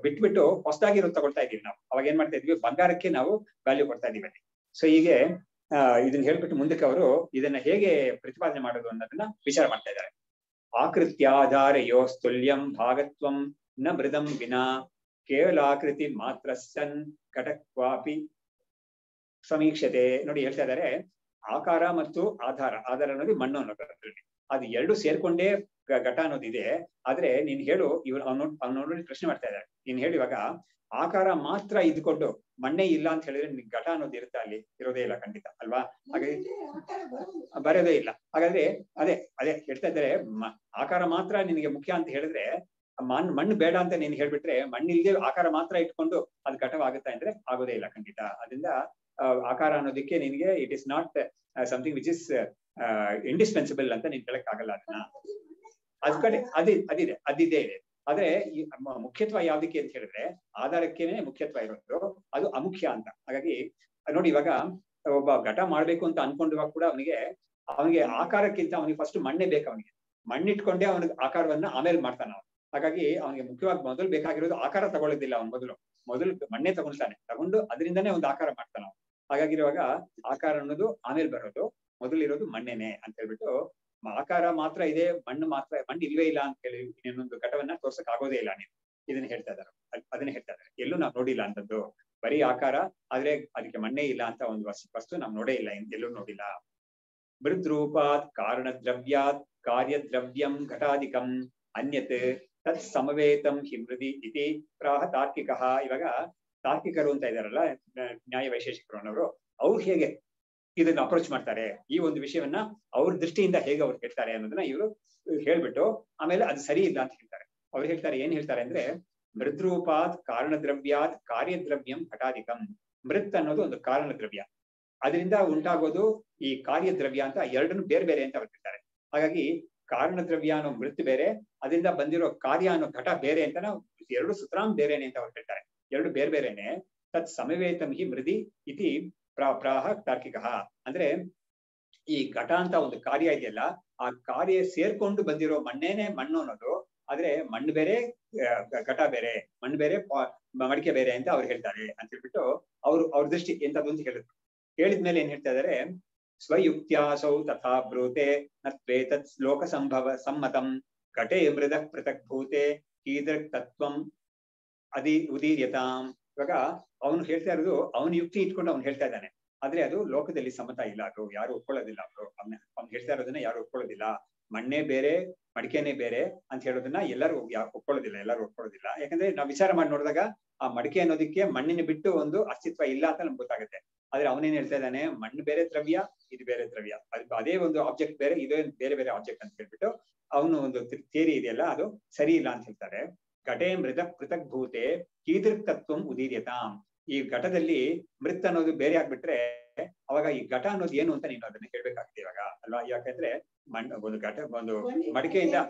ಬಿಟ್ಬಿಟ್ಟು ಹೊಸದಾಗಿರೋದು ತಗೊಳ್ತಾ ಇದೀವಿ. ನಾವು ಅವಾಗ ಏನ್ ಮಾಡ್ತಾ ಇದೀವಿ, ಬಂಗಾರಕ್ಕೆ ನಾವು ವ್ಯಾಲ್ಯೂ ಕೊಡ್ತಾ ಇದೀವಿ. ಸೊ ಹೀಗೆ ಇದನ್ನ ಹೇಳ್ಬಿಟ್ಟು ಮುಂದಕ್ಕೆ ಅವರು ಇದನ್ನ ಹೇಗೆ ಪ್ರತಿಪಾದನೆ ಮಾಡೋದು ಅನ್ನೋದನ್ನ ವಿಚಾರ ಮಾಡ್ತಾ ಇದ್ದಾರೆ. ಆಕೃತ್ಯಾಧಾರಯೋ ಸ್ತುಲ್ಯಂ ಭಾಗತ್ವಂ ನ ಮೃದಂ ವಿನಾ ಕೇವಲಾಕೃತಿ ಮಾತ್ರ ಸನ್ ಘಟಕ್ವಾಪಿ ಸಮೀಕ್ಷತೆ. ನೋಡಿ ಹೇಳ್ತಾ ಇದ್ದಾರೆ, ಆಕಾರ ಮತ್ತು ಆಧಾರ ಅನ್ನೋದು ಮಣ್ಣು ಅನ್ನೋದ್ರಲ್ಲಿ ಅದು ಎರಡು ಸೇರ್ಕೊಂಡೇ ಘಟ ಅನ್ನೋದಿದೆ. ಆದ್ರೆ ನೀನ್ ಹೇಳು, ಅವ್ನು ನೋಡಿ ಪ್ರಶ್ನೆ ಮಾಡ್ತಾ ಇದ್ದಾರೆ, ನೀನ್ ಹೇಳಿ ಇವಾಗ ಆಕಾರ ಮಾತ್ರ ಇದ್ಕೊಂಡು ಮಣ್ಣೆ ಇಲ್ಲ ಅಂತ ಹೇಳಿದ್ರೆ ನಿನ್ ಘಟ ಅನ್ನೋದು ಇರುತ್ತೆ, ಅಲ್ಲಿ ಇರೋದೇ ಇಲ್ಲ ಖಂಡಿತ ಅಲ್ವಾ. ಹಾಗಾಗಿ ಬರೋದೇ ಇಲ್ಲ. ಹಾಗಾದ್ರೆ ಅದೇ ಹೇಳ್ತಾ ಇದ್ದಾರೆ, ಆಕಾರ ಮಾತ್ರ ನಿನಗೆ ಮುಖ್ಯ ಅಂತ ಹೇಳಿದ್ರೆ ಮಣ್ಣು ಬೇಡ ಅಂತ ನೀನ್ ಹೇಳ್ಬಿಟ್ರೆ, ಮಣ್ಣಿಲ್ದೆ ಆಕಾರ ಮಾತ್ರ ಇಟ್ಕೊಂಡು ಅದು ಘಟವಾಗುತ್ತಾ ಅಂದ್ರೆ ಆಗೋದೇ ಇಲ್ಲ ಖಂಡಿತ. ಅದರಿಂದ ಆಕಾರ ಅನ್ನೋದಕ್ಕೆ ನಿನ್ಗೆ it is not something which is indispensable ಅಂತ ನೀನ್ ಹೇಳಕ್ ಆಗಲ್ಲ. ಅದನ್ನ ಅದ್ ಕಡೆ ಅದಿದೆ ಆದ್ರೆ ಈ ಮುಖ್ಯತ್ವ ಯಾವ್ದಕ್ಕೆ ಅಂತ ಹೇಳಿದ್ರೆ ಆಧಾರಕ್ಕೇನೆ ಮುಖ್ಯತ್ವ ಇರೋದು, ಅದು ಅಮುಖ್ಯ ಅಂತ. ಹಾಗಾಗಿ ನೋಡಿ, ಇವಾಗ ಒಬ್ಬ ಘಟ ಮಾಡ್ಬೇಕು ಅಂತ ಅನ್ಕೊಂಡಾಗ ಕೂಡ ಅವನಿಗೆ ಆಕಾರಕ್ಕಿಂತ ಅವನಿಗೆ ಫಸ್ಟ್ ಮಣ್ಣೆ ಬೇಕು. ಅವನಿಗೆ ಮಣ್ಣಿಟ್ಕೊಂಡೇ ಅವನಿಗೆ ಆಕಾರವನ್ನ ಆಮೇಲೆ ಮಾಡ್ತಾನ ಅವನು. ಹಾಗಾಗಿ ಅವನಿಗೆ ಮುಖ್ಯವಾಗಿ ಮೊದಲು ಬೇಕಾಗಿರೋದು ಆಕಾರ ತಗೊಳ್ಳೋದಿಲ್ಲ. ಅವನು ಮೊದಲು ಮಣ್ಣೆ ತಗೊಳ್ತಾನೆ, ತಗೊಂಡು ಅದರಿಂದನೇ ಒಂದು ಆಕಾರ ಮಾಡ್ತಾನ ಅವನು. ಹಾಗಾಗಿರುವಾಗ ಆಕಾರ ಅನ್ನೋದು ಆಮೇಲೆ ಬರೋದು, ಮೊದಲಿರೋದು ಮಣ್ಣೆನೆ ಅಂತ ಹೇಳ್ಬಿಟ್ಟು, ಆಕಾರ ಮಾತ್ರ ಇದೆ, ಮಣ್ಣು ಇಲ್ವೇ ಇಲ್ಲ ಅಂತ ಹೇಳಿ ಇನ್ನೊಂದು ಘಟವನ್ನ ತೋರ್ಸಕ್ ಆಗೋದೇ ಇಲ್ಲ ನೀವು. ಇದನ್ನ ಹೇಳ್ತಾ ಇದ್ದಾರೆ, ಅದನ್ನ ಹೇಳ್ತಾ ಇದ್ದಾರೆ. ಎಲ್ಲೂ ನಾವು ನೋಡಿಲ್ಲ ಅಂತದ್ದು, ಬರೀ ಆಕಾರ ಆದ್ರೆ ಅದಕ್ಕೆ ಮಣ್ಣೇ ಇಲ್ಲ ಅಂತ ಒಂದು ವಸ್ತು ನಾವು ನೋಡೇ ಇಲ್ಲ, ಎಲ್ಲೂ ನೋಡಿಲ್ಲ. ಮೃದ್ರೂಪಾತ್ ಕಾರಣ ದ್ರವ್ಯಾತ್ ಕಾರ್ಯದ್ರವ್ಯಂ ಘಟಾಧಿಕಂ ಅನ್ಯತ್ ತತ್ ಸಮವೇತಂ ಹಿಮೃದಿ ಇತಿ ಪ್ರಾಹ ತಾರ್ಕಿಕ. ಇವಾಗ ತಾರ್ಕಿಕರು ಅಂತ ಇದಾರಲ್ಲ, ನ್ಯಾಯ ವೈಶೇಷಿಕರು ಅನ್ನೋರು, ಅವ್ರು ಹೇಗೆ ಇದನ್ನ ಅಪ್ರೋಚ್ ಮಾಡ್ತಾರೆ, ಈ ಒಂದು ವಿಷಯವನ್ನ ಅವ್ರ ದೃಷ್ಟಿಯಿಂದ ಹೇಗೆ ಅವ್ರು ಹೇಳ್ತಾರೆ ಅನ್ನೋದನ್ನ ಇವರು ಹೇಳ್ಬಿಟ್ಟು ಆಮೇಲೆ ಅದು ಸರಿ ಇಲ್ಲ ಅಂತ ಹೇಳ್ತಾರೆ. ಅವ್ರು ಹೇಳ್ತಾರೆ, ಏನ್ ಹೇಳ್ತಾರೆ ಅಂದ್ರೆ, ಮೃದ್ರೂಪಾತ್ ಕಾರಣ ದ್ರವ್ಯಾತ್ ಕಾರ್ಯದ್ರವ್ಯಂ ಘಟಾಧಿಕಂ. ಮೃತ್ ಅನ್ನೋದು ಒಂದು ಕಾರಣ ದ್ರವ್ಯ, ಅದರಿಂದ ಉಂಟಾಗೋದು ಈ ಕಾರ್ಯದ್ರವ್ಯ ಅಂತ ಎರಡನ್ನು ಬೇರೆ ಬೇರೆ ಅಂತ ಅವ್ರು ಹೇಳ್ತಾರೆ. ಹಾಗಾಗಿ ಕಾರಣ ದ್ರವ್ಯ ಅನ್ನೋ ಮೃತ್ ಬೇರೆ, ಅದರಿಂದ ಬಂದಿರೋ ಕಾರ್ಯ ಅನ್ನೋ ಘಟ ಬೇರೆ ಅಂತ ನಾವು ಎರಡು ಸುತರಾಂ ಬೇರೆನೆ ಅಂತ ಅವ್ರು ಹೇಳ್ತಾರೆ. ಎರಡು ಬೇರೆ ಬೇರೆನೆ. ತತ್ ಸಮವೇತಂ ಹಿ ಮೃದಿ ಇತಿ ಪ್ರಾಹ ತಾರ್ಕಿಕ. ಅಂದ್ರೆ ಈ ಘಟ ಅಂತ ಒಂದು ಕಾರ್ಯ ಇದೆಯಲ್ಲ, ಆ ಕಾರ್ಯ ಸೇರ್ಕೊಂಡು ಬಂದಿರೋ ಮಣ್ಣೇನೆ ಮಣ್ಣು ಅನ್ನೋದು. ಆದ್ರೆ ಮಣ್ಣು ಬೇರೆ, ಘಟ ಬೇರೆ, ಮಣ್ಣು ಬೇರೆ, ಮಡಿಕೆ ಬೇರೆ ಅಂತ ಅವ್ರು ಹೇಳ್ತಾರೆ ಅಂತ ಹೇಳ್ಬಿಟ್ಟು ಅವ್ರ ದೃಷ್ಟಿ ಎಂತದ್ದು ಅಂತ ಹೇಳಿದ್ರು. ಹೇಳಿದ್ಮೇಲೆ ಏನ್ ಹೇಳ್ತಾ ಇದಾರೆ, ಸ್ವಯುಕ್ತ್ಯಾಸೌ ತಥಾ ಬ್ರೂತೆ ನತ್ವೇತತ್ ಲೋಕ ಸಂಭವ ಸಮ್ಮತಂ ಘಟೆ ಮೃದ ಪೃಥಕ್ ಭೂತೆ ಕೀದೃಕ್ ತತ್ವಂ ಉದೀರ್ಯತಾಂ. ಇವಾಗ ಅವನು ಹೇಳ್ತಾ ಇರೋದು ಅವನ ಯುಕ್ತಿ ಇಟ್ಕೊಂಡು ಅವ್ನು ಹೇಳ್ತಾ ಇದ್ದಾನೆ, ಆದ್ರೆ ಅದು ಲೋಕದಲ್ಲಿ ಸಮ್ಮತ ಇಲ್ಲ, ಅದು ಯಾರು ಒಪ್ಕೊಳ್ಳೋದಿಲ್ಲ. ಅವ್ನು ಹೇಳ್ತಾ ಇರೋದನ್ನ ಯಾರು ಒಪ್ಕೊಳ್ಳೋದಿಲ್ಲ. ಮಣ್ಣೇ ಬೇರೆ, ಮಡಿಕೆನೇ ಬೇರೆ ಅಂತ ಹೇಳೋದನ್ನ ಎಲ್ಲರೂ ಒಪ್ಕೊಳ್ಳೋದಿಲ್ಲ. ಯಾಕಂದ್ರೆ ನಾವು ವಿಚಾರ ಮಾಡಿ ನೋಡಿದಾಗ ಆ ಮಡಿಕೆ ಅನ್ನೋದಕ್ಕೆ ಮಣ್ಣಿನ ಬಿಟ್ಟು ಒಂದು ಅಸ್ತಿತ್ವ ಇಲ್ಲ ಅಂತ ನಮ್ಗೆ ಗೊತ್ತಾಗುತ್ತೆ. ಆದ್ರೆ ಅವನೇನ್ ಹೇಳ್ತಾ ಇದ್ದಾನೆ, ಮಣ್ಣು ಬೇರೆ ದ್ರವ್ಯ, ಇದು ಬೇರೆ ದ್ರವ್ಯ, ಅದೇ ಒಂದು ಆಬ್ಜೆಕ್ಟ್ ಬೇರೆ, ಇದೇ ಬೇರೆ ಬೇರೆ ಆಬ್ಜೆಕ್ಟ್ ಅಂತ ಹೇಳ್ಬಿಟ್ಟು ಅವನು ಒಂದು ಥಿಯರಿ ಇದೆಯಲ್ಲ, ಅದು ಸರಿ ಇಲ್ಲ ಅಂತ ಹೇಳ್ತಾರೆ. ಘಟೆ ಮೃದ ಪೃಥಕ್ ಭೂತೆ ಕೀದೃಕ್ ತತ್ವಂ ಉದೀರ್ಯತಾಂ. ಈ ಘಟದಲ್ಲಿ ಮೃತ್ ಅನ್ನೋದು ಬೇರೆ ಆಗ್ಬಿಟ್ರೆ ಅವಾಗ ಈ ಘಟ ಅನ್ನೋದು ಏನು ಅಂತ ನೀನು ಅದನ್ನ ಹೇಳ್ಬೇಕಾಗ್ತದೆ ಇವಾಗ, ಅಲ್ವಾ? ಯಾಕಂದ್ರೆ ಒಂದು ಘಟ, ಒಂದು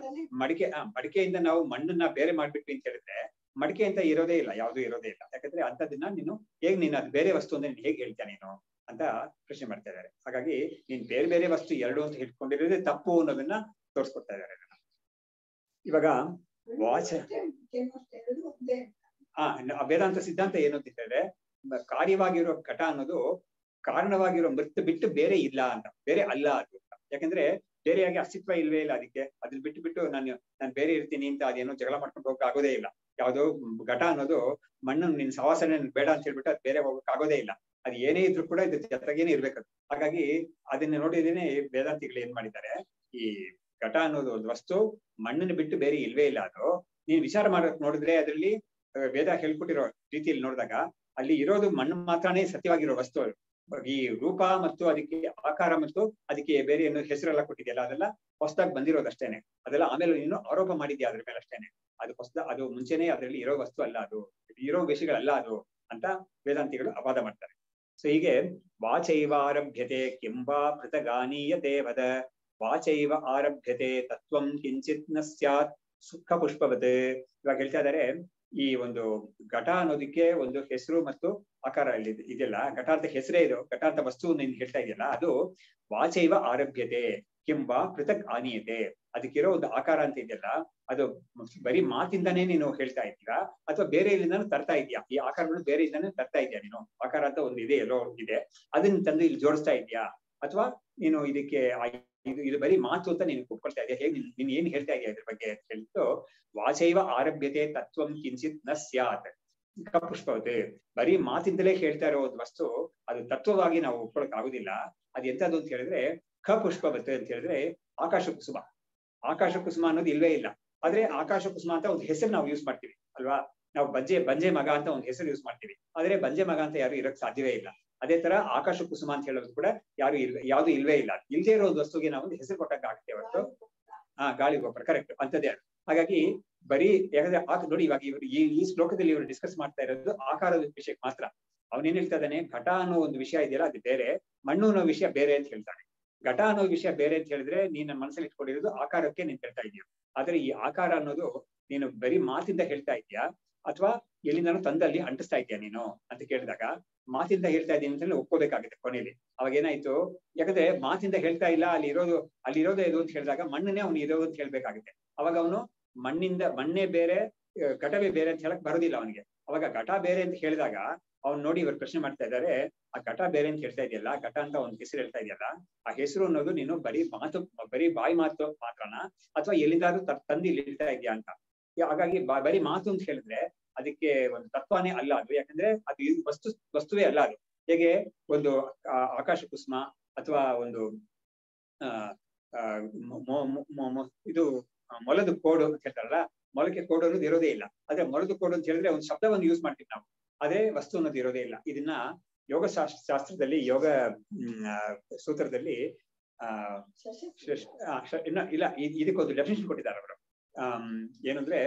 ಮಡಿಕೆಯಿಂದ ನಾವು ಮಣ್ಣನ್ನ ಬೇರೆ ಮಾಡ್ಬಿಟ್ವಿ ಅಂತ ಹೇಳಿದ್ರೆ ಮಡಿಕೆ ಅಂತ ಇರೋದೇ ಇಲ್ಲ, ಯಾವ್ದು ಇರೋದೇ ಇಲ್ಲ. ಯಾಕಂದ್ರೆ ಅಂತದನ್ನ ನೀನು ಅದು ಬೇರೆ ವಸ್ತು ಅಂದ್ರೆ ನೀನ್ ಹೇಗೆ ಹೇಳ್ತೀಯ ನೀನು ಅಂತ ಪ್ರಶ್ನೆ ಮಾಡ್ತಾ ಇದ್ದಾರೆ. ಹಾಗಾಗಿ ನೀನ್ ಬೇರೆ ಬೇರೆ ವಸ್ತು ಎರಡು ಅಂತ ಹಿಡ್ಕೊಂಡಿರೋದೇ ತಪ್ಪು ಅನ್ನೋದನ್ನ ತೋರ್ಸ್ಕೊಡ್ತಾ ಇದ್ದಾರೆ. ಇವಾಗ ವೇದಾಂತ ಸಿದ್ಧಾಂತ ಏನು ಅಂತ ಹೇಳಿದ್ರೆ, ಕಾರ್ಯವಾಗಿರೋ ಘಟ ಅನ್ನೋದು ಕಾರಣವಾಗಿರೋ ಮೃತ್ ಬಿಟ್ಟು ಬೇರೆ ಇಲ್ಲ ಅಂತ, ಬೇರೆ ಅಲ್ಲ ಅದು. ಯಾಕಂದ್ರೆ ಬೇರೆಯಾಗಿ ಅಸ್ತಿತ್ವ ಇಲ್ವೇ ಇಲ್ಲ ಅದಕ್ಕೆ. ಅದನ್ನ ಬಿಟ್ಟು ನಾನು ಬೇರೆ ಇರ್ತೀನಿ ಅಂತ ಅದೇನೋ ಜಗಳ ಮಾಡ್ಕೊಂಡು ಹೋಗಕ್ ಆಗೋದೇ ಇಲ್ಲ. ಯಾವ್ದೋ ಘಟ ಅನ್ನೋದು ಮಣ್ಣು ನಿನ್ ಸವಾಸನೆ ಬೇಡ ಅಂತ ಹೇಳ್ಬಿಟ್ಟು ಅದು ಬೇರೆ ಹೋಗಕ್ ಆಗೋದೇ ಇಲ್ಲ. ಅದು ಏನೇ ಇದ್ರು ಕೂಡ ಇದು ಜೊತೆಗೇನೆ ಇರ್ಬೇಕು. ಹಾಗಾಗಿ ಅದನ್ನ ನೋಡಿದೇನೆ ವೇದಾಂತಿಗಳು ಏನ್ ಮಾಡಿದ್ದಾರೆ, ಈ ಘಟ ಅನ್ನೋದು ಒಂದು ವಸ್ತು ಮಣ್ಣನ್ನು ಬಿಟ್ಟು ಬೇರೆ ಇಲ್ವೇ ಇಲ್ಲ. ಅದು ನೀನ್ ವಿಚಾರ ಮಾಡಕ್ ನೋಡಿದ್ರೆ ಅದರಲ್ಲಿ ವೇದ ಹೇಳ್ಕೊಟ್ಟಿರೋ ರೀತಿಯಲ್ಲಿ ನೋಡಿದಾಗ ಅಲ್ಲಿ ಇರೋದು ಮಣ್ಣು ಮಾತ್ರನೇ ಸತ್ಯವಾಗಿರೋ ವಸ್ತು. ಈ ರೂಪ ಮತ್ತು ಅದಕ್ಕೆ ಆಕಾರ ಮತ್ತು ಅದಕ್ಕೆ ಬೇರೆ ಏನೋ ಹೆಸರೆಲ್ಲ ಕೊಟ್ಟಿದೆಯಲ್ಲ, ಅದೆಲ್ಲ ಹೊಸದಾಗಿ ಬಂದಿರೋದಷ್ಟೇನೆ. ಅದೆಲ್ಲ ಆಮೇಲೆ ನೀನು ಆರೋಪ ಮಾಡಿದ್ಯಾ ಅದ್ರ ಮೇಲೆ ಅಷ್ಟೇನೆ. ಅದು ಮುಂಚೆನೆ ಅದರಲ್ಲಿ ಇರೋ ವಸ್ತು ಅಲ್ಲ, ಅದು ಇರೋ ವಿಷಯಗಳಲ್ಲ ಅದು ಅಂತ ವೇದಾಂತಿಗಳು ಅಪಾದ ಮಾಡ್ತಾರೆ. ಸೊ ಹೀಗೆ ವಾಚೈವ ಆರಭ್ಯತೆ ಕಿಂವಾ ಪೃಥಗಾನೀಯತೆ ವದ ವಾಚೈವ ಆರಭ್ಯತೆ ತತ್ವಂ ಕಿಂಚಿತ್ ನ ಸ್ಯಾತ್ ಸುಖ ಪುಷ್ಪವತ್. ಇವಾಗ ಹೇಳ್ತಾ ಇದ್ದಾರೆ, ಈ ಒಂದು ಘಟ ಅನ್ನೋದಕ್ಕೆ ಒಂದು ಹೆಸರು ಮತ್ತು ಆಕಾರ ಇದೆಯಲ್ಲ, ಘಟಾರ್ಥ ಹೆಸರೇ ಇದು, ಘಟಾರ್ಥ ವಸ್ತು ನೀನ್ ಹೇಳ್ತಾ ಇದೆಯಲ್ಲ, ಅದು ವಾಚೈವ ಆರಭ್ಯತೆ ಕಿಂವಾ ಪೃಥಕ್ ಆನೀಯತೆ. ಅದಕ್ಕಿರೋ ಒಂದು ಆಕಾರ ಅಂತ ಇದೆಯಲ್ಲ, ಅದು ಬರೀ ಮಾತಿಂದಾನೇ ನೀನು ಹೇಳ್ತಾ ಇದ್ದೀರಾ ಅಥವಾ ಬೇರೆ ಇಲ್ಲಿಂದಾನು ತರ್ತಾ ಇದೆಯಾ? ಈ ಆಕಾರಗಳು ಬೇರೆ ಇಂದಾನೆ ತರ್ತಾ ಇದೆಯಾ ನೀನು? ಆಕಾರ ಅಂತ ಒಂದು ಇದೆ, ಎಲ್ಲೋ ಇದೆ, ಅದನ್ನ ತಂದು ಇಲ್ಲಿ ಜೋಡಿಸ್ತಾ ಇದೆಯಾ? ಅಥವಾ ನೀನು ಇದಕ್ಕೆ ಇದು ಬರೀ ಮಾತು ಅಂತ ನೀನು ಒಪ್ಕೊಳ್ತಾ ಇದೆಯಾ? ಹೇಗೆ ನೀನ್ ಏನ್ ಹೇಳ್ತಾ ಇದೆಯಾ ಇದ್ರ ಬಗ್ಗೆ ಅಂತ ಹೇಳ್ಬಿಟ್ಟು, ವಾಚೈವ ಆರಭ್ಯತೆ ತತ್ವಂ ಕಿಂಚಿತ್ ನ ಸ್ಯಾತ್ ಪುಷ್ಪವತ್. ಬರೀ ಮಾತಿಂದಲೇ ಹೇಳ್ತಾ ಇರೋ ಒಂದು ವಸ್ತು ಅದು ತತ್ವವಾಗಿ ನಾವು ಒಪ್ಕೊಳಕ್ ಆಗುದಿಲ್ಲ. ಅದು ಎಂತದ್ದು ಅಂತ ಹೇಳಿದ್ರೆ ಪುಷ್ಪವತ್ ಅಂತ ಹೇಳಿದ್ರೆ ಆಕಾಶ ಕುಸುಮ. ಆಕಾಶ ಕುಸುಮ ಅನ್ನೋದು ಇಲ್ವೇ ಇಲ್ಲ. ಆದ್ರೆ ಆಕಾಶ ಕುಸುಮ ಅಂತ ಒಂದು ಹೆಸರು ನಾವು ಯೂಸ್ ಮಾಡ್ತೀವಿ ಅಲ್ವಾ? ನಾವು ಬಂಜೆ ಮಗ ಅಂತ ಒಂದು ಹೆಸರು ಯೂಸ್ ಮಾಡ್ತೀವಿ, ಆದ್ರೆ ಬಂಜೆ ಮಗ ಅಂತ ಯಾರು ಇರಕ್ ಸಾಧ್ಯವೇ ಇಲ್ಲ. ಅದೇ ತರ ಆಕಾಶ ಕುಸುಮ ಅಂತ ಹೇಳೋದು ಕೂಡ ಯಾವ್ದು ಇಲ್ವೇ ಇಲ್ಲ. ಇಲ್ದೇ ಇರೋ ಒಂದು ವಸ್ತುಗೆ ನಾವು ಒಂದು ಹೆಸರು ಕೊಟ್ಟಂಗೆ ಆಗುತ್ತೆ ಹೊರತು ಗಾಳಿ ಗೊಬ್ಬರ ಕರೆಕ್ಟ್ ಅಂತದೇ. ಹಾಗಾಗಿ ಬರೀ ಯಾಕಂದ್ರೆ ನೋಡಿ, ಇವಾಗ ಇವರು ಈ ಶ್ಲೋಕದಲ್ಲಿ ಇವರು ಡಿಸ್ಕಸ್ ಮಾಡ್ತಾ ಇರೋದು ಆಕಾರದ ವಿಷಯಕ್ಕೆ ಮಾತ್ರ. ಅವನೇನ್ ಹೇಳ್ತಾ ಇದ್ದಾನೆ, ಘಟ ಅನ್ನೋ ಒಂದು ವಿಷಯ ಇದೆಯಲ್ಲ ಅದು ಬೇರೆ, ಮಣ್ಣು ಅನ್ನೋ ವಿಷಯ ಬೇರೆ ಅಂತ ಹೇಳ್ತಾನೆ. ಘಟ ಅನ್ನೋ ವಿಷಯ ಬೇರೆ ಅಂತ ಹೇಳಿದ್ರೆ ನೀನ್ ನನ್ನ ಮನಸ್ಸಲ್ಲಿ ಇಟ್ಕೊಂಡಿರೋದು ಆಕಾರಕ್ಕೆ ನೀನ್ ಹೇಳ್ತಾ ಇದೀಯ. ಆದ್ರೆ ಈ ಆಕಾರ ಅನ್ನೋದು ನೀನು ಬರೀ ಮಾತಿಂದ ಹೇಳ್ತಾ ಇದೀಯಾ ಅಥವಾ ಎಲ್ಲಿಂದಾನು ತಂದಲ್ಲಿ ಅಂಟಿಸ್ತಾ ಇದೀಯಾ ನೀನು ಅಂತ ಕೇಳಿದಾಗ ಮಾತಿಂದ ಹೇಳ್ತಾ ಇದ್ದೀನಿ ಅಂತ ಒಪ್ಕೋಬೇಕಾಗುತ್ತೆ ಕೊನೆಯಲ್ಲಿ. ಅವಾಗ ಏನಾಯ್ತು, ಯಾಕಂದ್ರೆ ಮಾತಿಂದ ಹೇಳ್ತಾ ಇಲ್ಲ, ಅಲ್ಲಿರೋದೇ ಇದು ಅಂತ ಹೇಳಿದಾಗ ಮಣ್ಣನ್ನೇ ಅವ್ನು ಇರೋದು ಅಂತ ಹೇಳ್ಬೇಕಾಗುತ್ತೆ. ಅವಾಗ ಅವನು ಮಣ್ಣೇ ಬೇರೆ ಘಟವೇ ಬೇರೆ ಅಂತ ಹೇಳಕ್ ಬರೋದಿಲ್ಲ ಅವನಿಗೆ. ಅವಾಗ ಘಟ ಬೇರೆ ಅಂತ ಹೇಳಿದಾಗ ಅವ್ನು ನೋಡಿ ಇವರು ಪ್ರಶ್ನೆ ಮಾಡ್ತಾ ಇದ್ದಾರೆ, ಆ ಘಟ ಬೇರೆ ಅಂತ ಹೇಳ್ತಾ ಇದೆಯಲ್ಲ, ಘಟ ಅಂತ ಒಂದು ಹೆಸರು ಹೇಳ್ತಾ ಇದೆಯಲ್ಲ, ಆ ಹೆಸರು ಅನ್ನೋದು ನೀನು ಬರೀ ಬಾಯಿ ಮಾತು ಮಾತ್ರನ ಅಥವಾ ಎಲ್ಲಿಂದಾದ್ರೂ ತಂದು ಇಲ್ಲಿ ಹೇಳ್ತಾ ಇದೆಯಾ ಅಂತ. ಹಾಗಾಗಿ ಬರೀ ಮಾತು ಅಂತ ಹೇಳಿದ್ರೆ ಅದಕ್ಕೆ ಒಂದು ತತ್ವನೇ ಅಲ್ಲ ಅದು. ಯಾಕಂದ್ರೆ ಅದು ವಸ್ತುವೇ ಅಲ್ಲ ಅದು. ಹೇಗೆ ಒಂದು ಆಕಾಶ ಕುಸುಮ ಅಥವಾ ಒಂದು ಇದು ಮೊಲದ ಕೋಡು ಅಂತ ಹೇಳ್ತಾರಲ್ಲ, ಮೊಲಕ್ಕೆ ಕೋಡು ಅನ್ನೋದು ಇರೋದೇ ಇಲ್ಲ. ಆದ್ರೆ ಮೊಲದ ಕೋಡು ಅಂತ ಹೇಳಿದ್ರೆ ಒಂದು ಶಬ್ದವನ್ನು ಯೂಸ್ ಮಾಡ್ತೀವಿ ನಾವು, ಅದೇ ವಸ್ತು ಅನ್ನೋದು ಇರೋದೇ ಇಲ್ಲ. ಇದನ್ನ ಯೋಗ ಶಾಸ್ತ್ರದಲ್ಲಿ, ಯೋಗ ಸೂತ್ರದಲ್ಲಿ ಇಲ್ಲ ಇದಕ್ಕೊಂದು ಡೆಫಿನೇಷನ್ ಕೊಟ್ಟಿದ್ದಾರೆ ಅವರು. ಏನಂದ್ರೆ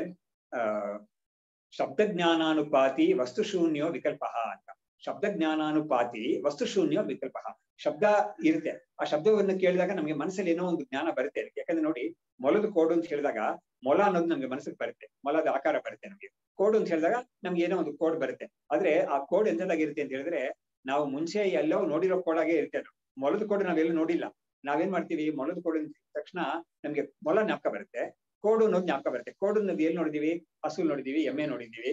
ಶಬ್ದಜ್ಞಾನಾನುಪಾತಿ ವಸ್ತುಶೂನ್ಯೋ ವಿಕಲ್ಪ ಅಂತ. ಶಬ್ದಜ್ಞಾನಾನುಪಾತಿ ವಸ್ತುಶೂನ್ಯೋ ವಿಕಲ್ಪ. ಶಬ್ದ ಇರುತ್ತೆ, ಆ ಶಬ್ದವನ್ನು ಕೇಳಿದಾಗ ನಮ್ಗೆ ಮನಸ್ಸಲ್ಲಿ ಏನೋ ಒಂದು ಜ್ಞಾನ ಬರುತ್ತೆ. ಯಾಕಂದ್ರೆ ನೋಡಿ, ಮೊಲದ ಕೋಡು ಅಂತ ಹೇಳಿದಾಗ ಮೊಲ ಅನ್ನೋದು ನಮ್ಗೆ ಮನಸ್ಸಿಗೆ ಬರುತ್ತೆ, ಮೊಲದ ಆಕಾರ ಬರುತ್ತೆ ನಮ್ಗೆ. ಕೋಡು ಅಂತ ಹೇಳಿದಾಗ ನಮ್ಗೆ ಏನೋ ಒಂದು ಕೋಡ್ ಬರುತ್ತೆ. ಆದ್ರೆ ಆ ಕೋಡ್ ಎಂತದಾಗಿರುತ್ತೆ ಅಂತ ಹೇಳಿದ್ರೆ, ನಾವು ಮುಂಚೆ ಎಲ್ಲೋ ನೋಡಿರೋ ಕೋಡಾಗೆ ಇರುತ್ತೆ ಅದು. ಮೊಲದ ಕೋಡು ನಾವೆಲ್ಲೂ ನೋಡಿಲ್ಲ. ನಾವೇನ್ ಮಾಡ್ತೀವಿ, ಮೊಲದ ಕೋಡು ಅಂದ ತಕ್ಷಣ ನಮ್ಗೆ ಮೊಲ ಜ್ಞಾಪಕ ಬರುತ್ತೆ, ಕೋಡು ಅನ್ನೋದು ಜ್ಞಾಪಕ ಬರುತ್ತೆ. ಕೋಡು ನಾವು ಎಲ್ಲಿ ನೋಡಿದೀವಿ, ಹಸು ನೋಡಿದೀವಿ, ಎಮ್ಮೆ ನೋಡಿದೀವಿ,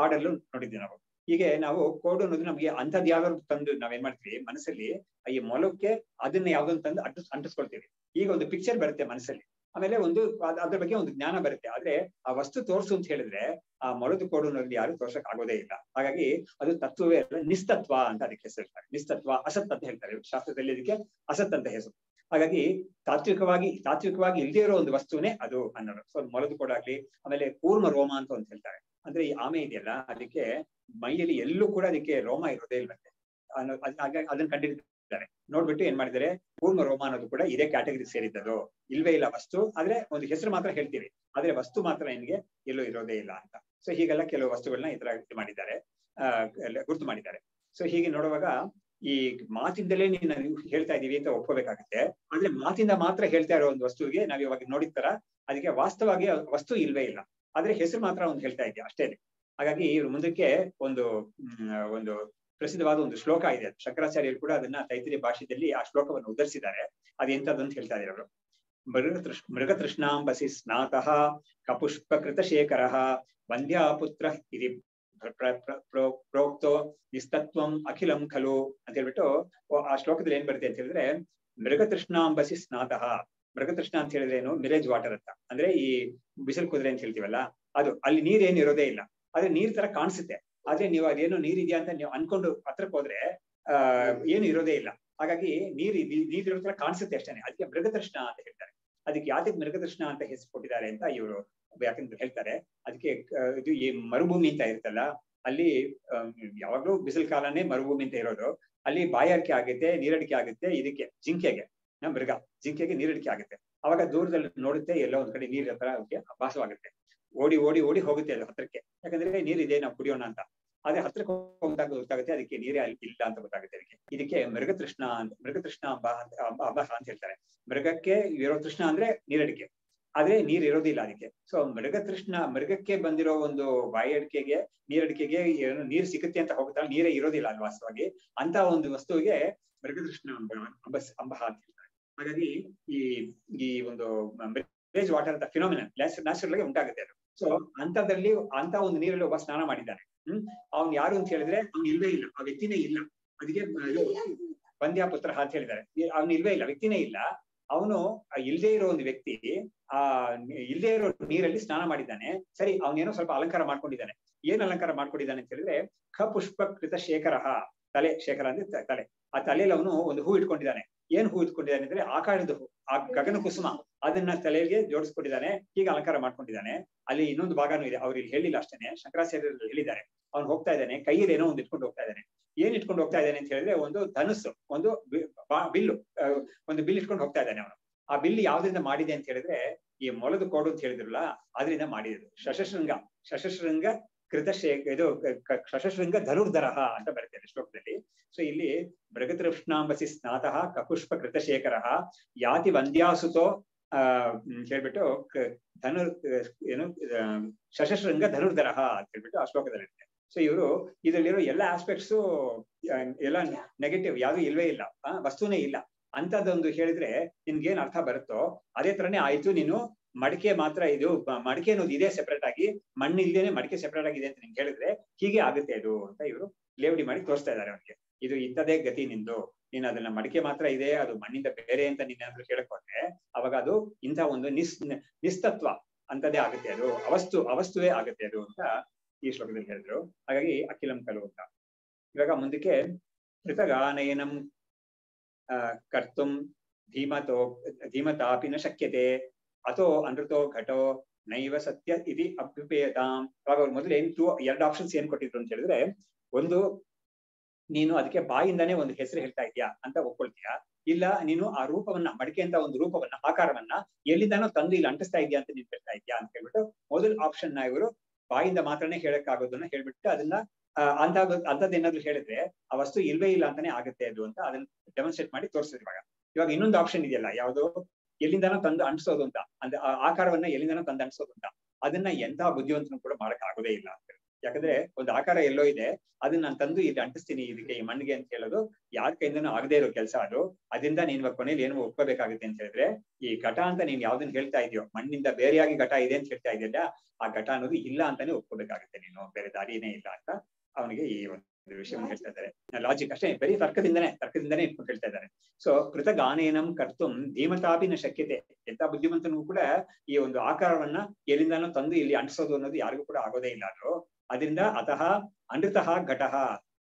ಆಡಲ್ಲೂ ನೋಡಿದ್ವಿ ನಾವು. ಹೀಗೆ ನಾವು ಕೋಡು ಅನ್ನೋದು ನಮ್ಗೆ ಅಂಥದ್ದು ಯಾವ್ದಾದ್ರು ತಂದು ನಾವೇನ್ ಮಾಡ್ತೀವಿ ಮನಸ್ಸಲ್ಲಿ, ಈ ಮೊಲಕ್ಕೆ ಅದನ್ನ ಯಾವ್ದೊಂದು ತಂದು ಅಂಟಿಸ್ಕೊಳ್ತೀವಿ. ಈಗ ಒಂದು ಪಿಕ್ಚರ್ ಬರುತ್ತೆ ಮನಸ್ಸಲ್ಲಿ, ಆಮೇಲೆ ಅದ್ರ ಬಗ್ಗೆ ಒಂದು ಜ್ಞಾನ ಬರುತ್ತೆ. ಆದ್ರೆ ಆ ವಸ್ತು ತೋರ್ಸು ಅಂತ ಹೇಳಿದ್ರೆ ಆ ಮೊಲದ ಕೋಡು ಅನ್ನೋದು ಯಾರು ತೋರ್ಸಕ್ ಆಗೋದೇ ಇಲ್ಲ. ಹಾಗಾಗಿ ಅದು ತತ್ವವೇ ಅಲ್ಲ, ನಿಸ್ತತ್ವ ಅಂತ ಅದಕ್ಕೆ ಹೆಸರು ಹೇಳ್ತಾರೆ. ನಿಸ್ತತ್ವ, ಅಸತ್ ಅಂತ ಹೇಳ್ತಾರೆ ಶಾಸ್ತ್ರದಲ್ಲಿ, ಅದಕ್ಕೆ ಅಸತ್ ಅಂತ ಹೆಸರು. ಹಾಗಾಗಿ ತಾತ್ವಿಕವಾಗಿ ಇಲ್ಲದೆ ಇರೋ ಒಂದು ವಸ್ತುನೇ ಅದು ಅನ್ನೋದು. ಸೊ ಮೊಲದ ಕೋಡಾಗ್ಲಿ, ಆಮೇಲೆ ಕೂರ್ಮ ರೋಮ ಅಂತ ಒಂದು ಹೇಳ್ತಾರೆ. ಅಂದ್ರೆ ಈ ಆಮೆ ಇದೆಯಲ್ಲ, ಅದಕ್ಕೆ ಮೈಯಲ್ಲಿ ಎಲ್ಲೂ ಕೂಡ ಅದಕ್ಕೆ ರೋಮ ಇರೋದೇ ಇಲ್ಲಂತೆ. ಅದನ್ನ ಕಂಡಿದ್ದಾರೆ. ನೋಡ್ಬಿಟ್ಟು ಏನ್ ಮಾಡಿದ್ದಾರೆ, ಕೂರ್ಮ ರೋಮ ಅನ್ನೋದು ಕೂಡ ಇದೇ ಕ್ಯಾಟಗರಿ ಸೇರಿದ್ದದು, ಇಲ್ವೇ ಇಲ್ಲ ವಸ್ತು. ಆದ್ರೆ ಒಂದು ಹೆಸರು ಮಾತ್ರ ಹೇಳ್ತೀವಿ, ಆದ್ರೆ ವಸ್ತು ಮಾತ್ರ ನಿನ್ಗೆ ಎಲ್ಲೂ ಇರೋದೇ ಇಲ್ಲ ಅಂತ. ಸೊ ಹೀಗೆಲ್ಲ ಕೆಲವು ವಸ್ತುಗಳನ್ನ ಈ ತರ ಗುರ್ತು ಮಾಡಿದ್ದಾರೆ. ಸೊ ಹೀಗೆ ನೋಡುವಾಗ ಈ ಮಾತಿಂದಲೇ ನೀನು ಹೇಳ್ತಾ ಇದೀವಿ ಅಂತ ಒಪ್ಕೋಬೇಕಾಗುತ್ತೆ. ಆದ್ರೆ ಮಾತಿಂದ ಮಾತ್ರ ಹೇಳ್ತಾ ಇರೋ ಒಂದು ವಸ್ತುವಿಗೆ ನಾವ್ ಇವಾಗ ನೋಡಿದ ತರ ಅದಕ್ಕೆ ವಾಸ್ತವವಾಗಿ ವಸ್ತು ಇಲ್ವೇ ಇಲ್ಲ, ಆದ್ರೆ ಹೆಸರು ಮಾತ್ರ ಒಂದು ಹೇಳ್ತಾ ಇದೆಯಾ ಅಷ್ಟೇ. ಹಾಗಾಗಿ ಇವ್ರ ಮುಂದಕ್ಕೆ ಒಂದು ಪ್ರಸಿದ್ಧವಾದ ಒಂದು ಶ್ಲೋಕ ಇದೆ. ಶಂಕರಾಚಾರ್ಯರು ಕೂಡ ಅದನ್ನ ತೈತ್ರಿಯ ಭಾಷೆಯಲ್ಲಿ ಆ ಶ್ಲೋಕವನ್ನು ಉದ್ಧರಿಸಿದ್ದಾರೆ. ಅದೆಂತದಂತ ಹೇಳ್ತಾ ಇದ್ದಾರೆ ಅವರು. ಮೃಗತೃಷ್ಣಾಂಬಸಿ ಸ್ನಾತಃ ಕಪುಷ್ಪ ಕೃತಶೇಖರಃ ವಂದ್ಯಾಪುತ್ರ ಇತಿ ಪ್ರೋಕ್ತೋ ನಿಸ್ತತ್ವಂ ಅಖಿಲಂ ಖಲು ಅಂತ ಹೇಳ್ಬಿಟ್ಟು ಆ ಶ್ಲೋಕದಲ್ಲಿ ಏನ್ ಬರುತ್ತೆ ಅಂತ ಹೇಳಿದ್ರೆ, ಮೃಗತೃಷ್ಣಾಂಬಸಿ ಸ್ನಾತಃ. ಮೃಗತೃಷ್ಣ ಅಂತ ಹೇಳಿದ್ರೆ ಏನು, ಮಿಲೇಜ್ ವಾಟರ್ ಅಂತ. ಅಂದ್ರೆ ಈ ಬಿಸಿಲು ಕುದುರೆ ಅಂತ ಹೇಳ್ತೀವಲ್ಲ, ಅದು ಅಲ್ಲಿ ನೀರೇನು ಇರೋದೇ ಇಲ್ಲ, ಆದ್ರೆ ನೀರ್ ತರ ಕಾಣಿಸುತ್ತೆ. ಆದ್ರೆ ನೀವು ಅದೇನೋ ನೀರಿದ್ಯಾ ಅಂತ ನೀವು ಅನ್ಕೊಂಡು ಹತ್ರಕ್ಕೆ ಹೋದ್ರೆ ಏನು ಇರೋದೇ ಇಲ್ಲ. ಹಾಗಾಗಿ ನೀರಿರೋ ತರ ಕಾಣಿಸುತ್ತೆ ಅಷ್ಟೇ. ಅದಕ್ಕೆ ಮೃಗತೃಷ್ಣ ಅಂತ ಹೇಳ್ತಾರೆ. ಅದಕ್ಕೆ ಯಾತಕ್ಕೆ ಮೃಗತೃಷ್ಣ ಅಂತ ಹೆಸರು ಕೊಟ್ಟಿದ್ದಾರೆ ಅಂತ ಇವರು ಯಾಕಂದ್ರೆ ಹೇಳ್ತಾರೆ. ಅದಕ್ಕೆ ಇದು ಈ ಮರುಭೂಮಿ ಅಂತ ಇರುತ್ತಲ್ಲ, ಅಲ್ಲಿ ಯಾವಾಗ್ಲೂ ಬಿಸಿಲು ಕಾಲನೇ ಮರುಭೂಮಿ ಅಂತ ಇರೋದು. ಅಲ್ಲಿ ಬಾಯಾರಿಕೆ ಆಗುತ್ತೆ, ನೀರಡಿಕೆ ಆಗುತ್ತೆ. ಇದಕ್ಕೆ ಜಿಂಕೆಗೆ ನೀರಡಿಕೆ ಆಗುತ್ತೆ. ಅವಾಗ ದೂರದಲ್ಲಿ ನೋಡುತ್ತೆ, ಎಲ್ಲೋ ಒಂದ್ ಕಡೆ ನೀರ್ ಹತ್ರ ಅದಕ್ಕೆ ಅಭ್ಯಾಸವಾಗುತ್ತೆ. ಓಡಿ ಹೋಗುತ್ತೆ ಅದು ಹತ್ರಕ್ಕೆ, ಯಾಕಂದ್ರೆ ನೀರಿದೆ ನಾವು ಕುಡಿಯೋಣ ಅಂತ. ಆದ್ರೆ ಹತ್ರಕ್ಕೆ ಹೋದಾಗ ಗೊತ್ತಾಗುತ್ತೆ ಅದಕ್ಕೆ ನೀರೇ ಇಲ್ಲ ಅಂತ ಗೊತ್ತಾಗುತ್ತೆ. ಇದಕ್ಕೆ ಮೃಗತೃಷ್ಣ ಅಭ್ಯಾಸ ಅಂತ ಹೇಳ್ತಾರೆ. ಮೃಗಕ್ಕೆ ಇರೋ ತೃಷ್ಣ ಅಂದ್ರೆ ನೀರಡಿಕೆ, ಆದ್ರೆ ನೀರ್ ಇರೋದಿಲ್ಲ ಅದಕ್ಕೆ. ಸೊ ಮೃಗಕ್ಕೆ ಬಂದಿರೋ ಒಂದು ಬಾಯಡಿಕೆಗೆ ನೀರಡಿಕೆಗೆ ಏನು ನೀರು ಸಿಗುತ್ತೆ ಅಂತ ಹೋಗ್ತಾರೆ, ನೀರೇ ಇರೋದಿಲ್ಲ ಅಲ್ಲಿ ವಾಸ್ತವಾಗಿ. ಅಂತ ಒಂದು ವಸ್ತುವಿಗೆ ಮೃಗತೃಷ್ಣ ಅಂಬ ಅಂತ ಹೇಳ್ತಾರೆ. ಹಾಗಾಗಿ ಈ ಒಂದು ಮಿಲೇಜ್ ವಾಟರ್ ಅಂತ ಫಿನೋಮಿನನ್ ನ್ಯಾಚುರಲ್ ಆಗಿ ಉಂಟಾಗುತ್ತೆ ಅದು. ಸೊ ಅಂತ ಒಂದು ನೀರಲ್ಲಿ ಒಬ್ಬ ಸ್ನಾನ ಮಾಡಿದ್ದಾನೆ. ಅವ್ನು ಯಾರು ಅಂತ ಹೇಳಿದ್ರೆ ಅವ್ನು ಇಲ್ವೇ ಇಲ್ಲ, ಆ ವ್ಯಕ್ತಿನೇ ಇಲ್ಲ. ಅದಕ್ಕೆ ವಂದ್ಯಾಪುತ್ರ ಅಂತ ಹೇಳಿದ್ದಾರೆ. ಅವ್ನು ಇಲ್ವೇ ಇಲ್ಲ, ವ್ಯಕ್ತಿನೇ ಇಲ್ಲ. ಅವನು ಇಲ್ದೇ ಇರೋ ಒಂದು ವ್ಯಕ್ತಿ ಇಲ್ದೇ ಇರೋ ನೀರಲ್ಲಿ ಸ್ನಾನ ಮಾಡಿದ್ದಾನೆ. ಸರಿ, ಅವನೇನೋ ಸ್ವಲ್ಪ ಅಲಂಕಾರ ಮಾಡ್ಕೊಂಡಿದ್ದಾನೆ. ಏನ್ ಅಲಂಕಾರ ಮಾಡ್ಕೊಂಡಿದ್ದಾನೆ ಅಂತ ಹೇಳಿದ್ರೆ, ಖಪುಷ್ಪ ಕೃತ ಶೇಖರ, ತಲೆ, ಶೇಖರ ಅಂದ್ರೆ ತಲೆ. ಆ ತಲೆಯಲ್ಲಿ ಅವನು ಒಂದು ಹೂ ಇಟ್ಕೊಂಡಿದ್ದಾನೆ. ಏನ್ ಹೂ ಇಟ್ಕೊಂಡಿದ್ದಾನೆ ಅಂದ್ರೆ ಆಕಾರದ ಹೂ, ಆ ಗಗನ ಕುಸುಮ, ಅದನ್ನ ತಲೆಗೆ ಜೋಡಿಸ್ಕೊಂಡಿದ್ದಾನೆ. ಹೀಗೆ ಅಲಂಕಾರ ಮಾಡ್ಕೊಂಡಿದ್ದಾನೆ. ಅಲ್ಲಿ ಇನ್ನೊಂದು ಭಾಗನೂ ಇದೆ, ಅವ್ರು ಇಲ್ಲಿ ಹೇಳಿಲ್ಲ ಅಷ್ಟೇನೆ, ಶಂಕರಾಚಾರ್ಯರು ಹೇಳಿದ್ದಾರೆ. ಅವ್ನು ಹೋಗ್ತಾ ಇದ್ದಾನೆ, ಕೈಯಲ್ಲಿ ಏನೋ ಒಂದು ಇಟ್ಕೊಂಡು ಹೋಗ್ತಾ ಇದ್ದಾನೆ. ಏನ್ ಇಟ್ಕೊಂಡು ಹೋಗ್ತಾ ಇದ್ದಾನೆ ಅಂತ ಹೇಳಿದ್ರೆ, ಒಂದು ಧನುಸ್ಸು, ಒಂದು ಬಿಲ್ಲು ಇಟ್ಕೊಂಡು ಹೋಗ್ತಾ ಇದ್ದಾನೆ ಅವನು. ಆ ಬಿಲ್ಲು ಯಾವ್ದ್ರಿಂದ ಮಾಡಿದೆ ಅಂತ ಹೇಳಿದ್ರೆ, ಈ ಮೊಲದ ಕೋಡು ಅಂತ ಹೇಳಿದ್ರಲ್ಲ, ಅದರಿಂದ ಮಾಡಿದ್ರು. ಶಶಶೃಂಗ ಇದು ಶಶಶೃಂಗ ಧನುರ್ಧರ ಅಂತ ಬರುತ್ತೆ ಶ್ಲೋಕದಲ್ಲಿ. ಸೊ ಇಲ್ಲಿ ಮೃಗತೃಷ್ಣಾಂಬಸಿ ಸ್ನಾತಃ ಕಪುಷ್ಪ ಕೃತಶೇಖರ ಯಾತಿ ವಂದ್ಯಾಸುತೋ ಹೇಳ್ಬಿಟ್ಟು ಧನುರ್ ಏನು ಶಶಶೃಂಗ ಧನುರ್ಧರ ಅಂತ ಹೇಳ್ಬಿಟ್ಟು ಆ ಶ್ಲೋಕದಲ್ಲಿ ಇರುತ್ತೆ. ಸೊ ಇವರು ಇದರಲ್ಲಿರೋ ಎಲ್ಲ ಆಸ್ಪೆಕ್ಟ್ಸು ಎಲ್ಲ ನೆಗೆಟಿವ್ ಯಾವ್ದು ಇಲ್ವೇ ಇಲ್ಲ, ವಸ್ತುನೇ ಇಲ್ಲ ಅಂತದೊಂದು ಹೇಳಿದ್ರೆ ನಿನ್ಗೇನ್ ಅರ್ಥ ಬರುತ್ತೋ ಅದೇ ತರನೇ ಆಯ್ತು. ನೀನು ಮಡಿಕೆ ಮಾತ್ರ ಇದು ಮಡಿಕೆ ಅನ್ನೋದು ಇದೆ ಸೆಪರೇಟ್ ಆಗಿ, ಮಣ್ಣು ಇಲ್ದೇನೆ ಮಡಿಕೆ ಸೆಪರೇಟ್ ಆಗಿದೆ ಅಂತ ನಿಂಗೆ ಹೇಳಿದ್ರೆ ಹೀಗೆ ಆಗುತ್ತೆ ಅದು ಅಂತ ಇವರು ಲೇವಡಿ ಮಾಡಿ ತೋರಿಸ್ತಾ ಇದ್ದಾರೆ ಅವನಿಗೆ. ಇದು ಇಂಥದೇ ಗತಿ ನಿಂದು, ನೀನು ಅದನ್ನ ಮಡಿಕೆ ಮಾತ್ರ ಇದೆ ಅದು ಮಣ್ಣಿಂದ ಬೇರೆ ಅಂತ ನೀನಾದ್ರೂ ಕೇಳಕೊಂಡ್ರೆ ಅವಾಗ ಅದು ಇಂಥ ಒಂದು ನಿಸ್ತತ್ವ ಅಂತದೇ ಆಗುತ್ತೆ, ಅದು ಅವಸ್ತುವೇ ಆಗುತ್ತೆ ಅದು ಅಂತ ಈ ಶ್ಲೋಕದಲ್ಲಿ ಹೇಳಿದ್ರು. ಹಾಗಾಗಿ ಅಖಿಲಂ ಖಲು ಅಂತ. ಇವಾಗ ಮುಂದಕ್ಕೆ ಕೃತಗಾನಯನಂ ಕರ್ತುಂ ಧೀಮತಾಪಿ ನ ಶಕ್ಯತೆ ಅಥೋ ಅನೃತೋ ಘಟೋ ನೈವ ಸತ್ಯ ಇತಿ ಅಭ್ಯುಪೇತಾಂ. ಅವಾಗ ಅವ್ರು ಮೊದಲು ಎರಡು ಆಪ್ಷನ್ಸ್ ಏನ್ ಕೊಟ್ಟಿದ್ರು ಅಂತ ಹೇಳಿದ್ರೆ, ಒಂದು ನೀನು ಅದಕ್ಕೆ ಬಾಯಿಂದಾನೇ ಒಂದು ಹೆಸರು ಹೇಳ್ತಾ ಇದೀಯಾ ಅಂತ ಒಪ್ಕೊಳ್ತೀಯಾ, ಇಲ್ಲ ನೀನು ಆ ರೂಪವನ್ನ ಮಡಿಕೆ ಅಂತ ಒಂದು ರೂಪವನ್ನ ಆಕಾರವನ್ನ ಎಲ್ಲಿಂದಾನೋ ತಂದು ಇಲ್ಲಿ ಅಂಟಿಸ್ತಾ ಇದೆಯಾ ಅಂತ ನೀನ್ ಹೇಳ್ತಾ ಇದೆಯಾ ಅಂತ ಹೇಳ್ಬಿಟ್ಟು ಮೊದಲ ಆಪ್ಷನ್ ನ ಇವರು ಬಾಯಿಂದ ಮಾತ್ರನೇ ಹೇಳಕ್ಕಾಗೋದನ್ನ ಹೇಳ್ಬಿಟ್ಟು ಅದನ್ನ ಅಂತದ್ದೇನಾದ್ರು ಹೇಳಿದ್ರೆ ಆ ವಸ್ತು ಇಲ್ವೇ ಇಲ್ಲ ಅಂತಾನೆ ಆಗುತ್ತೆ ಅದು ಅಂತ ಅದನ್ನ ಡೆಮಾನ್ಸ್ಟ್ರೇಟ್ ಮಾಡಿ ತೋರಿಸಿದ್ರು. ಇವಾಗ ಇನ್ನೊಂದು ಆಪ್ಷನ್ ಇದೆಯಲ್ಲ, ಯಾವುದು ಎಲ್ಲಿಂದಾನೋ ತಂದು ಅಂಟಿಸೋದು ಅಂತ, ಅಂದ್ರೆ ಆ ಆಕಾರವನ್ನ ಎಲ್ಲಿಂದಾನೋ ತಂದು ಅಂಟಿಸೋದು ಅಂತ, ಅದನ್ನ ಎಂತ ಬುದ್ಧಿವಂತನು ಕೂಡ ಮಾಡಕ್ ಆಗೋದೇ ಇಲ್ಲ ಅಂತ. ಯಾಕಂದ್ರೆ ಒಂದು ಆಕಾರ ಎಲ್ಲೋ ಇದೆ, ಅದನ್ನ ನಾನು ತಂದು ಇಲ್ಲಿ ಅಂಟಿಸ್ತೀನಿ ಇದಕ್ಕೆ ಈ ಮಣ್ಣಿಗೆ ಅಂತ ಹೇಳೋದು ಯಾರ ಕೈಯಿಂದನೂ ಆಗದೆ ಇರೋ ಕೆಲಸ ಅದು. ಅದರಿಂದ ನೀನ್ ಇವಾಗ ಕೊನೆಯಲ್ಲಿ ಏನು ಒಪ್ಕೋಬೇಕಾಗುತ್ತೆ ಅಂತ ಹೇಳಿದ್ರೆ, ಈ ಘಟ ಅಂತ ನೀನ್ ಯಾವ್ದನ್ನ ಹೇಳ್ತಾ ಇದೆಯೋ, ಮಣ್ಣಿಂದ ಬೇರೆಯಾಗಿ ಘಟ ಇದೆ ಅಂತ ಹೇಳ್ತಾ ಇದೆಯಲ್ಲ, ಆ ಘಟ ಅನ್ನೋದು ಇಲ್ಲ ಅಂತಾನೆ ಒಪ್ಕೋಬೇಕಾಗುತ್ತೆ ನೀನು, ಬೇರೆ ದಾರಿನೇ ಇಲ್ಲ ಅಂತ ಅವನಿಗೆ ಈ ಒಂದು ವಿಷಯವನ್ನು ಹೇಳ್ತಾ ಇದ್ದಾರೆ. ಲಾಜಿಕ್ ಅಷ್ಟೇ, ಬರೀ ತರ್ಕದಿಂದನೇ ಇಟ್ಕೊಂಡು ಹೇಳ್ತಾ ಇದ್ದಾರೆ. ಸೊ ಕೃತಗಾನೇನಂ ಕರ್ತುಂ ಧೀಮತಾಪಿನ ಶಕ್ಯತೆ, ಎಂತ ಬುದ್ಧಿವಂತನಿಗೂ ಕೂಡ ಈ ಒಂದು ಆಕಾರವನ್ನ ಎಲ್ಲಿಂದಾನೋ ತಂದು ಇಲ್ಲಿ ಅಂಟಿಸೋದು ಅನ್ನೋದು ಯಾರಿಗೂ ಕೂಡ ಆಗೋದೇ ಇಲ್ಲ ಅದು. ಅದರಿಂದ ಅತಃ ಅನೃತಃ ಘಟಃ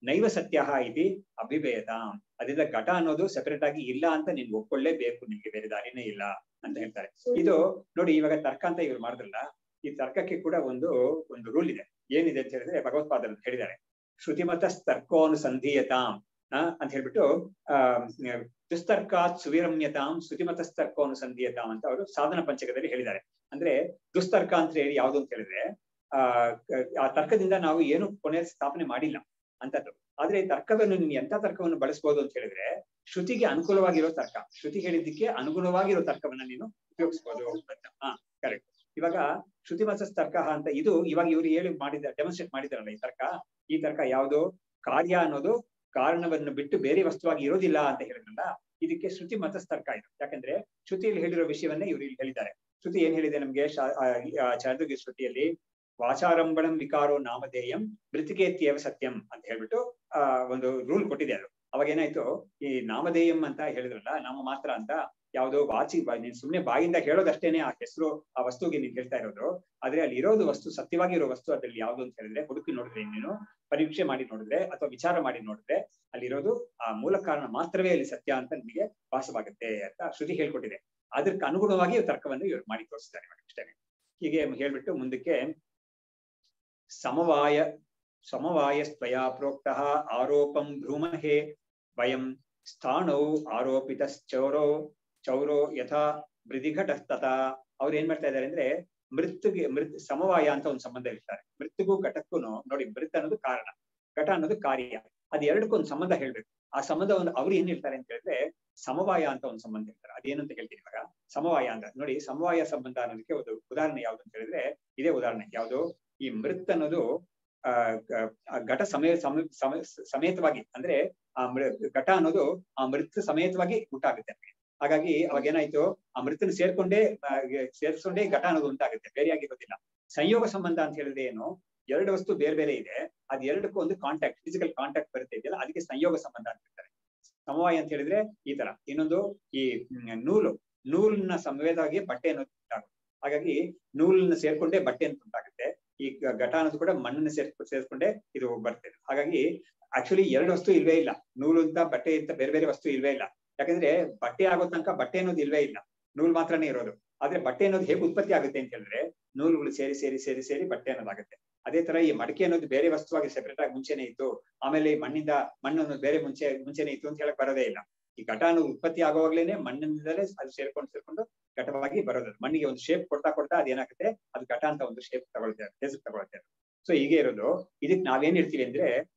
ನೈವ ಸತ್ಯ ಇತಿ ಅಭಿಭೇತಾಂ. ಅದರಿಂದ ಘಟ ಅನ್ನೋದು ಸೆಪರೇಟ್ ಆಗಿ ಇಲ್ಲ ಅಂತ ನೀನ್ ಒಪ್ಕೊಳ್ಳೇಬೇಕು, ನಿಮ್ಗೆ ಬೇರೆ ದಾರಿನೇ ಇಲ್ಲ ಅಂತ ಹೇಳ್ತಾರೆ. ಇದು ನೋಡಿ, ಇವಾಗ ತರ್ಕ ಅಂತ ಇವ್ರು ಮಾಡಿದ್ರಲ್ಲ, ಈ ತರ್ಕಕ್ಕೆ ಕೂಡ ಒಂದು ರೂಲ್ ಇದೆ. ಏನಿದೆ ಅಂತ ಹೇಳಿದ್ರೆ ಭಗವತ್ಪಾದರು ಹೇಳಿದ್ದಾರೆ, ಶ್ರುತಿಮತಸ್ತರ್ಕೋನುಸಂಧೀಯತಾಂ ಅಂತ ಹೇಳ್ಬಿಟ್ಟು ದುಸ್ತರ್ಕಾತ್ ಸುವಿರಮ್ಯತಾಂ ಶ್ರುತಿಮತಸ್ತರ್ಕೋನುಸಂಧೀಯತಾಂ ಅಂತ ಅವರು ಸಾಧನ ಪಂಚಕದಲ್ಲಿ ಹೇಳಿದ್ದಾರೆ. ಅಂದ್ರೆ ದುಸ್ತರ್ಕ ಅಂತ ಹೇಳಿ ಯಾವ್ದು ಅಂತ ಹೇಳಿದ್ರೆ, ಆ ತರ್ಕದಿಂದ ನಾವು ಏನು ಕೊನೆ ಸ್ಥಾಪನೆ ಮಾಡಿಲ್ಲ ಅಂತದ್ದು. ಆದ್ರೆ ಈ ತರ್ಕವನ್ನು ನೀನು ಎಂತ ತರ್ಕವನ್ನು ಬಳಸಬಹುದು ಅಂತ ಹೇಳಿದ್ರೆ, ಶ್ರುತಿಗೆ ಅನುಕೂಲವಾಗಿರೋ ತರ್ಕ, ಶ್ರುತಿ ಹೇಳಿದ್ದಕ್ಕೆ ಅನುಗುಣವಾಗಿರೋ ತರ್ಕವನ್ನ ನೀನು ಉಪಯೋಗಿಸಬಹುದು ಅಂತ. ಕರೆಕ್ಟ್. ಇವಾಗ ಶ್ರುತಿಮತ ತರ್ಕ ಅಂತ ಇದು ಇವಾಗ ಇವರು ಹೇಳಿ ಡೆಮಾನ್ಸ್ಟ್ರೇಟ್ ಮಾಡಿದಾರಲ್ಲ, ಈ ತರ್ಕ ಯಾವುದು, ಕಾರ್ಯ ಅನ್ನೋದು ಕಾರಣವನ್ನು ಬಿಟ್ಟು ಬೇರೆ ವಸ್ತುವಾಗಿ ಇರೋದಿಲ್ಲ ಅಂತ ಹೇಳಿದ್ರಲ್ಲ, ಇದಕ್ಕೆ ಶ್ರುತಿ ಮತಸ್ತರ್ಕ ಇದು. ಯಾಕಂದ್ರೆ ಶ್ರುತಿಯಲ್ಲಿ ಹೇಳಿರೋ ವಿಷಯವನ್ನೇ ಇವರು ಇಲ್ಲಿ ಹೇಳಿದ್ದಾರೆ. ಶ್ರುತಿ ಏನ್ ಹೇಳಿದೆ ನಮ್ಗೆ, ಚಾರ್ದುಗಿ ಶ್ರುತಿಯಲ್ಲಿ ವಾಚಾರಂಭಣಂ ವಿಕಾರೋ ನಾಮಧೇಯಂ ಮೃತಿಕೇತ್ಯವ ಸತ್ಯಂ ಅಂತ ಹೇಳ್ಬಿಟ್ಟು ಒಂದು ರೂಲ್ ಕೊಟ್ಟಿದೆ. ಅದು ಅವಾಗ ಏನಾಯ್ತು, ಈ ನಾಮಧೇಯಂ ಅಂತ ಹೇಳಿದ್ರಲ್ಲ, ನಾಮ ಮಾತ್ರ ಅಂತ, ಯಾವ್ದೋ ನೀನ್ ಸುಮ್ನೆ ಬಾಯಿಂದ ಹೇಳೋದಷ್ಟೇನೆ ಆ ಹೆಸರು ಆ ವಸ್ತುಗೆ ನೀನ್ ಹೇಳ್ತಾ ಇರೋದು. ಆದ್ರೆ ಅಲ್ಲಿ ಇರೋದು ವಸ್ತು, ಸತ್ಯವಾಗಿರೋ ವಸ್ತು ಅದ್ರಲ್ಲಿ ಯಾವ್ದು ಅಂತ ಹೇಳಿದ್ರೆ, ಹುಡುಕಿ ನೋಡಿದ್ರೆ, ನೀನು ಪರೀಕ್ಷೆ ಮಾಡಿ ನೋಡಿದ್ರೆ ಅಥವಾ ವಿಚಾರ ಮಾಡಿ ನೋಡಿದ್ರೆ ಅಲ್ಲಿರೋದು ಆ ಮೂಲ ಕಾರಣ ಮಾತ್ರವೇ ಅಲ್ಲಿ ಸತ್ಯ ಅಂತ ನಿಮಗೆ ಭಾಸವಾಗುತ್ತೆ ಅಂತ ಶ್ರುತಿ ಹೇಳ್ಕೊಟ್ಟಿದೆ. ಅದಕ್ಕೆ ಅನುಗುಣವಾಗಿ ತರ್ಕವನ್ನು ಇವರು ಮಾಡಿ ತೋರಿಸ್ತಾರೆ ಅಷ್ಟೇ. ಹೀಗೆ ಹೇಳ್ಬಿಟ್ಟು ಮುಂದಕ್ಕೆ ಸಮವಾಯಸ್ತ್ವಯಾ ಪ್ರೋಕ್ತಃ ಆರೋಪಂ ಭ್ರೂಮಹೇ ವಯಂ ಸ್ಥಾಣೌ ಆರೋಪಿತಶ್ಚೌರೋ ಯಥಾ ಮೃದಿಘಟಸ್ತತ. ಅವ್ರು ಏನ್ ಮಾಡ್ತಾ ಇದ್ದಾರೆ ಅಂದ್ರೆ, ಮೃತ್ ಸಮವಾಯ ಅಂತ ಒಂದು ಸಂಬಂಧ ಇರ್ತಾರೆ. ಮೃತ್ಗೂ ಘಟಕ್ಕೂ ನೋಡಿ, ಮೃತ್ ಅನ್ನೋದು ಕಾರಣ, ಘಟ ಅನ್ನೋದು ಕಾರ್ಯ, ಅದ್ ಎರಡಕ್ಕೊಂದು ಸಂಬಂಧ ಹೇಳ್ಬೇಕು. ಆ ಸಂಬಂಧವನ್ನು ಅವ್ರು ಏನ್ ಹೇಳ್ತಾರೆ ಅಂತ ಹೇಳಿದ್ರೆ, ಸಮವಾಯ ಅಂತ ಒಂದು ಸಂಬಂಧ ಇರ್ತಾರೆ. ಅದೇನು ಅಂತ ಹೇಳ್ತೀನಿ ಇವಾಗ. ಸಮವಾಯ ಅಂತ ನೋಡಿ, ಸಮವಾಯ ಸಂಬಂಧ ಅನ್ನೋದಕ್ಕೆ ಒಂದು ಉದಾಹರಣೆ ಯಾವ್ದು ಅಂತ ಹೇಳಿದ್ರೆ, ಇದೇ ಉದಾಹರಣೆ. ಯಾವುದು, ಈ ಮೃತ್ ಅನ್ನೋದು ಘಟ ಸಮೇತವಾಗಿ, ಅಂದ್ರೆ ಆ ಘಟ ಅನ್ನೋದು ಆ ಮೃತ್ ಸಮೇತವಾಗಿ ಉಂಟಾಗುತ್ತೆ. ಹಾಗಾಗಿ ಅವಾಗ ಏನಾಯ್ತು, ಆ ಮೃತನ ಸೇರ್ಸ್ಕೊಂಡೇ ಘಟ ಅನ್ನೋದು ಉಂಟಾಗುತ್ತೆ, ಬೇರೆಯಾಗಿರೋದಿಲ್ಲ. ಸಂಯೋಗ ಸಂಬಂಧ ಅಂತ ಹೇಳಿದ್ರೆ ಏನು, ಎರಡು ವಸ್ತು ಬೇರೆ ಬೇರೆ ಇದೆ, ಅದ್ ಎರಡಕ್ಕೂ ಒಂದು ಕಾಂಟ್ಯಾಕ್ಟ್, ಫಿಸಿಕಲ್ ಕಾಂಟ್ಯಾಕ್ಟ್ ಬರುತ್ತೆ ಇದೆಯಲ್ಲ, ಅದಕ್ಕೆ ಸಂಯೋಗ ಸಂಬಂಧ ಅಂತ ಹೇಳ್ತಾರೆ. ಸಮವಾಯ ಅಂತ ಹೇಳಿದ್ರೆ ಈ ತರ. ಇನ್ನೊಂದು, ಈ ನೂಲನ್ನ ಸಂವೇದವಾಗಿ ಬಟ್ಟೆ ಅನ್ನೋದು ಉಂಟಾಗುತ್ತೆ. ಹಾಗಾಗಿ ನೂಲನ್ನ ಸೇರ್ಕೊಂಡೇ ಬಟ್ಟೆ ಅಂತ ಉಂಟಾಗುತ್ತೆ. ಈ ಘಟ ಅನ್ನೋದು ಕೂಡ ಮಣ್ಣನ್ನ ಸೇರ್ಸ್ಕೊಂಡೇ ಇದು ಬರ್ತದೆ. ಹಾಗಾಗಿ ಆಕ್ಚುಲಿ ಎರಡು ವಸ್ತು ಇಲ್ವೇ ಇಲ್ಲ, ನೂಲು ಅಂತ ಬಟ್ಟೆ ಅಂತ ಬೇರೆ ಬೇರೆ ವಸ್ತು ಇಲ್ವೇ ಇಲ್ಲ. ಯಾಕಂದ್ರೆ ಬಟ್ಟೆ ಆಗೋ ತನಕ ಬಟ್ಟೆ ಅನ್ನೋದು ಇಲ್ವೇ ಇಲ್ಲ, ನೂಲ್ ಮಾತ್ರನೇ ಇರೋದು. ಆದ್ರೆ ಬಟ್ಟೆ ಅನ್ನೋದು ಹೇಗೆ ಉತ್ಪತ್ತಿ ಆಗುತ್ತೆ ಅಂತ ಹೇಳಿದ್ರೆ, ನೂಲುಗಳು ಸೇರಿ ಬಟ್ಟೆ ಅನ್ನೋದಾಗುತ್ತೆ. ಅದೇ ತರ ಈ ಮಡಿಕೆ ಅನ್ನೋದು ಬೇರೆ ವಸ್ತುವಾಗಿ ಸೆಪರೇಟ್ ಆಗಿ ಮುಂಚೆನೆ ಇತ್ತು, ಆಮೇಲೆ ಮಣ್ಣು ಅನ್ನೋದು ಬೇರೆ ಮುಂಚೆನೆ ಇತ್ತು ಅಂತ ಹೇಳಕ್ ಬರೋದೇ ಇಲ್ಲ. ಈ ಘಟ ಅನ್ನೋದು ಉತ್ಪತ್ತಿ ಆಗುವಾಗ್ಲೇನೆ ಮಣ್ಣಿನಿಂದಲೇ ಅದು ಸೇರ್ಕೊಂಡು ಘಟವಾಗಿ ಬರೋದು. ಮಣ್ಣಿಗೆ ಒಂದು ಶೇಪ್ ಕೊಡ್ತಾ ಅದೇನಾಗುತ್ತೆ, ಅದು ಘಟ ಅಂತ ಒಂದು ಶೇಪ್ ತಗೊಳ್ತೇವೆ, ಹೆಸರು ತಗೊಳ್ತೇವೆ. ಸೊ ಹೀಗೆ ಇರೋದು. ಇದಕ್ಕೆ ನಾವೇನ್ ಹೇಳ್ತೀವಿ ಅಂದ್ರೆ,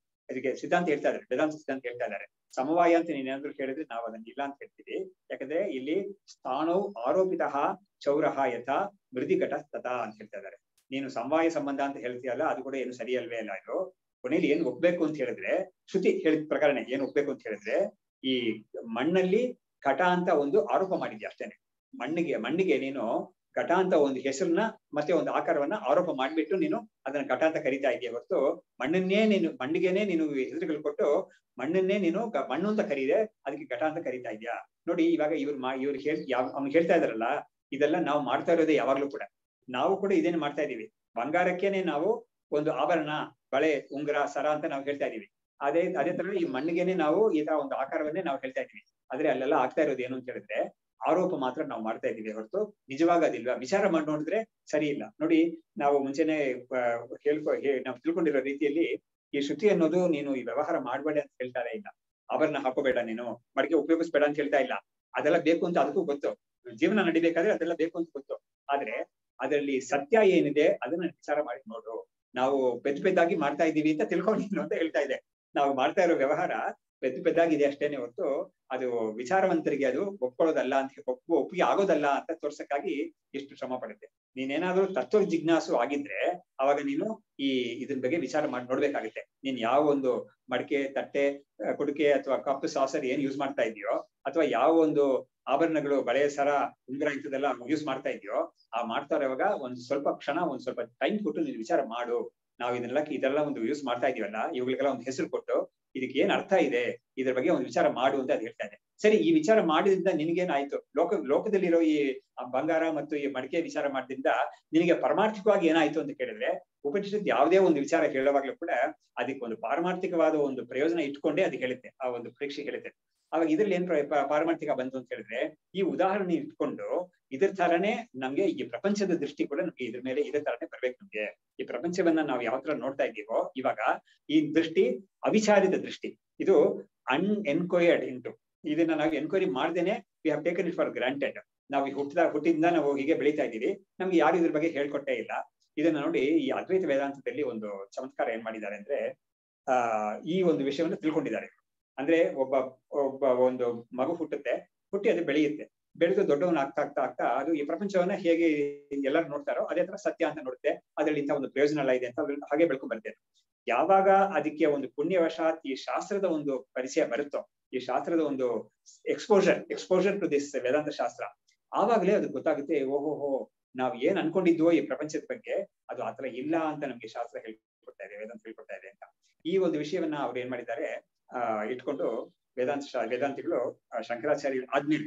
ಅದಕ್ಕೆ ಸಿದ್ಧಾಂತ ಹೇಳ್ತಾ ಇದ್ದಾರೆ, ವೇದಾಂತ ಸಿದ್ಧಾಂತ ಹೇಳ್ತಾ ಇದ್ದಾರೆ. ಸಮವಾಯ ಅಂತ ನೀನೇನಾದ್ರು ಕೇಳಿದ್ರೆ ನಾವು ಅದನ್ನ ಇಲ್ಲ ಅಂತ ಹೇಳ್ತೀವಿ. ಯಾಕಂದ್ರೆ ಇಲ್ಲಿ ಸ್ಥಾನವು ಆರೋಪಿತ ಚೌರಹ ಯಥಾ ಮೃದಿಕಟ ತಥಾ ಅಂತ ಹೇಳ್ತಾ ಇದ್ದಾರೆ. ನೀನು ಸಮವಾಯ ಸಂಬಂಧ ಅಂತ ಹೇಳ್ತೀಯಲ್ಲ, ಅದು ಕೂಡ ಏನು ಸರಿ ಅಲ್ವೇ ಅಲ್ಲ. ಇದು ಕೊನೆಯಲ್ಲಿ ಏನ್ ಒಪ್ಬೇಕು ಅಂತ ಹೇಳಿದ್ರೆ, ಶ್ರುತಿ ಹೇಳಿದ ಪ್ರಕಾರನೇ ಏನ್ ಒಪ್ಬೇಕು ಅಂತ ಹೇಳಿದ್ರೆ, ಈ ಮಣ್ಣಲ್ಲಿ ಘಟ ಅಂತ ಒಂದು ಆರೋಪ ಮಾಡಿದ್ಯಾ ಅಷ್ಟೇನೆ. ಮಣ್ಣಿಗೆ ನೀನು ಘಟ ಅಂತ ಒಂದು ಹೆಸರನ್ನ ಮತ್ತೆ ಒಂದು ಆಕಾರವನ್ನ ಆರೋಪ ಮಾಡ್ಬಿಟ್ಟು ನೀನು ಅದನ್ನ ಘಟ ಅಂತ ಕರಿತಾ ಇದೆಯಾ ಹೊರತು ಮಣ್ಣಿಗೆನೆ ನೀನು ಹೆಸರುಗಳು ಕೊಟ್ಟು ಮಣ್ಣನ್ನೇ ನೀನು ಮಣ್ಣು ಅಂತ ಕರೀದೆ, ಅದಕ್ಕೆ ಘಟ ಅಂತ ಕರಿತಾ ಇದ್ಯಾ. ನೋಡಿ ಇವಾಗ ಇವ್ರು ಅವ್ನು ಹೇಳ್ತಾ ಇದಾರಲ್ಲ, ಇದೆಲ್ಲ ನಾವು ಮಾಡ್ತಾ ಇರೋದೇ ಯಾವಾಗ್ಲೂ ಕೂಡ. ನಾವು ಕೂಡ ಇದೇನು ಮಾಡ್ತಾ ಇದೀವಿ. ಬಂಗಾರಕ್ಕೇನೆ ನಾವು ಒಂದು ಆಭರಣ, ಬಳೆ, ಉಂಗುರ, ಸರ ಅಂತ ನಾವು ಹೇಳ್ತಾ ಇದೀವಿ. ಅದೇ ತರ ಈ ಮಣ್ಣಿಗೆನೆ ನಾವು ಈ ತರ ಒಂದು ಆಕಾರವನ್ನೇ ನಾವು ಹೇಳ್ತಾ ಇದೀವಿ. ಆದ್ರೆ ಅಲ್ಲೆಲ್ಲ ಆಗ್ತಾ ಇರೋದು ಏನು ಅಂತ ಹೇಳಿದ್ರೆ ಆರೋಪ ಮಾತ್ರ ನಾವು ಮಾಡ್ತಾ ಇದೀವಿ ಹೊರತು ನಿಜವಾಗದಿಲ್ವಾ. ವಿಚಾರ ಮಾಡಿ ನೋಡಿದ್ರೆ ಸರಿ ಇಲ್ಲ. ನೋಡಿ ನಾವು ಮುಂಚೆನೆ ನಾವು ತಿಳ್ಕೊಂಡಿರೋ ರೀತಿಯಲ್ಲಿ ಈ ಶ್ರುತಿ ಅನ್ನೋದು ನೀನು ಈ ವ್ಯವಹಾರ ಮಾಡ್ಬೇಡ ಅಂತ ಹೇಳ್ತಾರೆ ಇಲ್ಲ. ಆಭರಣ ಹಾಕೋಬೇಡ, ನೀನು ಮಡಿಕೆ ಉಪಯೋಗಿಸ್ಬೇಡ ಅಂತ ಹೇಳ್ತಾ ಇಲ್ಲ. ಅದೆಲ್ಲ ಬೇಕು ಅಂತ ಅದಕ್ಕೂ ಗೊತ್ತು. ಜೀವನ ನಡಿಬೇಕಾದ್ರೆ ಅದೆಲ್ಲ ಬೇಕು ಅಂತ ಗೊತ್ತು. ಆದ್ರೆ ಅದರಲ್ಲಿ ಸತ್ಯ ಏನಿದೆ ಅದನ್ನ ವಿಚಾರ ಮಾಡಿ ನೋಡು. ನಾವು ಪೆದ್ದಾಗಿ ಮಾಡ್ತಾ ಇದ್ದೀವಿ ಅಂತ ತಿಳ್ಕೊಂಡಿಲ್ಲ ಅಂತ ಹೇಳ್ತಾ ಇದೆ. ನಾವು ಮಾಡ್ತಾ ಇರೋ ವ್ಯವಹಾರ ಪೆದ್ದಾಗಿದೆ ಅಷ್ಟೇನೆ ಹೊರತು ಅದು ವಿಚಾರವಂತರಿಗೆ ಅದು ಒಪ್ಕೊಳ್ಳೋದಲ್ಲ ಅಂತ ಒಪ್ಪಿಗೆ ಆಗೋದಲ್ಲ ಅಂತ ತೋರ್ಸಕ್ಕಾಗಿ ಎಷ್ಟು ಶ್ರಮ ಪಡುತ್ತೆ. ನೀನೇನಾದ್ರೂ ತತ್ವ ಜಿಜ್ಞಾಸು ಆಗಿದ್ರೆ ಅವಾಗ ನೀನು ಇದನ್ ಬಗ್ಗೆ ವಿಚಾರ ಮಾಡಿ ನೋಡ್ಬೇಕಾಗುತ್ತೆ. ನೀನ್ ಯಾವ ಒಂದು ಮಡಿಕೆ, ತಟ್ಟೆ, ಕುಡಿಕೆ ಅಥವಾ ಕಪ್, ಸಾಸರ್ ಏನ್ ಯೂಸ್ ಮಾಡ್ತಾ ಇದೆಯೋ, ಅಥವಾ ಯಾವ ಒಂದು ಆಭರಣಗಳು, ಬಳೆ, ಸರ, ಉಂಗುರ ಇಂಥದೆಲ್ಲ ಯೂಸ್ ಮಾಡ್ತಾ ಇದೆಯೋ, ಆ ಮಾಡ್ತಾ ಇರುವಾಗ ಒಂದ್ ಸ್ವಲ್ಪ ಕ್ಷಣ, ಒಂದ್ ಸ್ವಲ್ಪ ಟೈಮ್ ಕೊಟ್ಟು ನೀನು ವಿಚಾರ ಮಾಡು. ನಾವು ಇದೆಲ್ಲ ಒಂದು ಯೂಸ್ ಮಾಡ್ತಾ ಇದೀವಲ್ಲ, ಇವುಗಳಿಗೆಲ್ಲ ಒಂದು ಹೆಸರು ಕೊಟ್ಟು ಇದಕ್ಕೆ ಏನ್ ಅರ್ಥ ಇದೆ, ಇದ್ರ ಬಗ್ಗೆ ಒಂದು ವಿಚಾರ ಮಾಡು ಅಂತ ಅದು ಹೇಳ್ತಾ ಇದೆ. ಸರಿ, ಈ ವಿಚಾರ ಮಾಡಿದ್ರಿಂದ ನಿನ್ಗೇನಾಯ್ತು? ಲೋಕದಲ್ಲಿರೋ ಈ ಬಂಗಾರ ಮತ್ತು ಈ ಮಡಿಕೆ ವಿಚಾರ ಮಾಡಿದ್ರಿಂದ ನಿನಗೆ ಪರಮಾರ್ಥಿಕವಾಗಿ ಏನಾಯ್ತು ಅಂತ ಕೇಳಿದ್ರೆ, ಉಪನಿಷತ್ ಯಾವುದೇ ಒಂದು ವಿಚಾರ ಹೇಳುವಾಗ್ಲೂ ಕೂಡ ಅದಕ್ಕೆ ಒಂದು ಪಾರಮಾರ್ಥಿಕವಾದ ಒಂದು ಪ್ರಯೋಜನ ಇಟ್ಕೊಂಡೇ ಅದಕ್ಕೆ ಹೇಳುತ್ತೆ, ಆ ಒಂದು ಪರೀಕ್ಷೆ ಹೇಳುತ್ತೆ. ಆವಾಗ ಇದ್ರಲ್ಲಿ ಏನ್ ಪಾರಮಾರ್ಥಿಕ ಬಂತು ಅಂತ ಹೇಳಿದ್ರೆ, ಈ ಉದಾಹರಣೆ ಇಟ್ಕೊಂಡು ಇದ್ರ ತರನೇ ನಮ್ಗೆ ಈ ಪ್ರಪಂಚದ ದೃಷ್ಟಿ ಕೂಡ ನಮ್ಗೆ ಇದ್ರ ಮೇಲೆ ಇದೇ ತರನೇ ಬರ್ಬೇಕು. ನಮ್ಗೆ ಈ ಪ್ರಪಂಚವನ್ನ ನಾವು ಯಾವ ತರ ನೋಡ್ತಾ ಇದ್ದೀವೋ ಇವಾಗ ಈ ದೃಷ್ಟಿ ಅವಿಚಾರಿತ ದೃಷ್ಟಿ, ಇದು ಅನ್ಎನ್ಕ್ವೈರ್ಡ್ ಇಂಟು. ಇದನ್ನ ನಾವು ಎನ್ಕ್ವೈರಿ ಮಾಡ್ದೇನೆ we have taken it for granted. ನಾವು ಹುಟ್ಟಿದಿಂದ ನಾವು ಹೀಗೆ ಬೆಳೀತಾ ಇದ್ದೀವಿ, ನಮ್ಗೆ ಯಾರು ಇದ್ರ ಬಗ್ಗೆ ಹೇಳ್ಕೊಟ್ಟೇ ಇಲ್ಲ. ಇದನ್ನ ನೋಡಿ ಈ ಅದ್ವೈತ ವೇದಾಂತದಲ್ಲಿ ಒಂದು ಚಮತ್ಕಾರ ಏನ್ ಮಾಡಿದ್ದಾರೆ ಅಂದ್ರೆ, ಈ ಒಂದು ವಿಷಯವನ್ನು ತಿಳ್ಕೊಂಡಿದ್ದಾರೆ. ಅಂದ್ರೆ ಒಬ್ಬ ಒಂದು ಮಗು ಹುಟ್ಟಿ ಅದು ಬೆಳೆಯುತ್ತೆ, ಬೆಳೆದು ದೊಡ್ಡವನ್ನ ಆಗ್ತಾ ಅದು ಈ ಪ್ರಪಂಚವನ್ನ ಹೇಗೆ ಎಲ್ಲರೂ ನೋಡ್ತಾರೋ ಅದೇ ತರ ಸತ್ಯ ಅಂತ ನೋಡುತ್ತೆ. ಅದ್ರಲ್ಲಿ ಇಂಥ ಒಂದು ಪ್ರಯೋಜನ ಎಲ್ಲ ಇದೆ ಅಂತ ಹಾಗೆ ಬೆಳ್ಕೊಂಡ್ ಬರ್ತೇನೆ. ಯಾವಾಗ ಅದಕ್ಕೆ ಒಂದು ಪುಣ್ಯವಶಾತ್ ಈ ಶಾಸ್ತ್ರದ ಒಂದು ಪರಿಚಯ ಬರುತ್ತೋ, ಈ ಶಾಸ್ತ್ರದ ಒಂದು ಎಕ್ಸ್ಪೋಜರ್ ಟು ದಿಸ್ ವೇದಾಂತ ಶಾಸ್ತ್ರ, ಆವಾಗಲೇ ಅದು ಗೊತ್ತಾಗುತ್ತೆ, ಓಹೋಹೋ ನಾವ್ ಏನ್ ಅನ್ಕೊಂಡಿದ್ವೋ ಈ ಪ್ರಪಂಚದ ಬಗ್ಗೆ ಅದು ಆತರ ಇಲ್ಲ ಅಂತ ನಮ್ಗೆ ಶಾಸ್ತ್ರ ಹೇಳ್ಕೊಡ್ತಾ ಇದೆ, ವೇದಾಂತ ಹೇಳ್ಕೊಡ್ತಾ ಇದೆ ಅಂತ. ಈ ಒಂದು ವಿಷಯವನ್ನ ಅವ್ರು ಏನ್ ಮಾಡಿದ್ದಾರೆ, ಇಟ್ಕೊಂಡು ವೇದಾಂತಿಗಳು ಶಂಕರಾಚಾರ್ಯ ಆದ್ಮೇಲೆ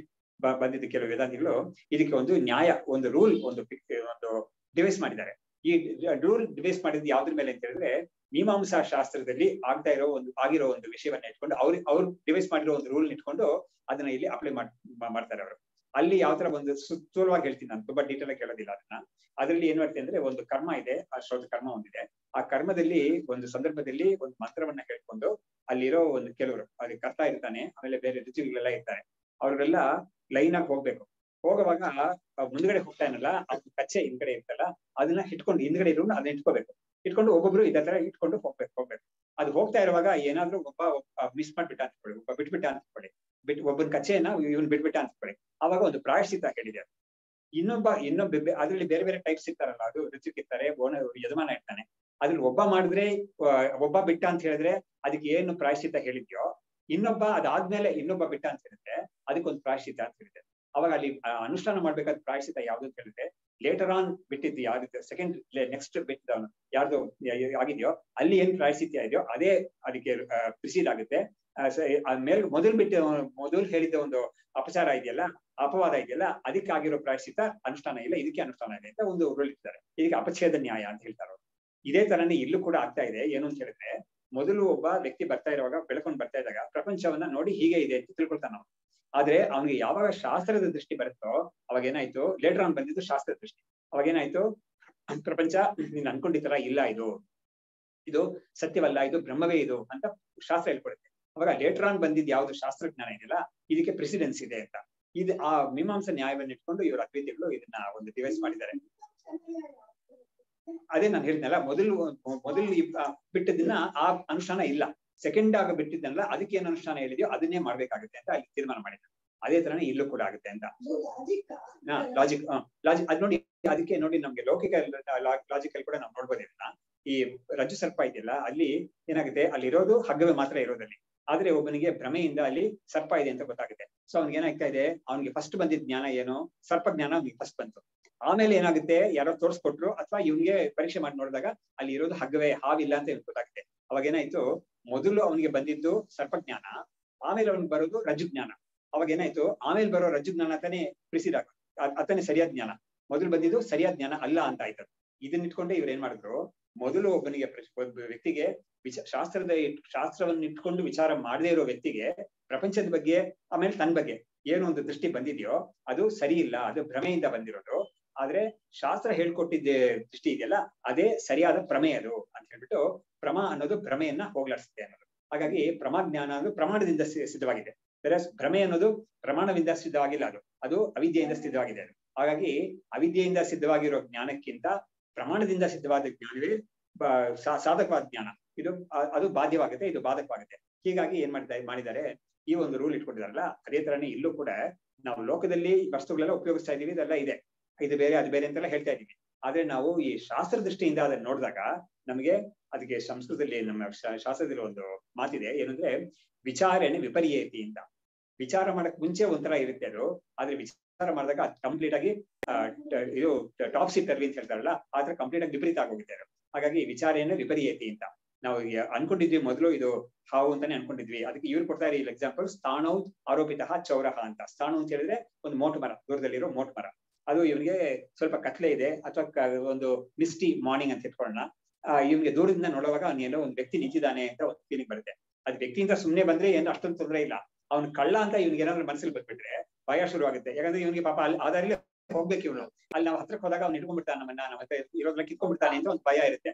ಬಂದಿದ್ದ ಕೆಲವು ವೇದಾಂತಿಗಳು ಇದಕ್ಕೆ ಒಂದು ನ್ಯಾಯ, ಒಂದು ರೂಲ್, ಒಂದು ಡಿವೈಸ್ ಮಾಡಿದ್ದಾರೆ. ಈ ರೂಲ್ ಡಿವೈಸ್ ಮಾಡಿದ್ದು ಯಾವ್ದ್ರ ಮೇಲೆ ಅಂತ ಹೇಳಿದ್ರೆ, ಮೀಮಾಂಸಾ ಶಾಸ್ತ್ರದಲ್ಲಿ ಆಗಿರೋ ಒಂದು ವಿಷಯವನ್ನ ಇಟ್ಕೊಂಡು ಅವ್ರು ಡಿವೈಸ್ ಮಾಡಿರೋ ಒಂದು ರೂಲ್ ಇಟ್ಕೊಂಡು ಅದನ್ನ ಇಲ್ಲಿ ಅಪ್ಲೈ ಮಾಡ್ತಾರೆ ಅವರು. ಅಲ್ಲಿ ಯಾವ ತರ ಒಂದು ಸ್ಥೂಲವಾಗಿ ಹೇಳ್ತೀನಿ, ನಾನು ತುಂಬಾ ಡೀಟೇಲ್ ಆಗಿ ಕೇಳೋದಿಲ್ಲ ಅದನ್ನ. ಅದ್ರಲ್ಲಿ ಏನ್ ಮಾಡ್ತೀನಿ ಅಂದ್ರೆ, ಒಂದು ಕರ್ಮ ಇದೆ, ಆ ಶ್ರೋತ ಕರ್ಮ ಒಂದಿದೆ. ಆ ಕರ್ಮದಲ್ಲಿ ಒಂದು ಸಂದರ್ಭದಲ್ಲಿ ಒಂದು ಮಂತ್ರವನ್ನ ಹೇಳ್ಕೊಂಡು ಅಲ್ಲಿರೋ ಒಂದು ಕೆಲವರು ಅಲ್ಲಿ ಕರ್ತಾ ಇರ್ತಾನೆ, ಆಮೇಲೆ ಬೇರೆ ಋತುಗಳೆಲ್ಲ ಇರ್ತಾರೆ, ಅವ್ರಿಗೆಲ್ಲ ಲೈನ್ ಆಗಿ ಹೋಗ್ಬೇಕು. ಹೋಗುವಾಗ ಮುಂದ್ಗಡೆ ಹೋಗ್ತಾನಲ್ಲ, ಅದು ಕಚ್ಚೆ ಹಿಂದ್ಗಡೆ ಇರ್ತಲ್ಲ, ಅದನ್ನ ಇಟ್ಕೊಂಡು ಹಿಂದ್ಗಡೆ ಇರೋ ಅದನ್ನ ಇಟ್ಕೊಂಡು ಒಬ್ಬೊಬ್ರು ಇದೇ ತರ ಇಟ್ಕೊಂಡು ಹೋಗ್ಬೇಕು. ಅದು ಹೋಗ್ತಾ ಇರುವಾಗ ಏನಾದ್ರೂ ಒಬ್ಬ ಮಿಸ್ ಮಾಡ್ಬಿಟ್ಟ ಅಂತ್ಕೊಳ್ಳಿ, ಒಬ್ಬ ಬಿಟ್ಬಿಟ್ಟ ಅಂತ್ಕೊಳ್ಳಿ, ಒಬ್ಬನ ಕಚ್ಚೆಯನ್ನ ಇವನ್ ಬಿಟ್ಬಿಟ್ಟ ಅಂತ್ಕೊಳ್ಳಿ, ಅವಾಗ ಒಂದು ಪ್ರಾಯಶ್ಚಿತ್ತ ಹೇಳಿದ್ದಾರೆ. ಇನ್ನೊಬ್ಬ ಅದ್ರಲ್ಲಿ ಬೇರೆ ಬೇರೆ ಟೈಪ್ಸ್ ಇರ್ತಾರಲ್ಲ, ಅದು ರುಚಿಕ್ ಇರ್ತಾರೆ, ಯಜಮಾನ ಇರ್ತಾನೆ. ಅದ್ರಲ್ಲಿ ಒಬ್ಬ ಮಾಡಿದ್ರೆ, ಒಬ್ಬ ಬಿಟ್ಟ ಅಂತ ಹೇಳಿದ್ರೆ ಅದಕ್ಕೆ ಏನು ಪ್ರಾಯಶ್ಚಿತ್ತ ಹೇಳಿದ್ಯೋ, ಇನ್ನೊಬ್ಬ ಅದಾದ್ಮೇಲೆ ಇನ್ನೊಬ್ಬ ಬಿಟ್ಟ ಅಂತ ಹೇಳಿದ್ರೆ ಅದಕ್ಕೊಂದು ಪ್ರಾಯಶ್ಚಿತ್ತ ಅಂತ ಹೇಳಿದೆ. ಅವಾಗ ಅಲ್ಲಿ ಅನುಷ್ಠಾನ ಮಾಡ್ಬೇಕಾದ ಪ್ರಾಯಶ್ಚಿತ್ತ ಯಾವ್ದು ಅಂತ ಹೇಳಿದ್ರೆ, ಲೇಟರ್ ಆನ್ ಬಿಟ್ಟಿದ್ದು ಯಾವ್ದು, ಸೆಕೆಂಡ್ ನೆಕ್ಸ್ಟ್ ಬಿಟ್ಟಿದ್ದ ಯಾರ್ದು ಆಗಿದೆಯೋ ಅಲ್ಲಿ ಏನ್ ಪ್ರಾಯಶ್ಚಿತ್ಯ ಇದೆಯೋ ಅದೇ ಅದಕ್ಕೆ ಪ್ರಿಸೀಡ್ ಆಗುತ್ತೆ. ಆದ್ಮೇಲೆ ಮೊದಲು ಹೇಳಿದ್ದ ಒಂದು ಅಪಚಾರ ಇದೆಯಲ್ಲ, ಅಪವಾದ ಇದೆಯಲ್ಲ, ಅದಕ್ಕೆ ಆಗಿರೋ ಪ್ರಾಯಶ್ಚಿತ್ತ ಅನುಷ್ಠಾನ ಇಲ್ಲ, ಇದಕ್ಕೆ ಅನುಷ್ಠಾನ ಇದೆ ಅಂತ ಒಂದು ರೂಲ್ ಇರ್ತಾರೆ. ಇದಕ್ಕೆ ಅಪಚ್ಛೇದ ನ್ಯಾಯ ಅಂತ ಹೇಳ್ತಾರೆ. ಇದೇ ತರನೇ ಇಲ್ಲೂ ಕೂಡ ಆಗ್ತಾ ಇದೆ. ಏನು ಅಂತ ಹೇಳಿದ್ರೆ, ಮೊದಲು ಒಬ್ಬ ವ್ಯಕ್ತಿ ಬರ್ತಾ ಇರುವಾಗ, ಬೆಳ್ಕೊಂಡು ಬರ್ತಾ ಇದ್ದಾಗ ಪ್ರಪಂಚವನ್ನ ನೋಡಿ ಹೀಗೆ ಇದೆ ಅಂತ ತಿಳ್ಕೊಳ್ತಾನ ಅವನು. ಆದ್ರೆ ಅವನಿಗೆ ಯಾವಾಗ ಶಾಸ್ತ್ರದ ದೃಷ್ಟಿ ಬರುತ್ತೋ ಅವಾಗ ಏನಾಯ್ತು, ಲೇಟರ್ ಆನ್ ಬಂದಿದ್ದು ಶಾಸ್ತ್ರದ ದೃಷ್ಟಿ. ಅವಾಗ ಏನಾಯ್ತು, ಪ್ರಪಂಚ ನೀನ್ ಅನ್ಕೊಂಡಿತರ ಇಲ್ಲ, ಇದು ಸತ್ಯವಲ್ಲ, ಇದು ಬ್ರಹ್ಮವೇ ಇದು ಅಂತ ಶಾಸ್ತ್ರ ಹೇಳ್ಕೊಡುತ್ತೆ. ಅವಾಗ ಲೇಟರ್ ಆನ್ ಬಂದಿದ್ದು ಯಾವ್ದು ಶಾಸ್ತ್ರಜ್ಞಾನ ಇದೆಯಲ್ಲ, ಇದಕ್ಕೆ ಪ್ರೆಸಿಡೆನ್ಸ್ ಇದೆ ಅಂತ ಇದು ಆ ಮೀಮಾಂಸಾ ನ್ಯಾಯವನ್ನು ಇಟ್ಕೊಂಡು ಇವರು ಅದ್ವೈತಿಗಳು ಇದನ್ನ ಒಂದು ಡಿವೈಸ್ ಮಾಡಿದ್ದಾರೆ. ಅದೇ ನಾನು ಹೇಳಿದ್ನಲ್ಲ, ಮೊದಲು ಬಿಟ್ಟದನ್ನ ಆ ಅನುಷ್ಠಾನ ಇಲ್ಲ, ಸೆಕೆಂಡ್ ಆಗಿ ಬಿಟ್ಟಿದ್ದಲ್ಲ ಅದಕ್ಕೆ ಏನು ಅನುಷ್ಠಾನ ಹೇಳಿದೆಯೋ ಅದನ್ನೇ ಮಾಡ್ಬೇಕಾಗುತ್ತೆ ಅಂತ ಅಲ್ಲಿ ತೀರ್ಮಾನ ಮಾಡಿದ್ರು. ಅದೇ ತರನೇ ಇಲ್ಲೂ ಕೂಡ ಆಗುತ್ತೆ ಅಂತ ಲಾಜಿಕ್ ಅದ್ ನೋಡಿ. ಅದಕ್ಕೆ ನೋಡಿ ನಮ್ಗೆ ಲೌಕಿಕ ಲಾಜಿಕಲ್ ಕೂಡ ನಾವು ನೋಡ್ಬೋದು ಇದನ್ನ. ಈ ರಜ್ಜು ಸರ್ಪ ಇದೆಯಲ್ಲ ಅಲ್ಲಿ ಏನಾಗುತ್ತೆ, ಅಲ್ಲಿ ಇರೋದು ಹಗ್ಗವೇ ಮಾತ್ರ ಇರೋದಲ್ಲಿ. ಆದ್ರೆ ಒಬ್ಬನಿಗೆ ಭ್ರಮೆಯಿಂದ ಅಲ್ಲಿ ಸರ್ಪ ಇದೆ ಅಂತ ಗೊತ್ತಾಗುತ್ತೆ. ಸೊ ಅವ್ನಿಗೆ ಏನಾಗ್ತಾ ಇದೆ, ಅವ್ನಿಗೆ ಫಸ್ಟ್ ಬಂದಿದ್ದ ಜ್ಞಾನ ಏನು, ಸರ್ಪ ಜ್ಞಾನ ಅವ್ನಿಗೆ ಫಸ್ಟ್ ಬಂತು. ಆಮೇಲೆ ಏನಾಗುತ್ತೆ, ಯಾರೋ ತೋರಿಸ್ಕೊಟ್ರು ಅಥವಾ ಇವ್ನಿಗೆ ಪರೀಕ್ಷೆ ಮಾಡಿ ನೋಡಿದಾಗ ಅಲ್ಲಿ ಇರೋದು ಹಗ್ಗವೇ, ಹಾವಿಲ್ಲ ಅಂತ ಗೊತ್ತಾಗುತ್ತೆ. ಅವಾಗ ಏನಾಯ್ತು, ಮೊದಲು ಅವನಿಗೆ ಬಂದಿದ್ದು ಸರ್ಪಜ್ಞಾನ, ಆಮೇಲೆ ಅವ್ನಿಗೆ ಬರೋದು ರಜ್ಜುಜ್ಞಾನ. ಅವಾಗ ಏನಾಯ್ತು, ಆಮೇಲೆ ಬರೋ ರಜ್ಜುಜ್ಞಾನ ತಾನೇ ಪ್ರಿಸಿದಾಗ ಅತನೇ ಸರಿಯಾದ ಜ್ಞಾನ. ಮೊದಲು ಬಂದಿದ್ದು ಸರಿಯಾದ ಜ್ಞಾನ ಅಲ್ಲ ಅಂತ ಆಯ್ತು. ಇದನ್ನ ಇಟ್ಕೊಂಡೆ ಇವ್ರು ಏನ್ ಮಾಡಿದ್ರು, ಮೊದಲು ಒಬ್ಬನಿಗೆ ಒಬ್ಬ ವ್ಯಕ್ತಿಗೆ ಶಾಸ್ತ್ರವನ್ನು ಇಟ್ಕೊಂಡು ವಿಚಾರ ಮಾಡದೇ ಇರೋ ವ್ಯಕ್ತಿಗೆ ಪ್ರಪಂಚದ ಬಗ್ಗೆ ಆಮೇಲೆ ತನ್ನ ಬಗ್ಗೆ ಏನು ಒಂದು ದೃಷ್ಟಿ ಬಂದಿದೆಯೋ ಅದು ಸರಿ ಇಲ್ಲ, ಅದು ಭ್ರಮೆಯಿಂದ ಬಂದಿರೋದು. ಆದ್ರೆ ಶಾಸ್ತ್ರ ಹೇಳ್ಕೊಟ್ಟಿದ್ದ ದೃಷ್ಟಿ ಇದೆಯಲ್ಲ ಅದೇ ಸರಿಯಾದ ಪ್ರಮೇಯ ಅದು ಅಂತ ಹೇಳ್ಬಿಟ್ಟು, ಪ್ರಮಾ ಅನ್ನೋದು ಭ್ರಮೆಯನ್ನ ಹೋಗ್ಲಾಡಿಸುತ್ತೆ ಅನ್ನೋದು. ಹಾಗಾಗಿ ಪ್ರಮಾಜ್ಞಾನ ಅನ್ನೋದು ಪ್ರಮಾಣದಿಂದ ಸಿದ್ಧವಾಗಿದೆ. ಭ್ರಮೆ ಅನ್ನೋದು ಪ್ರಮಾಣದಿಂದ ಸಿದ್ಧವಾಗಿಲ್ಲ, ಅದು ಅವಿದ್ಯೆಯಿಂದ ಸಿದ್ಧವಾಗಿದೆ. ಹಾಗಾಗಿ ಅವಿದ್ಯೆಯಿಂದ ಸಿದ್ಧವಾಗಿರೋ ಜ್ಞಾನಕ್ಕಿಂತ ಪ್ರಮಾಣದಿಂದ ಸಿದ್ಧವಾದ ಜ್ಞಾನವೇ ಸಾಧಕವಾದ ಜ್ಞಾನ. ಅದು ಬಾಧ್ಯವಾಗುತ್ತೆ, ಇದು ಬಾಧಕವಾಗುತ್ತೆ. ಹೀಗಾಗಿ ಏನ್ ಮಾಡಿದ್ದಾರೆ, ಈ ಒಂದು ರೂಲ್ ಇಟ್ಕೊಂಡಿದಾರಲ್ಲ, ಅದೇ ತರನೇ ಇಲ್ಲೂ ಕೂಡ ನಾವು ಲೋಕದಲ್ಲಿ ವಸ್ತುಗಳೆಲ್ಲ ಉಪಯೋಗಿಸ್ತಾ ಇದೀವಿ, ಇದೆಲ್ಲ ಇದೆ, ಇದು ಬೇರೆ ಅದು ಬೇರೆ ಅಂತೆಲ್ಲ ಹೇಳ್ತಾ ಇದೀವಿ. ಆದ್ರೆ ನಾವು ಈ ಶಾಸ್ತ್ರ ದೃಷ್ಟಿಯಿಂದ ಅದನ್ನ ನೋಡಿದಾಗ ನಮಗೆ ಅದಕ್ಕೆ ಸಂಸ್ಕೃತದಲ್ಲಿ ನಮ್ಮ ಶಾಸ್ತ್ರದಲ್ಲಿ ಒಂದು ಮಾತಿದೆ, ಏನಂದ್ರೆ ವಿಚಾರಣೆ ವಿಪರ್ಯೇತಿ ಅಂತ. ವಿಚಾರ ಮಾಡಕ್ ಮುಂಚೆ ಒಂಥರ ಇರುತ್ತೆ ಅದು, ಆದ್ರೆ ವಿಚಾರ ಮಾಡಿದಾಗ ಅದು ಕಂಪ್ಲೀಟ್ ಆಗಿ ಇದು ಟಾಪ್ಸಿ ಟರ್ವಿ ಅಂತ ಹೇಳ್ತಾರಲ್ಲ, ಆದ್ರೆ ಕಂಪ್ಲೀಟ್ ಆಗಿ ವಿಪರೀತ ಆಗೋಗಿದ್ದಾರೆ. ಹಾಗಾಗಿ ವಿಚಾರೇನ ವಿಪರ್ಯೇತಿ ಅಂತ ನಾವು ಅನ್ಕೊಂಡಿದ್ವಿ. ಮೊದಲು ಇದು ಹಾವು ಅಂತಾನೆ ಅನ್ಕೊಂಡಿದ್ವಿ. ಅದಕ್ಕೆ ಇವ್ರು ಕೊಡ್ತಾ ಇರೋ ಎಕ್ಸಾಂಪಲ್, ಸ್ಥಾನೌ ಆರೋಪಿತ ಚೌರಹ ಅಂತ. ಸ್ಥಾನ ಅಂತ ಹೇಳಿದ್ರೆ ಒಂದು ಮೋಟು ಮರ, ದೂರದಲ್ಲಿರೋ ಮೋಟು ಮರ. ಅದು ಇವನಿಗೆ ಸ್ವಲ್ಪ ಕತ್ಲೆ ಇದೆ ಅಥವಾ ಒಂದು ಮಿಸ್ಟಿ ಮಾರ್ನಿಂಗ್ ಅಂತ ಇಟ್ಕೊಳ್ಳೋಣ. ಇವ್ನಿಗೆ ದೂರದಿಂದ ನೋಡುವಾಗ ಅವನೇನೋ ಒಂದು ವ್ಯಕ್ತಿ ನಿಂತಿದ್ದಾನೆ ಅಂತ ಒಂದು ಫೀಲಿಂಗ್ ಬರುತ್ತೆ. ಅದು ವ್ಯಕ್ತಿಯಿಂದ ಸುಮ್ಮನೆ ಬಂದ್ರೆ ಏನು ಅಷ್ಟೊಂದು ತೊಂದರೆ ಇಲ್ಲ. ಅವ್ನು ಕಳ್ಳ ಅಂತ ಇವ್ನಿಗೆ ಏನಾದ್ರು ಮನಸ್ಸಲ್ಲಿ ಬಂದ್ಬಿಟ್ರೆ ಭಯ ಶುರು ಆಗುತ್ತೆ. ಯಾಕಂದ್ರೆ ಇವ್ನಿಗೆ ಪಾಪ ಅಲ್ಲಿ ಆಧಾರಲ್ಲಿ ಹೋಗ್ಬೇಕು ಇವನು. ಅಲ್ಲಿ ನಾವು ಹತ್ರಕ್ಕೆ ಹೋದಾಗ ಅವ್ನು ಇಟ್ಕೊಂಡ್ಬಿಡ್ತಾನೆ, ನಮ್ಮ ಹತ್ರ ಇರೋದ್ರಲ್ಲಿ ಕಿತ್ಕೊಂಡ್ಬಿಡ್ತಾನೆ ಅಂತ ಒಂದು ಭಯ ಇರುತ್ತೆ.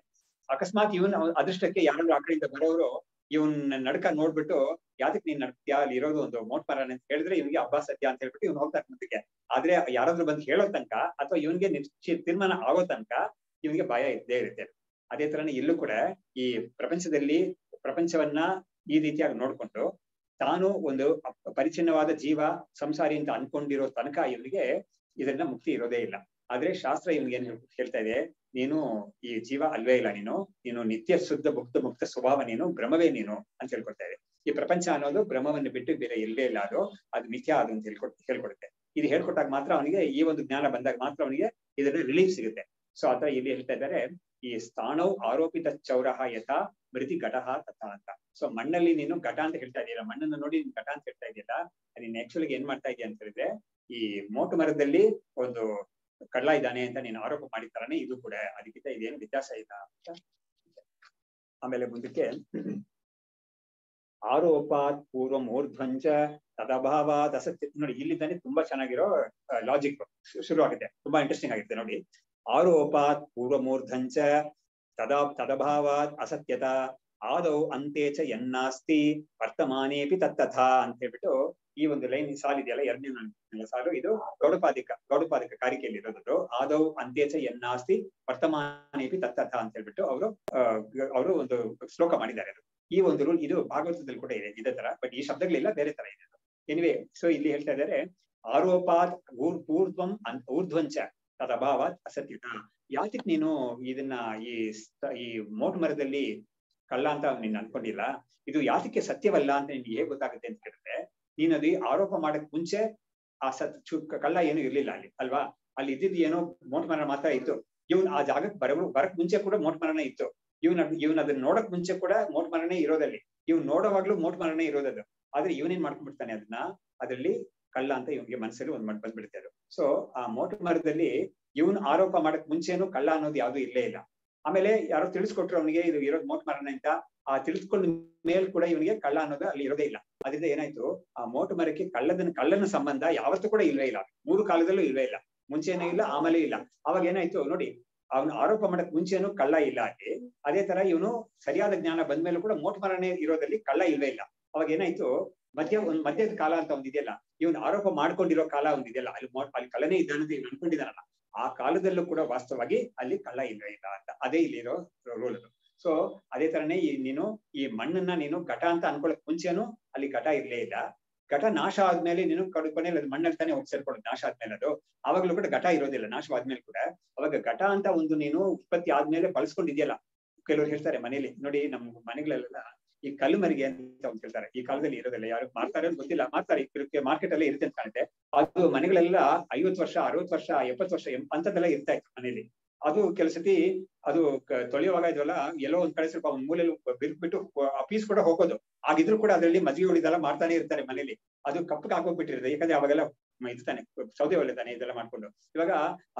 ಅಕಸ್ಮಾತ್ ಇವನ್ ಅದೃಷ್ಟಕ್ಕೆ ಯಾರಾದ್ರೂ ಆ ಕಡೆಯಿಂದ ಬರೋರು ಇವನ್ ನಡ್ಕ ನೋಡ್ಬಿಟ್ಟು, ಯಾವ್ದಕ್ ನೀನ್ ನಡ್ತೀಯಾ, ಅಲ್ಲಿ ಇರೋದು ಒಂದು ಮೋಟ್ ಮರ ಅಂತ ಹೇಳಿದ್ರೆ ಇವನಿಗೆ ಹಬ್ಬ ಸತ್ಯ ಅಂತ ಹೇಳ್ಬಿಟ್ಟು ಇವ್ನು ಹೋಗ್ತಾನೆ ಮುಂದಕ್ಕೆ. ಆದ್ರೆ ಯಾರಾದ್ರೂ ಬಂದು ಹೇಳೋ ತನಕ ಅಥವಾ ಇವನ್ಗೆ ತೀರ್ಮಾನ ಆಗೋ ತನಕ ಇವನಿಗೆ ಭಯ ಇದ್ದೇ ಇರುತ್ತೆ. ಅದೇ ತರನೇ ಇಲ್ಲೂ ಕೂಡ ಈ ಪ್ರಪಂಚವನ್ನ ಈ ರೀತಿಯಾಗಿ ನೋಡ್ಕೊಂಡು ತಾನು ಒಂದು ಪರಿಚ್ಛಿನ್ನವಾದ ಜೀವ ಸಂಸಾರಿ ಅಂತ ಅನ್ಕೊಂಡಿರೋ ತನಕ ಇವನಿಗೆ ಇದನ್ನ ಮುಕ್ತಿ ಇರೋದೇ ಇಲ್ಲ. ಆದ್ರೆ ಶಾಸ್ತ್ರ ಇವನಿಗೆ ಏನ್ ಹೇಳ್ತಾ ಇದೆ, ನೀನು ಈ ಜೀವ ಅಲ್ವೇ ಇಲ್ಲ, ನೀನು ನಿತ್ಯ ಶುದ್ಧ ಮುಕ್ತ ಸ್ವಭಾವ, ನೀನು ಬ್ರಹ್ಮವೇ ನೀನು ಅಂತ ಹೇಳ್ಕೊಡ್ತಾ ಇದೆ. ಈ ಪ್ರಪಂಚ ಅನ್ನೋದು ಬ್ರಹ್ಮವನ್ನು ಬಿಟ್ಟು ಬೇರೆ ಎಲ್ಲೇ ಇಲ್ಲ, ಅದು ಮಿಥ್ಯಾ ಅದು ಅಂತ ಹೇಳ್ಕೊಡುತ್ತೆ. ಇದು ಹೇಳ್ಕೊಟ್ಟಾಗ ಮಾತ್ರ ಅವನಿಗೆ ಈ ಒಂದು ಜ್ಞಾನ ಬಂದಾಗ ಮಾತ್ರ ಅವನಿಗೆ ಇದನ್ನ ರಿಲೀಫ್ ಸಿಗುತ್ತೆ. ಸೊ ಆತರ ಇಲ್ಲಿ ಹೇಳ್ತಾ ಇದ್ದಾರೆ, ಈ ಸ್ಥಾನೌ ಆರೋಪಿತ ಚೌರಹ ಯಥಾ ಮೃತಿ ಘಟಃ ತಥಾ ಅಂತ. ಸೊ ಮಣ್ಣಲ್ಲಿ ನೀನು ಘಟ ಅಂತ ಹೇಳ್ತಾ ಇದೆಯಲ್ಲ, ಮಣ್ಣನ್ನು ನೋಡಿ ನೀನು ಘಟ ಅಂತ ಹೇಳ್ತಾ ಇದೆಯಲ್ಲ, ನೀನ್ ಆಕ್ಚುಲಿ ಏನ್ ಮಾಡ್ತಾ ಇದೆಯಾ ಅಂತ ಹೇಳಿದ್ರೆ, ಈ ಮೋಟು ಮರದಲ್ಲಿ ಒಂದು ಕಳ್ಳ ಇದ್ದಾನೆ ಅಂತ ನೀನು ಆರೋಪ ಮಾಡಿರ್ತಾನೆ, ಇದು ಕೂಡ ಅದಕ್ಕಿಂತ ಇದೇನು ವ್ಯತ್ಯಾಸ ಇಲ್ಲ ಅಂತ. ಆಮೇಲೆ ಮುಂದಕ್ಕೆ ಆರೋಪಾತ್ ಪೂರ್ವ ಮೂರ್ಧ್ವಂಚ ತದಭಾವಾತ್ ಅಸತ್ಯ. ನೋಡಿ ಇಲ್ಲಿದ್ದಾನೆ ತುಂಬಾ ಚೆನ್ನಾಗಿರೋ ಲಾಜಿಕ್ ಶುರು ಆಗುತ್ತೆ, ತುಂಬಾ ಇಂಟ್ರೆಸ್ಟಿಂಗ್ ಆಗಿರುತ್ತೆ ನೋಡಿ. ಆರೋಪಾತ್ ಪೂರ್ವ ಮೂರ್ಧಂಚ ತದಭಾವಾತ್ ಅಸತ್ಯತ ಆದೌ ಅಂತೆ ಚ ಯನ್ನಾಸ್ತಿ ವರ್ತಮಾನೇಪಿ ತತ್ತಥಾ ಅಂತ ಹೇಳ್ಬಿಟ್ಟು ಈ ಒಂದು ಲೈನ್ ಸಾಲಿದೆಯಲ್ಲ, ಎರಡನೇ ಸಾಲು, ಇದು ಗೌಡಪಾದಿಕ ಕಾರಿಕೆಯಲ್ಲಿ ಇರೋದು. ಆದೌ ಅಂತೆ ಚ ಯನ್ನಾಸ್ತಿ ವರ್ತಮಾನೇಪಿ ತತ್ತಥಾ ಅಂತ ಹೇಳ್ಬಿಟ್ಟು ಅವರು ಒಂದು ಶ್ಲೋಕ ಮಾಡಿದ್ದಾರೆ. ಈ ಒಂದು ರೂಲ್ ಇದು ಭಾಗವತದಲ್ಲಿ ಕೂಡ ಇದೆ ಇದೇ ತರ, ಬಟ್ ಈ ಶಬ್ದಗಳಿಲ್ಲ, ಬೇರೆ ತರ ಇದೆ. ಎನಿವೆ, ಸೊ ಇಲ್ಲಿ ಹೇಳ್ತಾ ಇದ್ದಾರೆ ಆರೋಪಾತ್ ಊರ್ಧ್ವಂಚ ತದಭಾವಾತ್ ಅಸತ್ಯತ. ಯಾತಿಕ್ ನೀನು ಇದನ್ನ ಈ ಮೋಟು ಮರದಲ್ಲಿ ಕಳ್ಳ ಅಂತ ನೀನ್ ಅನ್ಕೊಂಡಿಲ್ಲ, ಇದು ಯಾತಕ್ಕೆ ಸತ್ಯವಲ್ಲ ಅಂತ ನಿನ್ಗೆ ಹೇಗೆ ಗೊತ್ತಾಗುತ್ತೆ ಅಂತ ಹೇಳಿದ್ರೆ, ನೀನ್ ಅದು ಆರೋಪ ಮಾಡಕ್ ಮುಂಚೆ ಆ ಕಳ್ಳ ಏನು ಇರ್ಲಿಲ್ಲ ಅಲ್ಲಿ ಅಲ್ವಾ, ಅಲ್ಲಿ ಇದ್ದಿದ್ದು ಏನೋ ಮೋಟು ಮರ ಮಾತ್ರ ಇತ್ತು. ಇವನ್ ಆ ಜಾಗಕ್ಕೆ ಬರಕ್ ಮುಂಚೆ ಕೂಡ ಮೋಟು ಮರನೇ ಇತ್ತು. ಇವನ್ ಅದನ್ನ ನೋಡಕ್ ಮುಂಚೆ ಕೂಡ ಮೋಟು ಮರನೇ ಇರೋದಲ್ಲಿ, ಇವ್ನ್ ನೋಡೋವಾಗ್ಲೂ ಮೋಟು ಮರನೇ ಇರೋದದು. ಆದ್ರೆ ಇವನೇನ್ ಮಾಡ್ಕೊಂಡ್ಬಿಡ್ತಾನೆ, ಅದರಲ್ಲಿ ಕಳ್ಳ ಅಂತ ಇವನ್ಗೆ ಮನಸ್ಸಲ್ಲಿ ಒಂದ್ ಬಂದ್ಬಿಡುತ್ತೆ ಅದು. ಸೊ ಆ ಮೋಟು ಮರದಲ್ಲಿ ಇವನ್ ಆರೋಪ ಮಾಡಕ್ ಮುಂಚೆನೂ ಕಳ್ಳ ಅನ್ನೋದು ಯಾವ್ದು ಇಲ್ಲೇ ಇಲ್ಲ. ಆಮೇಲೆ ಯಾರೋ ತಿಳಿಸ್ಕೊಟ್ರು ಅವನಿಗೆ ಇದು ಇರೋದು ಮೋಟು ಮರನೇ ಅಂತ, ಆ ತಿಳಿಸ್ಕೊಂಡ ಮೇಲ್ ಕೂಡ ಇವನಿಗೆ ಕಳ್ಳ ಅನ್ನೋದು ಅಲ್ಲಿ ಇರೋದೇ ಇಲ್ಲ. ಅದರಿಂದ ಏನಾಯ್ತು, ಆ ಮೋಟು ಮರಕ್ಕೆ ಕಳ್ಳನ ಸಂಬಂಧ ಯಾವತ್ತೂ ಕೂಡ ಇಲ್ವೇ ಇಲ್ಲ, 3 ಕಾಲದಲ್ಲೂ ಇಲ್ವೇ ಇಲ್ಲ, ಮುಂಚೆನೂ ಇಲ್ಲ ಆಮೇಲೆ ಇಲ್ಲ. ಅವಾಗ ಏನಾಯ್ತು ನೋಡಿ, ಅವನು ಆರೋಪ ಮಾಡಕ್ ಮುಂಚೆನೂ ಕಳ್ಳ ಇಲ್ಲ ಅಲ್ಲಿ. ಅದೇ ತರ ಇವನು ಸರಿಯಾದ ಜ್ಞಾನ ಬಂದ್ಮೇಲೂ ಕೂಡ ಮೋಟು ಮರನೇ ಇರೋದಲ್ಲಿ ಕಳ್ಳ ಇಲ್ವೇ ಇಲ್ಲ. ಅವಾಗ ಏನಾಯ್ತು, ಮಧ್ಯದ ಕಾಲ ಅಂತ ಒಂದಿದೆಯಲ್ಲ, ಇವನು ಆರೋಪ ಮಾಡ್ಕೊಂಡಿರೋ ಕಾಲ ಒಂದಿದೆಯಲ್ಲ, ಅಲ್ಲಿ ಕಳ್ಳನೇ ಇದ್ದಾನಂತ ಇವ್ನು ಅನ್ಕೊಂಡಿದ್ದಾನಲ್ಲ, ಆ ಕಾಲದಲ್ಲೂ ಕೂಡ ವಾಸ್ತವವಾಗಿ ಅಲ್ಲಿ ಕಳ್ಳ ಇಲ್ವೇ ಇಲ್ಲ ಅಂತ. ಅದೇ ಇಲ್ಲಿರೋ ರೂಲ್. ಸೊ ಅದೇ ತರನೇ ನೀನು ಈ ಮಣ್ಣನ್ನ ನೀನು ಘಟ ಅಂತ ಅನ್ಕೊಳಕ್ ಮುಂಚೆನು ಅಲ್ಲಿ ಘಟ ಇರ್ಲೇ ಇಲ್ಲ. ಘಟ ನಾಶ ಆದ್ಮೇಲೆ ನೀನು ಕೊನೆಯಲ್ಲಿ ಅದು ಮಣ್ಣಲ್ಲಿ ತಾನೇ ಹೋಗಿ ಸೇರ್ಕೊಳ್ಳೋದು ನಾಶ ಆದ್ಮೇಲೆ. ಅದು ಅವಾಗ್ಲೂ ಕೂಡ ಘಟ ಇರೋದಿಲ್ಲ ನಾಶವಾದ್ಮೇಲೆ ಕೂಡ. ಅವಾಗ ಘಟ ಅಂತ ಒಂದು ನೀನು ಉತ್ಪತ್ತಿ ಆದ್ಮೇಲೆ ಬಳಸ್ಕೊಂಡಿದ್ಯಲ್ಲ. ಕೆಲವ್ರು ಹೇಳ್ತಾರೆ ಮನೇಲಿ ನೋಡಿ, ನಮ್ ಮನೆಗಳೆಲ್ಲ ಈ ಕಲ್ಲು ಮರಿಗೆ ಅಂತ ಒಂದು ಹೇಳ್ತಾರೆ. ಈ ಕಾಲದಲ್ಲಿ ಇರೋದಿಲ್ಲ, ಯಾರು ಮಾಡ್ತಾರೆ ಅಂತ ಗೊತ್ತಿಲ್ಲ, ಮಾಡ್ತಾರೆ, ಮಾರ್ಕೆಟ್ ಅಲ್ಲೇ ಇರುತ್ತೆ ಅಂತ ಕಾಣುತ್ತೆ. ಅದು ಮನೆಗಳೆಲ್ಲ 50 ವರ್ಷ 60 ವರ್ಷ 70 ವರ್ಷ ಅಂತದೆಲ್ಲ ಇರ್ತಾ ಇತ್ತು ಮನೇಲಿ. ಅದು ಕೆಲಸತಿ ಅದು ತೊಳೆಯುವಾಗ ಇದೆಲ್ಲ ಎಲ್ಲೋ ಒಂದ್ ಕಡೆ ಸ್ವಲ್ಪ ಒಂದ್ ಮೂಲೆಯಲ್ಲಿ ಬಿರ್ಬಿಟ್ಟು ಆ ಪೀಸ್ ಕೂಡ ಹೋಗೋದು. ಆಗಿದ್ರು ಕೂಡ ಅದರಲ್ಲಿ ಮಜ್ಜಿಗೆ ಹೊಡಿದೆಲ್ಲ ಮಾಡ್ತಾನೆ ಇರ್ತಾರೆ ಮನೇಲಿ. ಅದು ಕಪ್ಪಗೆ ಆಗೋಗ್ಬಿಟ್ಟಿರುತ್ತೆ, ಯಾಕಂದ್ರೆ ಅವಾಗೆಲ್ಲ ಇರ್ತಾನೆ ಸೌದೆ ಒಲೆ ತಾನೆ ಇದೆಲ್ಲ ಮಾಡ್ಕೊಂಡು. ಇವಾಗ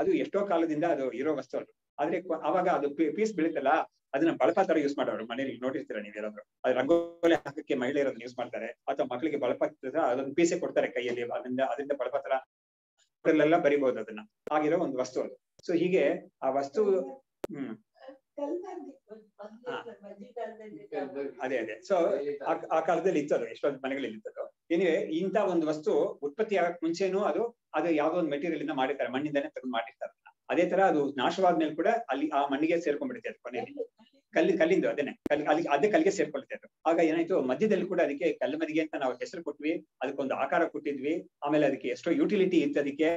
ಅದು ಎಷ್ಟೋ ಕಾಲದಿಂದ ಅದು ಇರೋ ವಸ್ತು ಅದು. ಆದ್ರೆ ಅವಾಗ ಅದು ಪೀಸ್ ಬೀಳುತ್ತಲ್ಲ, ಅದನ್ನ ಬಳಪ ತರ ಯೂಸ್ ಮಾಡೋರು ಮನೇಲಿ. ನೋಡಿರ್ತೀರ ನೀವ್ ಯಾರಾದ್ರು, ಅದು ರಂಗೋಲಿ ಹಾಕಕ್ಕೆ ಮಹಿಳೆಯರನ್ನ ಯೂಸ್ ಮಾಡ್ತಾರೆ, ಅಥವಾ ಮಕ್ಕಳಿಗೆ ಬಳಪ ಅದೊಂದು ಪೀಸೆ ಕೊಡ್ತಾರೆ ಕೈಯಲ್ಲಿ, ಅದರಿಂದ ಬಳಪ ತರ ಎಲ್ಲ ಬರಿಬಹುದು ಅದನ್ನ. ಆಗಿರೋ ಒಂದು ವಸ್ತು ಅದು. ಸೊ ಹೀಗೆ ಆ ವಸ್ತು ಅದೇ ಸೊ ಆ ಕಾಲದಲ್ಲಿ ಇತ್ತದು, ಎಷ್ಟೊಂದು ಮನೆಗಳಲ್ಲಿ ಇತ್ತದು. ಏನಿವೆ ಇಂಥ ಒಂದು ವಸ್ತು ಉತ್ಪತ್ತಿ ಆಗಕ್ ಮುಂಚೆನೂ ಅದು ಯಾವ್ದೋ ಒಂದು ಮೆಟೀರಿಯಲ್ ಇಂದ ಮಾಡಿರ್ತಾರೆ, ಮಣ್ಣಿಂದಾನೆ ತೆಗೆದು ಮಾಡಿರ್ತಾರೆ. ಅದೇ ತರ ಅದು ನಾಶವಾದ್ಮೇಲೆ ಕೂಡ ಅಲ್ಲಿ ಆ ಮಣ್ಣಿಗೆ ಸೇರ್ಕೊಂಡ್ಬಿಡುತ್ತೆ ಅದು ಕೊನೆಯಲ್ಲಿ. ಕಲ್ಲಿಂದು ಅದೇ ಕಲ್ಲಿಗೆ ಸೇರ್ಕೊಳ್ತೆ ಅದು. ಆಗ ಏನಾಯ್ತು, ಮಧ್ಯದಲ್ಲಿ ಕೂಡ ಅದಕ್ಕೆ ಕಲ್ಲು ಮರಿಗೆ ಅಂತ ನಾವು ಹೆಸರು ಕೊಟ್ವಿ, ಅದಕ್ಕೊಂದು ಆಕಾರ ಕೊಟ್ಟಿದ್ವಿ. ಆಮೇಲೆ ಅದಕ್ಕೆ ಎಷ್ಟೋ ಯುಟಿಲಿಟಿ ಇತ್ತು ಅದಕ್ಕೆ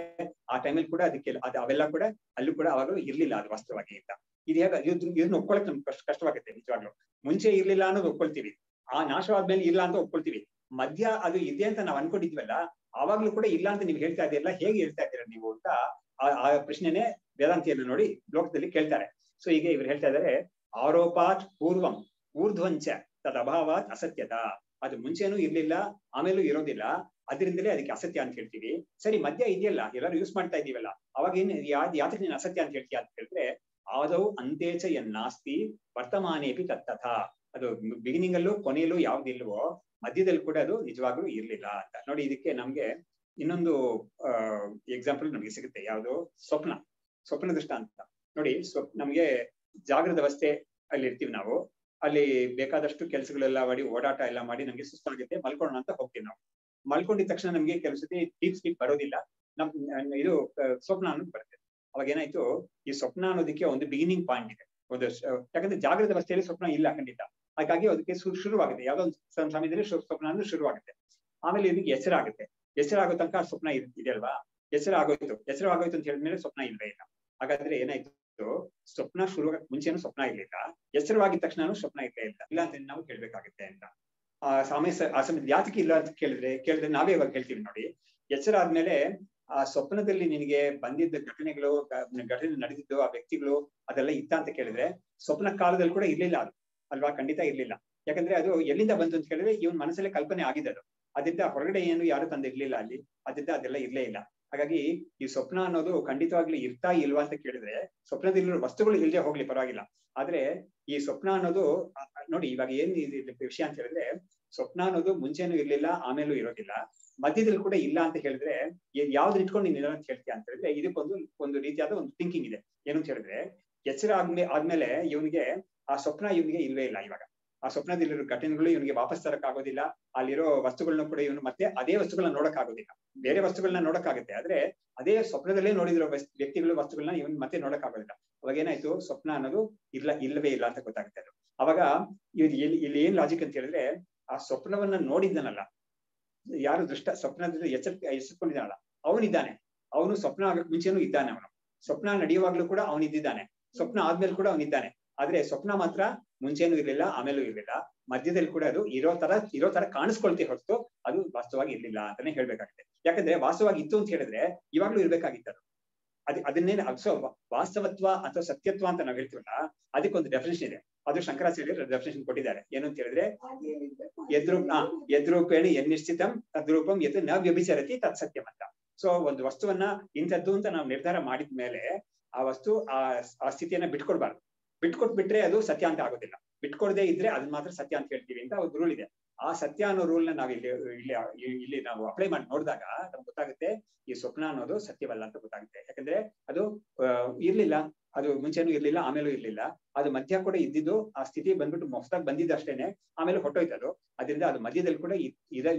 ಆ ಟೈಮಲ್ಲಿ ಕೂಡ. ಅದಕ್ಕೆ ಅವೆಲ್ಲ ಕೂಡ ಅಲ್ಲೂ ಕೂಡ ಅವಾಗಲೂ ಇರ್ಲಿಲ್ಲ ಅದು ವಾಸ್ತವವಾಗಿ ಅಂತ. ಇದು ಹೇಗ ಇದನ್ನ ಒಪ್ಕೊಳಕ್ ನಮ್ಗೆ ಕಷ್ಟವಾಗುತ್ತೆ ನಿಜವಾಗ್ಲು. ಮುಂಚೆ ಇರ್ಲಿಲ್ಲ ಅನ್ನೋದು ಒಪ್ಕೊಳ್ತೀವಿ, ಆ ನಾಶವಾದ್ಮೇಲೆ ಇಲ್ಲ ಅಂತ ಒಪ್ಕೊಳ್ತೀವಿ. ಮಧ್ಯ ಅದು ಇದೆ ಅಂತ ನಾವು ಅನ್ಕೊಂಡಿದ್ವಲ್ಲ, ಆವಾಗ್ಲೂ ಕೂಡ ಇಲ್ಲ ಅಂತ ನೀವು ಹೇಳ್ತಾ ಇದೆಯಲ್ಲ, ಹೇಗೆ ಹೇಳ್ತಾ ಇದ್ದೀರಾ ನೀವು ಅಂತ ಆ ಪ್ರಶ್ನೆನೆ ವೇದಾಂತಿಯನ್ನು ನೋಡಿ ಲೋಕದಲ್ಲಿ ಕೇಳ್ತಾರೆ. ಸೊ ಈಗ ಇವ್ರು ಹೇಳ್ತಾ ಇದ್ದಾರೆ, ಆರೋಪಾತ್ ಪೂರ್ವಂ ಊರ್ಧ್ವಂಚ ತದ್ ಅಭಾವಾತ್ ಅಸತ್ಯತ. ಅದು ಮುಂಚೆನೂ ಇರ್ಲಿಲ್ಲ, ಆಮೇಲೂ ಇರೋದಿಲ್ಲ, ಅದರಿಂದಲೇ ಅದಕ್ಕೆ ಅಸತ್ಯ ಅಂತ ಹೇಳ್ತೀವಿ. ಸರಿ, ಮಧ್ಯ ಇದೆಯಲ್ಲ, ಎಲ್ಲರೂ ಯೂಸ್ ಮಾಡ್ತಾ ಇದೀವಲ್ಲ, ಅವಾಗ ಏನ್ ಯಾತಕ್ಕೆ ನೀನು ಅಸತ್ಯ ಅಂತ ಹೇಳ್ತೀಯ ಅಂತ ಹೇಳಿದ್ರೆ, ಆದೌ ಅಂತೇಚ ಎನ್ನಾಸ್ತಿ ವರ್ತಮಾನೇಪಿ ತತ್ತಥ. ಅದು ಬಿಗಿನಿಂಗ್ ಅಲ್ಲೂ ಕೊನೆಯಲ್ಲೂ ಯಾವ್ದಿಲ್ವೋ ಮಧ್ಯದಲ್ಲಿ ಕೂಡ ಅದು ನಿಜವಾಗ್ಲೂ ಇರ್ಲಿಲ್ಲ ಅಂತ. ನೋಡಿ, ಇದಕ್ಕೆ ನಮ್ಗೆ ಇನ್ನೊಂದು ಎಕ್ಸಾಂಪಲ್ ನಮ್ಗೆ ಸಿಗುತ್ತೆ. ಯಾವುದು? ಸ್ವಪ್ನ ದೃಷ್ಟಾಂತ ನೋಡಿ. ನಮ್ಗೆ ಜಾಗೃತ ಅವಸ್ಥೆ ಅಲ್ಲಿ ಇರ್ತೀವಿ ನಾವು, ಅಲ್ಲಿ ಬೇಕಾದಷ್ಟು ಕೆಲಸಗಳೆಲ್ಲ ಮಾಡಿ ಓಡಾಟ ಎಲ್ಲ ಮಾಡಿ ನಮ್ಗೆ ಸುಸ್ತಾಗುತ್ತೆ, ಮಲ್ಕೊಳ್ಳೋಣ ಅಂತ ಹೋಗ್ತೀವಿ ನಾವು. ಮಲ್ಕೊಂಡಿದ ತಕ್ಷಣ ನಮ್ಗೆ ಕೆಲಸಕ್ಕೆ ಡೀಪ್ ಸ್ಲೀಪ್ ಬರೋದಿಲ್ಲ, ಇದು ಸ್ವಪ್ನ ಅನ್ನೋದು ಬರುತ್ತೆ. ಅವಾಗ ಏನಾಯ್ತು, ಈ ಸ್ವಪ್ನ ಅನ್ನೋದಕ್ಕೆ ಒಂದು ಬಿಗಿನಿಂಗ್ ಪಾಯಿಂಟ್ ಇದೆ, ಒಂದು ಯಾಕಂದ್ರೆ ಜಾಗೃತ ಅವಸ್ಥೆಯಲ್ಲಿ ಸ್ವಪ್ನ ಇಲ್ಲ ಖಂಡಿತ. ಹಾಗಾಗಿ ಅದಕ್ಕೆ ಶುರುವಾಗುತ್ತೆ, ಯಾವ್ದೋ ಒಂದು ಸಮಯದಲ್ಲಿ ಸ್ವಪ್ನ ಅಂದ್ರೆ ಶುರುವಾಗುತ್ತೆ. ಆಮೇಲೆ ಇದಕ್ಕೆ ಎಚ್ಚರ ಆಗುತ್ತೆ, ಎಚ್ಚರ ಆಗೋ ತನಕ ಸ್ವಪ್ನ ಇದೆ ಅಲ್ವಾ. ಎಚ್ಚರ ಆಗೋಯ್ತು ಅಂತ ಹೇಳಿದ್ಮೇಲೆ ಸ್ವಪ್ನ ಇಲ್ವೇ ಇಲ್ಲ. ಹಾಗಾದ್ರೆ ಏನಾಯ್ತು, ಸ್ವಪ್ನ ಶುರುವಾಗಕ್ಕೆ ಮುಂಚೆನೂ ಸ್ವಪ್ನ ಇರ್ಲಿಲ್ಲ, ಎಚ್ಚರವಾಗಿದ ತಕ್ಷಣ ಸ್ವಪ್ನ ಇಲ್ಲ ಅಂತ ನಾವು ಕೇಳ್ಬೇಕಾಗುತ್ತೆ ಅಂತ. ಆ ಸಮಯ ಯಾತಕ್ಕೆ ಇಲ್ಲ ಅಂತ ಕೇಳಿದ್ರೆ ನಾವೇ ಇವಾಗ ಹೇಳ್ತೀವಿ ನೋಡಿ. ಎಚ್ಚರ ಆದ್ಮೇಲೆ ಆ ಸ್ವಪ್ನದಲ್ಲಿ ನಿನಗೆ ಬಂದಿದ್ದ ಘಟನೆ ನಡೆದಿದ್ದು, ಆ ವ್ಯಕ್ತಿಗಳು ಅದೆಲ್ಲ ಇತ್ತ ಅಂತ ಕೇಳಿದ್ರೆ, ಸ್ವಪ್ನ ಕಾಲದಲ್ಲಿ ಕೂಡ ಇರ್ಲಿಲ್ಲ ಅದು ಅಲ್ವಾ, ಖಂಡಿತ ಇರ್ಲಿಲ್ಲ. ಯಾಕಂದ್ರೆ ಅದು ಎಲ್ಲಿಂದ ಬಂತು ಅಂತ ಕೇಳಿದ್ರೆ ಇವನ್ ಮನಸ್ಸಲ್ಲೇ ಕಲ್ಪನೆ ಆಗಿದೆ ಅದು. ಅದರಿಂದ ಹೊರಗಡೆ ಏನು ಯಾರು ತಂದಿರ್ಲಿಲ್ಲ ಅಲ್ಲಿ, ಅದರಿಂದ ಅದೆಲ್ಲ ಇರ್ಲೇ ಇಲ್ಲ. ಹಾಗಾಗಿ ಈ ಸ್ವಪ್ನ ಅನ್ನೋದು ಖಂಡಿತವಾಗ್ಲೂ ಇರ್ತಾ ಇಲ್ವಾ ಅಂತ ಕೇಳಿದ್ರೆ, ಸ್ವಪ್ನದಲ್ಲಿರೋ ವಸ್ತುಗಳು ಇಲ್ಲದೆ ಹೋಗ್ಲಿ ಪರವಾಗಿಲ್ಲ, ಆದ್ರೆ ಈ ಸ್ವಪ್ನ ಅನ್ನೋದು ನೋಡಿ, ಇವಾಗ ಏನ್ ವಿಷಯ ಅಂತ ಹೇಳಿದ್ರೆ, ಸ್ವಪ್ನ ಅನ್ನೋದು ಮುಂಚೆನೂ ಇರ್ಲಿಲ್ಲ, ಆಮೇಲೂ ಇರೋದಿಲ್ಲ, ಮಧ್ಯದಲ್ಲಿ ಕೂಡ ಇಲ್ಲ ಅಂತ ಹೇಳಿದ್ರೆ ಯಾವ್ದು ಇಟ್ಕೊಂಡು ನೀನ್ ಅಂತ ಹೇಳ್ತೀಯ ಅಂತ ಹೇಳಿದ್ರೆ, ಇದಕ್ಕೊಂದು ರೀತಿಯಾದ ಒಂದು ಥಿಂಕಿಂಗ್ ಇದೆ. ಏನು ಅಂತ ಹೇಳಿದ್ರೆ, ಎಚ್ಚರ ಆದ್ಮೇಲೆ ಇವನಿಗೆ ಆ ಸ್ವಪ್ನ ಇವನಿಗೆ ಇಲ್ವೇ ಇಲ್ಲ. ಇವಾಗ ಆ ಸ್ವಪ್ನದಲ್ಲಿರೋ ಘಟನೆಗಳು ಇವನಿಗೆ ವಾಪಸ್ ತರಕ್ ಆಗೋದಿಲ್ಲ, ಅಲ್ಲಿರೋ ವಸ್ತುಗಳನ್ನ ಕೂಡ ಇವನು ಮತ್ತೆ ಅದೇ ವಸ್ತುಗಳನ್ನ ನೋಡಕ್ ಆಗೋದಿಲ್ಲ. ಬೇರೆ ವಸ್ತುಗಳನ್ನ ನೋಡಕ್ಕಾಗುತ್ತೆ, ಆದ್ರೆ ಅದೇ ಸ್ವಪ್ನದಲ್ಲೇ ನೋಡಿದಿರೋ ವ್ಯಕ್ತಿಗಳು ವಸ್ತುಗಳನ್ನ ಇವನ್ ಮತ್ತೆ ನೋಡಕ್ ಆಗೋದಿಲ್ಲ. ಅವಾಗ ಏನಾಯ್ತು, ಸ್ವಪ್ನ ಅನ್ನೋದು ಇಲ್ಲವೇ ಇಲ್ಲ ಅಂತ ಗೊತ್ತಾಗುತ್ತೆ ಅದು. ಅವಾಗ ಇಲ್ಲಿ ಏನ್ ಲಾಜಿಕ್ ಅಂತ ಹೇಳಿದ್ರೆ, ಆ ಸ್ವಪ್ನವನ್ನ ನೋಡಿದ್ದನಲ್ಲ ಯಾರು ಸ್ವಪ್ನದಲ್ಲಿ ಎಚ್ಚೆತ್ಕೊಂಡಿದ್ದಾನಲ್ಲ, ಅವನಿದ್ದಾನೆ. ಅವನು ಸ್ವಪ್ನ ಆಗಕ್ ಮುಂಚೆನೂ ಇದ್ದಾನೆ, ಅವನು ಸ್ವಪ್ನ ನಡೆಯುವಾಗ್ಲೂ ಕೂಡ ಅವನಿದ್ದಾನೆ, ಸ್ವಪ್ನ ಆದ್ಮೇಲೆ ಕೂಡ ಅವನಿದ್ದಾನೆ. ಆದ್ರೆ ಸ್ವಪ್ನ ಮಾತ್ರ ಮುಂಚೆನೂ ಇರ್ಲಿಲ್ಲ, ಆಮೇಲೂ ಇರ್ಲಿಲ್ಲ, ಮಧ್ಯದಲ್ಲಿ ಕೂಡ ಅದು ಇರೋ ತರ ಕಾಣಿಸ್ಕೊಳ್ತಿ ಹೊರತು ಅದು ವಾಸ್ತವವಾಗಿ ಇರ್ಲಿಲ್ಲ ಅಂತಾನೆ ಹೇಳ್ಬೇಕಾಗುತ್ತೆ. ಯಾಕಂದ್ರೆ ವಾಸ್ತವವಾಗಿ ಇತ್ತು ಅಂತ ಹೇಳಿದ್ರೆ ಇವಾಗ್ಲೂ ಇರ್ಬೇಕಾಗಿತ್ತು ಅದು. ಅದನ್ನೇನು ವಾಸ್ತವತ್ವ ಅಥವಾ ಸತ್ಯತ್ವ ಅಂತ ನಾವ್ ಹೇಳ್ತೀವಲ್ಲ, ಅದಕ್ಕೊಂದು ಡೆಫಿನೇಷನ್ ಇದೆ. ಅದು ಶಂಕರಾಚಾರ್ಯರು ಡೆಫಿನೇಷನ್ ಕೊಟ್ಟಿದ್ದಾರೆ. ಏನು ಅಂತ ಹೇಳಿದ್ರೆ, ಯದ್ರೂಪೇಣಿ ಯನ್ನಿಶ್ಚಿತಂ ತದ್ರೂಪಂ ಯತ್ ನ ವ್ಯಭಿಚರತಿ ತತ್ ಸತ್ಯಂ ಅಂತ. ಸೊ ಒಂದು ವಸ್ತುವನ್ನ ಇಂಥದ್ದು ಅಂತ ನಾವು ನಿರ್ಧಾರ ಮಾಡಿದ್ಮೇಲೆ ಆ ವಸ್ತು ಆ ಸ್ಥಿತಿಯನ್ನ ಬಿಟ್ಕೊಡ್ಬಾರ್ದು. ಬಿಟ್ಕೊಟ್ಬಿಟ್ರೆ ಅದು ಸತ್ಯ ಅಂತ ಆಗೋದಿಲ್ಲ, ಬಿಟ್ಕೊಡದೆ ಇದ್ರೆ ಅದನ್ನ ಮಾತ್ರ ಸತ್ಯ ಅಂತ ಹೇಳ್ತೀವಿ ಅಂತ ಒಂದು ರೂಲ್ ಇದೆ. ಆ ಸತ್ಯ ಅನ್ನೋ ರೂಲ್ ನ ನಾವು ಇಲ್ಲಿ ನಾವು ಅಪ್ಲೈ ಮಾಡಿ ನೋಡಿದಾಗ ನಮ್ಗೆ ಗೊತ್ತಾಗುತ್ತೆ, ಈ ಸ್ವಪ್ನ ಅನ್ನೋದು ಸತ್ಯವಲ್ಲ ಅಂತ ಗೊತ್ತಾಗುತ್ತೆ. ಯಾಕಂದ್ರೆ ಅದು ಇರ್ಲಿಲ್ಲ, ಅದು ಮುಂಚೆನೂ ಇರ್ಲಿಲ್ಲ, ಆಮೇಲೂ ಇರ್ಲಿಲ್ಲ, ಅದು ಮಧ್ಯ ಕೂಡ ಇದ್ದಿದ್ದು, ಆ ಸ್ಥಿತಿ ಬಂದ್ಬಿಟ್ಟು ಮೊಫ್ತಾಗಿ ಬಂದಿದ್ದು ಅಷ್ಟೇನೆ, ಆಮೇಲೆ ಹೊಟ್ಟೋಯ್ತದು. ಅದರಿಂದ ಅದು ಮಧ್ಯದಲ್ಲಿ ಕೂಡ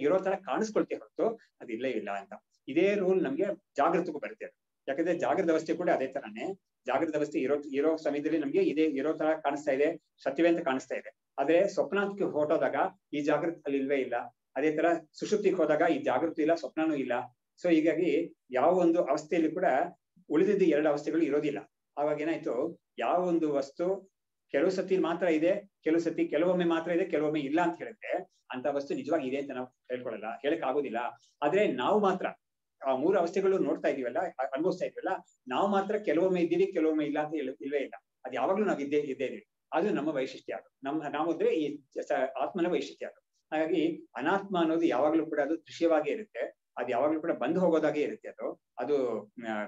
ಇರೋ ತರ ಕಾಣಿಸ್ಕೊಳ್ತೇ ಹೊರತು ಅದು ಇಲ್ಲೇ ಇಲ್ಲ ಅಂತ. ಇದೇ ರೂಲ್ ನಮ್ಗೆ ಜಾಗೃತಕ್ಕೂ ಬರುತ್ತೆ. ಯಾಕಂದ್ರೆ ಜಾಗೃತ ಅವಸ್ಥೆ ಕೂಡ ಅದೇ ತರಾನೇ. ಜಾಗೃತ ಅವಸ್ಥೆ ಇರೋ ಸಮಯದಲ್ಲಿ ನಮ್ಗೆ ಇರೋ ತರ ಕಾಣಿಸ್ತಾ ಇದೆ, ಸತ್ಯವೇ ಅಂತ ಕಾಣಿಸ್ತಾ ಇದೆ. ಆದ್ರೆ ಸ್ವಪ್ನಕ್ಕೆ ಹೊರಟೋದಾಗ ಈ ಜಾಗೃತಿ ಅಲ್ಲಿ ಇಲ್ವೇ ಇಲ್ಲ. ಅದೇ ತರ ಸುಷುಪ್ತಿಗೆ ಹೋದಾಗ ಈ ಜಾಗೃತಿ ಇಲ್ಲ, ಸ್ವಪ್ನನೂ ಇಲ್ಲ. ಸೊ ಹೀಗಾಗಿ ಯಾವ ಒಂದು ಅವಸ್ಥೆಯಲ್ಲಿ ಕೂಡ ಉಳಿದಿದ್ದ 2 ಅವಸ್ಥೆಗಳು ಇರೋದಿಲ್ಲ. ಆವಾಗ ಏನಾಯ್ತು, ಯಾವ ಒಂದು ವಸ್ತು ಕೆಲವು ಸತಿ ಮಾತ್ರ ಇದೆ, ಕೆಲವೊಮ್ಮೆ ಮಾತ್ರ ಇದೆ, ಕೆಲವೊಮ್ಮೆ ಇಲ್ಲ ಅಂತ ಹೇಳಿದ್ರೆ ಅಂತ ವಸ್ತು ನಿಜವಾಗಿ ಇದೆ ಅಂತ ನಾವು ಹೇಳ್ಕೊಳ್ಳಲ್ಲ, ಹೇಳಕ್ ಆಗೋದಿಲ್ಲ. ಆದ್ರೆ ನಾವು ಮಾತ್ರ ಆ 3 ಅವಸ್ಥೆಗಳು ನೋಡ್ತಾ ಇದೀವಲ್ಲ, ಅನುಭವಿಸ್ತಾ ಇದೀವಲ್ಲ, ನಾವು ಮಾತ್ರ ಕೆಲವೊಮ್ಮೆ ಇದ್ದೀವಿ, ಕೆಲವೊಮ್ಮೆ ಇಲ್ಲ ಅಂತ ಇಲ್ವೇ ಇಲ್ಲ. ಅದು ಯಾವಾಗ್ಲೂ ನಾವು ಇದ್ದೇ ಇದೀವಿ. ಅದು ನಮ್ಮ ವೈಶಿಷ್ಟ್ಯ. ಅದು ನಾವು ಅಂದ್ರೆ ಈ ಆತ್ಮನ ವೈಶಿಷ್ಟ್ಯ. ಅದು ಹಾಗಾಗಿ ಅನಾತ್ಮ ಅನ್ನೋದು ಯಾವಾಗ್ಲೂ ಕೂಡ ಅದು ದೃಶ್ಯವಾಗೇ ಇರುತ್ತೆ. ಅದು ಯಾವಾಗ್ಲೂ ಕೂಡ ಬಂದು ಹೋಗೋದಾಗೇ ಇರುತ್ತೆ. ಅದು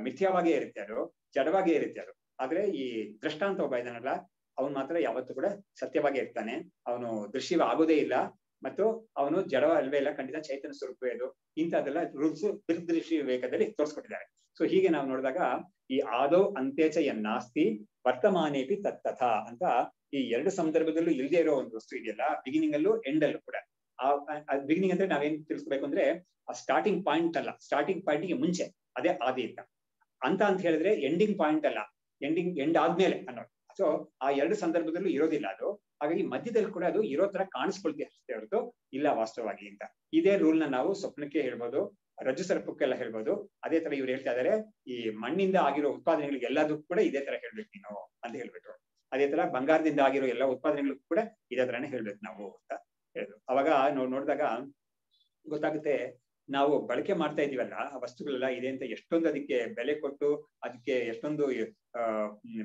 ಮಿಥ್ಯವಾಗೇ ಇರುತ್ತೆ, ಅದು ಜಡವಾಗೇ ಇರುತ್ತೆ. ಅದು ಆದ್ರೆ ಈ ದೃಷ್ಟಾಂತ ಒಬ್ಬ ಇದ್ದಾನಲ್ಲ, ಅವನು ಮಾತ್ರ ಯಾವತ್ತೂ ಕೂಡ ಸತ್ಯವಾಗೇ ಇರ್ತಾನೆ. ಅವನು ದೃಶ್ಯವ ಆಗೋದೇ ಇಲ್ಲ, ಮತ್ತು ಅವನು ಜಡವ ಅಲ್ವೇ ಇಲ್ಲ, ಖಂಡಿತ ಚೈತನ್ಯ ಸ್ವರೂಪವೇ ಅದು. ಇಂಥದ್ದೆಲ್ಲ ರೂಲ್ಸ್ ದೃಶ್ಯ ವಿವೇಕದಲ್ಲಿ ತೋರಿಸ್ಕೊಟ್ಟಿದ್ದಾರೆ. ಸೊ ಹೀಗೆ ನಾವು ನೋಡಿದಾಗ ಈ ಆದೌ ಅಂತ್ಯಚ ಯನ್ನಾಸ್ತಿ ವರ್ತಮಾನೇಪಿ ತತ್ತಥ ಅಂತ ಈ 2 ಸಂದರ್ಭದಲ್ಲೂ ಇಲ್ಲದೆ ಇರೋ ಒಂದು ವಸ್ತು ಇದೆಯಲ್ಲ, ಬಿಗಿನಿಂಗ್ ಅಲ್ಲೂ ಎಂಡ್ ಅಲ್ಲೂ ಕೂಡ. ಬಿಗಿನಿಂಗ್ ಅಂದ್ರೆ ನಾವೇನ್ ತಿಳಿಸ್ಬೇಕು ಅಂದ್ರೆ ಆ ಸ್ಟಾರ್ಟಿಂಗ್ ಪಾಯಿಂಟ್ ಅಲ್ಲ, ಸ್ಟಾರ್ಟಿಂಗ್ ಪಾಯಿಂಟ್ಗೆ ಮುಂಚೆ ಅದೇ ಆದಿ ಅಂತ ಹೇಳಿದ್ರೆ ಎಂಡಿಂಗ್ ಪಾಯಿಂಟ್ ಅಲ್ಲ, ಎಂಡ್ ಆದ್ಮೇಲೆ ಅನ್ನೋದು. ಸೊ ಆ 2 ಸಂದರ್ಭದಲ್ಲೂ ಇರೋದಿಲ್ಲ ಅದು. ಹಾಗಾಗಿ ಮಧ್ಯದಲ್ಲಿ ಕೂಡ ಅದು ಇರೋ ತರ ಕಾಣಿಸ್ಕೊಳ್ತೀವಿ ಹೊರತು ಇಲ್ಲ ವಾಸ್ತವವಾಗಿ ಅಂತ. ಇದೇ ರೂಲ್ ನಾವು ಸ್ವಪ್ನಕ್ಕೆ ಹೇಳ್ಬೋದು, ರಜ್ಜು ಸರ್ಪಕ್ಕೆಲ್ಲ ಹೇಳ್ಬೋದು. ಅದೇ ತರ ಇವ್ರು ಹೇಳ್ತಾ ಇದಾರೆ, ಈ ಮಣ್ಣಿಂದ ಆಗಿರೋ ಉತ್ಪಾದನೆಗಳಿಗೆ ಎಲ್ಲದಕ್ಕೂ ಕೂಡ ಇದೇ ತರ ಹೇಳ್ಬೇಕು ನೀನು ಅಂತ ಹೇಳ್ಬಿಟ್ರು. ಅದೇ ತರ ಬಂಗಾರದಿಂದ ಆಗಿರೋ ಎಲ್ಲ ಉತ್ಪಾದನೆಗಳಿಗೂ ಕೂಡ ಇದೇ ತರಾನೇ ಹೇಳ್ಬೇಕು ನಾವು ಅಂತ ಹೇಳಿದ್ರು. ಅವಾಗ ನಾವು ನೋಡಿದಾಗ ಗೊತ್ತಾಗುತ್ತೆ, ನಾವು ಬಳಕೆ ಮಾಡ್ತಾ ಇದೀವಲ್ಲ ಆ ವಸ್ತುಗಳೆಲ್ಲ ಇದೆ ಅಂತ ಎಷ್ಟೊಂದು ಅದಕ್ಕೆ ಬೆಲೆ ಕೊಟ್ಟು, ಅದಕ್ಕೆ ಎಷ್ಟೊಂದು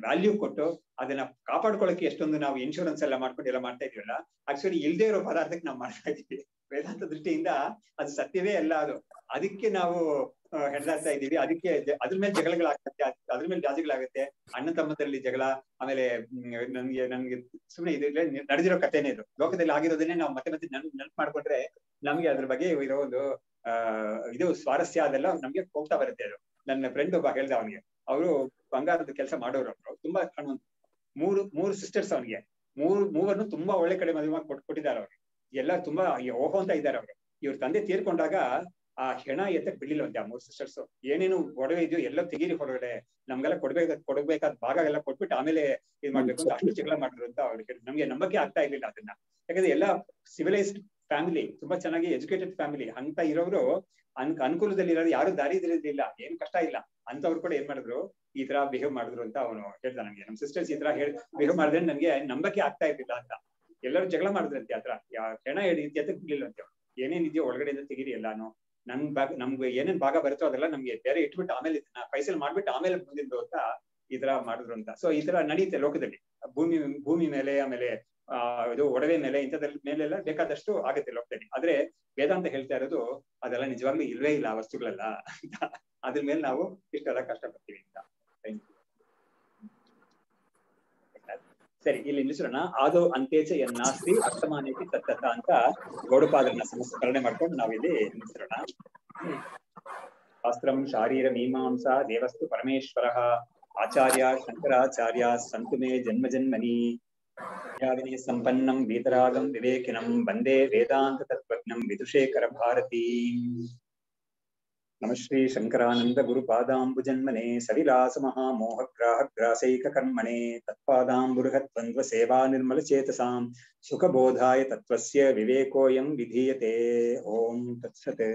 ವ್ಯಾಲ್ಯೂ ಕೊಟ್ಟು, ಅದನ್ನ ಕಾಪಾಡ್ಕೊಳ್ಳೋಕೆ ಎಷ್ಟೊಂದು ನಾವು ಇನ್ಶೂರೆನ್ಸ್ ಎಲ್ಲ ಮಾಡ್ಕೊಂಡು ಎಲ್ಲ ಮಾಡ್ತಾ ಇದೀವಲ್ಲ, ಆಕ್ಚುಲಿ ಇಲ್ದೇ ಇರೋ ಪದಾರ್ಥಕ್ಕೆ ನಾವು ಮಾಡ್ತಾ ಇದೀವಿ. ವೇದಾಂತ ದೃಷ್ಟಿಯಿಂದ ಅದು ಸತ್ಯವೇ ಅಲ್ಲ. ಅದಕ್ಕೆ ನಾವು ಹೆಣದಾಡ್ತಾ ಇದೀವಿ. ಅದಕ್ಕೆ ಅದ್ರ ಮೇಲೆ ಜಗಳಗಳಾಗತ್ತೆ, ಅದ್ರ ಮೇಲೆ ಜಾತಿಗಳಾಗತ್ತೆ, ಅಣ್ಣ ತಮ್ಮದಲ್ಲಿ ಜಗಳ. ಆಮೇಲೆ ನನ್ಗೆ ಸುಮ್ಮನೆ ಇದು ನಡೆದಿರೋ ಕಥೆನೇ ಇದು, ಲೋಕದಲ್ಲಿ ಆಗಿರೋದನ್ನೇ ನಾವು ಮತ್ತೆ ನೆನಪು ಮಾಡ್ಕೊಂಡ್ರೆ ನಮ್ಗೆ ಅದ್ರ ಬಗ್ಗೆ ಇರೋ ಒಂದು ಇದು ಸ್ವಾರಸ್ಯ ಅದೆಲ್ಲ ನಮ್ಗೆ ಹೋಗ್ತಾ ಬರುತ್ತೆ. ಅದು ನನ್ನ ಫ್ರೆಂಡ್ ಒಬ್ಬ ಹೇಳ್ದ, ಅವನಿಗೆ ಅವರು ಬಂಗಾರದ ಕೆಲಸ ಮಾಡೋರು. ಅವರು ತುಂಬಾ ಮೂರು ಸಿಸ್ಟರ್ಸ್, ಅವನಿಗೆ ಮೂವರನ್ನು ತುಂಬಾ ಒಳ್ಳೆ ಕಡೆ ಮದುವೆ ಕೊಟ್ಟಿದ್ದಾರೆ. ಅವ್ರಿಗೆ ಎಲ್ಲ ತುಂಬಾ ಓಹೋ ಅಂತ ಇದ್ದಾರೆ. ಅವರು ಇವ್ರ ತಂದೆ ತೀರ್ಕೊಂಡಾಗ ಆ ಹೆಣ ಎತ್ತಕ್ ಬಿಡ್ಲಿಲ್ಲವಂತೆ ಆ 3 ಸಿಸ್ಟರ್ಸ್. ಏನೇನು ಒಡವೆ ಇದೆಯೋ ಎಲ್ಲ ತೆಗೀರಿ ಹೊರಗಡೆ, ನಮ್ಗೆಲ್ಲ ಕೊಡ್ಬೇಕಾದ ಭಾಗ ಎಲ್ಲ ಕೊಟ್ಬಿಟ್ಟು ಆಮೇಲೆ ಇದ್ ಮಾಡ್ಬೇಕು ಅಂತ ಅಷ್ಟು ಜಗಳ ಮಾಡಿದ್ರು ಅಂತ ಅವ್ರಿಗೆ. ನಮ್ಗೆ ನಂಬಕ್ಕೆ ಆಗ್ತಾ ಇರ್ಲಿಲ್ಲ ಅದನ್ನ. ಯಾಕಂದ್ರೆ ಎಲ್ಲ ಸಿವಿಲೈಸ್ಡ್ ಫ್ಯಾಮಿಲಿ, ತುಂಬಾ ಚೆನ್ನಾಗಿ ಎಜುಕೇಟೆಡ್ ಫ್ಯಾಮಿಲಿ ಅಂತ ಇರೋರು, ಅನುಕೂಲದಲ್ಲಿ ಇರೋರು, ಯಾರು ದಾರಿದ್ರ್ಯದಿಲ್ಲ, ಏನ್ ಕಷ್ಟ ಇಲ್ಲ ಅಂತವ್ರು ಕೂಡ ಏನ್ ಮಾಡಿದ್ರು, ಈ ತರ ಬಿಹೇವ್ ಮಾಡಿದ್ರು ಅಂತ ಅವನು ಹೇಳ್ದ ನಂಗೆ. ನಮ್ ಸಿಸ್ಟರ್ಸ್ ಈ ತರ ಬಿಹೇವ್ ಮಾಡಿದ್ರೆ ನನ್ಗೆ ನಂಬಕ್ಕೆ ಆಗ್ತಾ ಇರ್ಲಿಲ್ಲ ಅಂತ. ಎಲ್ಲರೂ ಜಗಳ ಮಾಡಿದ್ರಂತೆ ಆತರ. ಹೆಣ ಎತ್ತಕ್ ಬಿಡ್ಲಿಲ್ಲ ಅಂತ. ಏನೇನಿದೆಯೋ ಒಳಗಡೆಯಿಂದ ತೆಗೀರಿ ಎಲ್ಲಾನು, ನಮ್ಗೆ ಏನೇನ್ ಭಾಗ ಬರುತ್ತೋ ಅದೆಲ್ಲ ನಮ್ಗೆ ಬೇರೆ ಇಟ್ಬಿಟ್ಟು ಆಮೇಲೆ ಫೈಸಲ್ ಮಾಡ್ಬಿಟ್ಟು ಆಮೇಲೆ ಮುಂದಿದ್ದು ಅಂತ ಈ ತರ ಮಾಡಿದ್ರು ಅಂತ. ಸೊ ಈ ತರ ನಡೆಯುತ್ತೆ ಲೋಕದಲ್ಲಿ. ಭೂಮಿ ಮೇಲೆ, ಆಮೇಲೆ ಇದು ಒಡವೆ ಮೇಲೆ, ಇಂಥದ್ರ ಮೇಲೆಲ್ಲ ಬೇಕಾದಷ್ಟು ಆಗುತ್ತೆ ಲೋಕದಲ್ಲಿ. ಆದ್ರೆ ವೇದಾಂತ ಹೇಳ್ತಾ ಇರೋದು ಅದೆಲ್ಲ ನಿಜವಾಗ್ಲೂ ಇಲ್ವೇ ಇಲ್ಲ ಆ ವಸ್ತುಗಳೆಲ್ಲ ಅಂತ. ಅದ್ರ ಮೇಲೆ ನಾವು ಇಷ್ಟೆಲ್ಲ ಕಷ್ಟಪಡ್ತೀವಿ ಅಂತ. ಸರಿ, ಇಲ್ಲಿ ನಿಲ್ಲಿಸೋಣ. ಆದೌ ಅಂತ್ಯಚ ಯನ್ನಾಸ್ತಿ ವರ್ತಮಾನೇಪಿ ತತ್ತಥ ಅಂತ ಗೌಡಪಾದರನ್ನ ಸಂಸ್ಕರಣೆ ಮಾಡ್ಕೊಂಡು ನಾವಿಲ್ಲಿ ನಿಲ್ಲಿಸೋಣ. ಶಾಸ್ತ್ರಂ ಶಾರೀರ ಮೀಮಾಂಸಾ ದೇವಸ್ತು ಪರಮೇಶ್ವರಃ ಆಚಾರ್ಯ ಶಂಕರಾಚಾರ್ಯ ಸಂತು ಮೇ ಜನ್ಮ ಜನ್ಮನಿ ಸಂಪನ್ನಂ ವೀತರಾಗಂ ವಿವೇಕಿನಂ ವಂದೇ ವೇದಾಂತ ತತ್ವಜ್ಞಂ ವಿದುಷೇಖರ ಭಾರತೀ. ನಮಃ ಶ್ರೀ ಶಂಕರಾನಂದ ಗುರುಪಾದಾಂಬುಜನ್ಮನೆ ಸವಿಲಾಸ ಮಹಾಮೋಹಗ್ರಾಹಗ್ರಾಸೈಕ ಕರ್ಮಣೆ ತತ್ಪಾದಾಂಬುರುಹದ್ವಂದ್ವ ಸೇವಾ ನಿರ್ಮಲ ಚೇತಸಾಂ ಸುಖಬೋಧಾಯ ತತ್ವಸ್ಯ ವಿವೇಕೋಯಂ ವಿಧೀಯತೆ. ಓಂ ತತ್ಸತ್.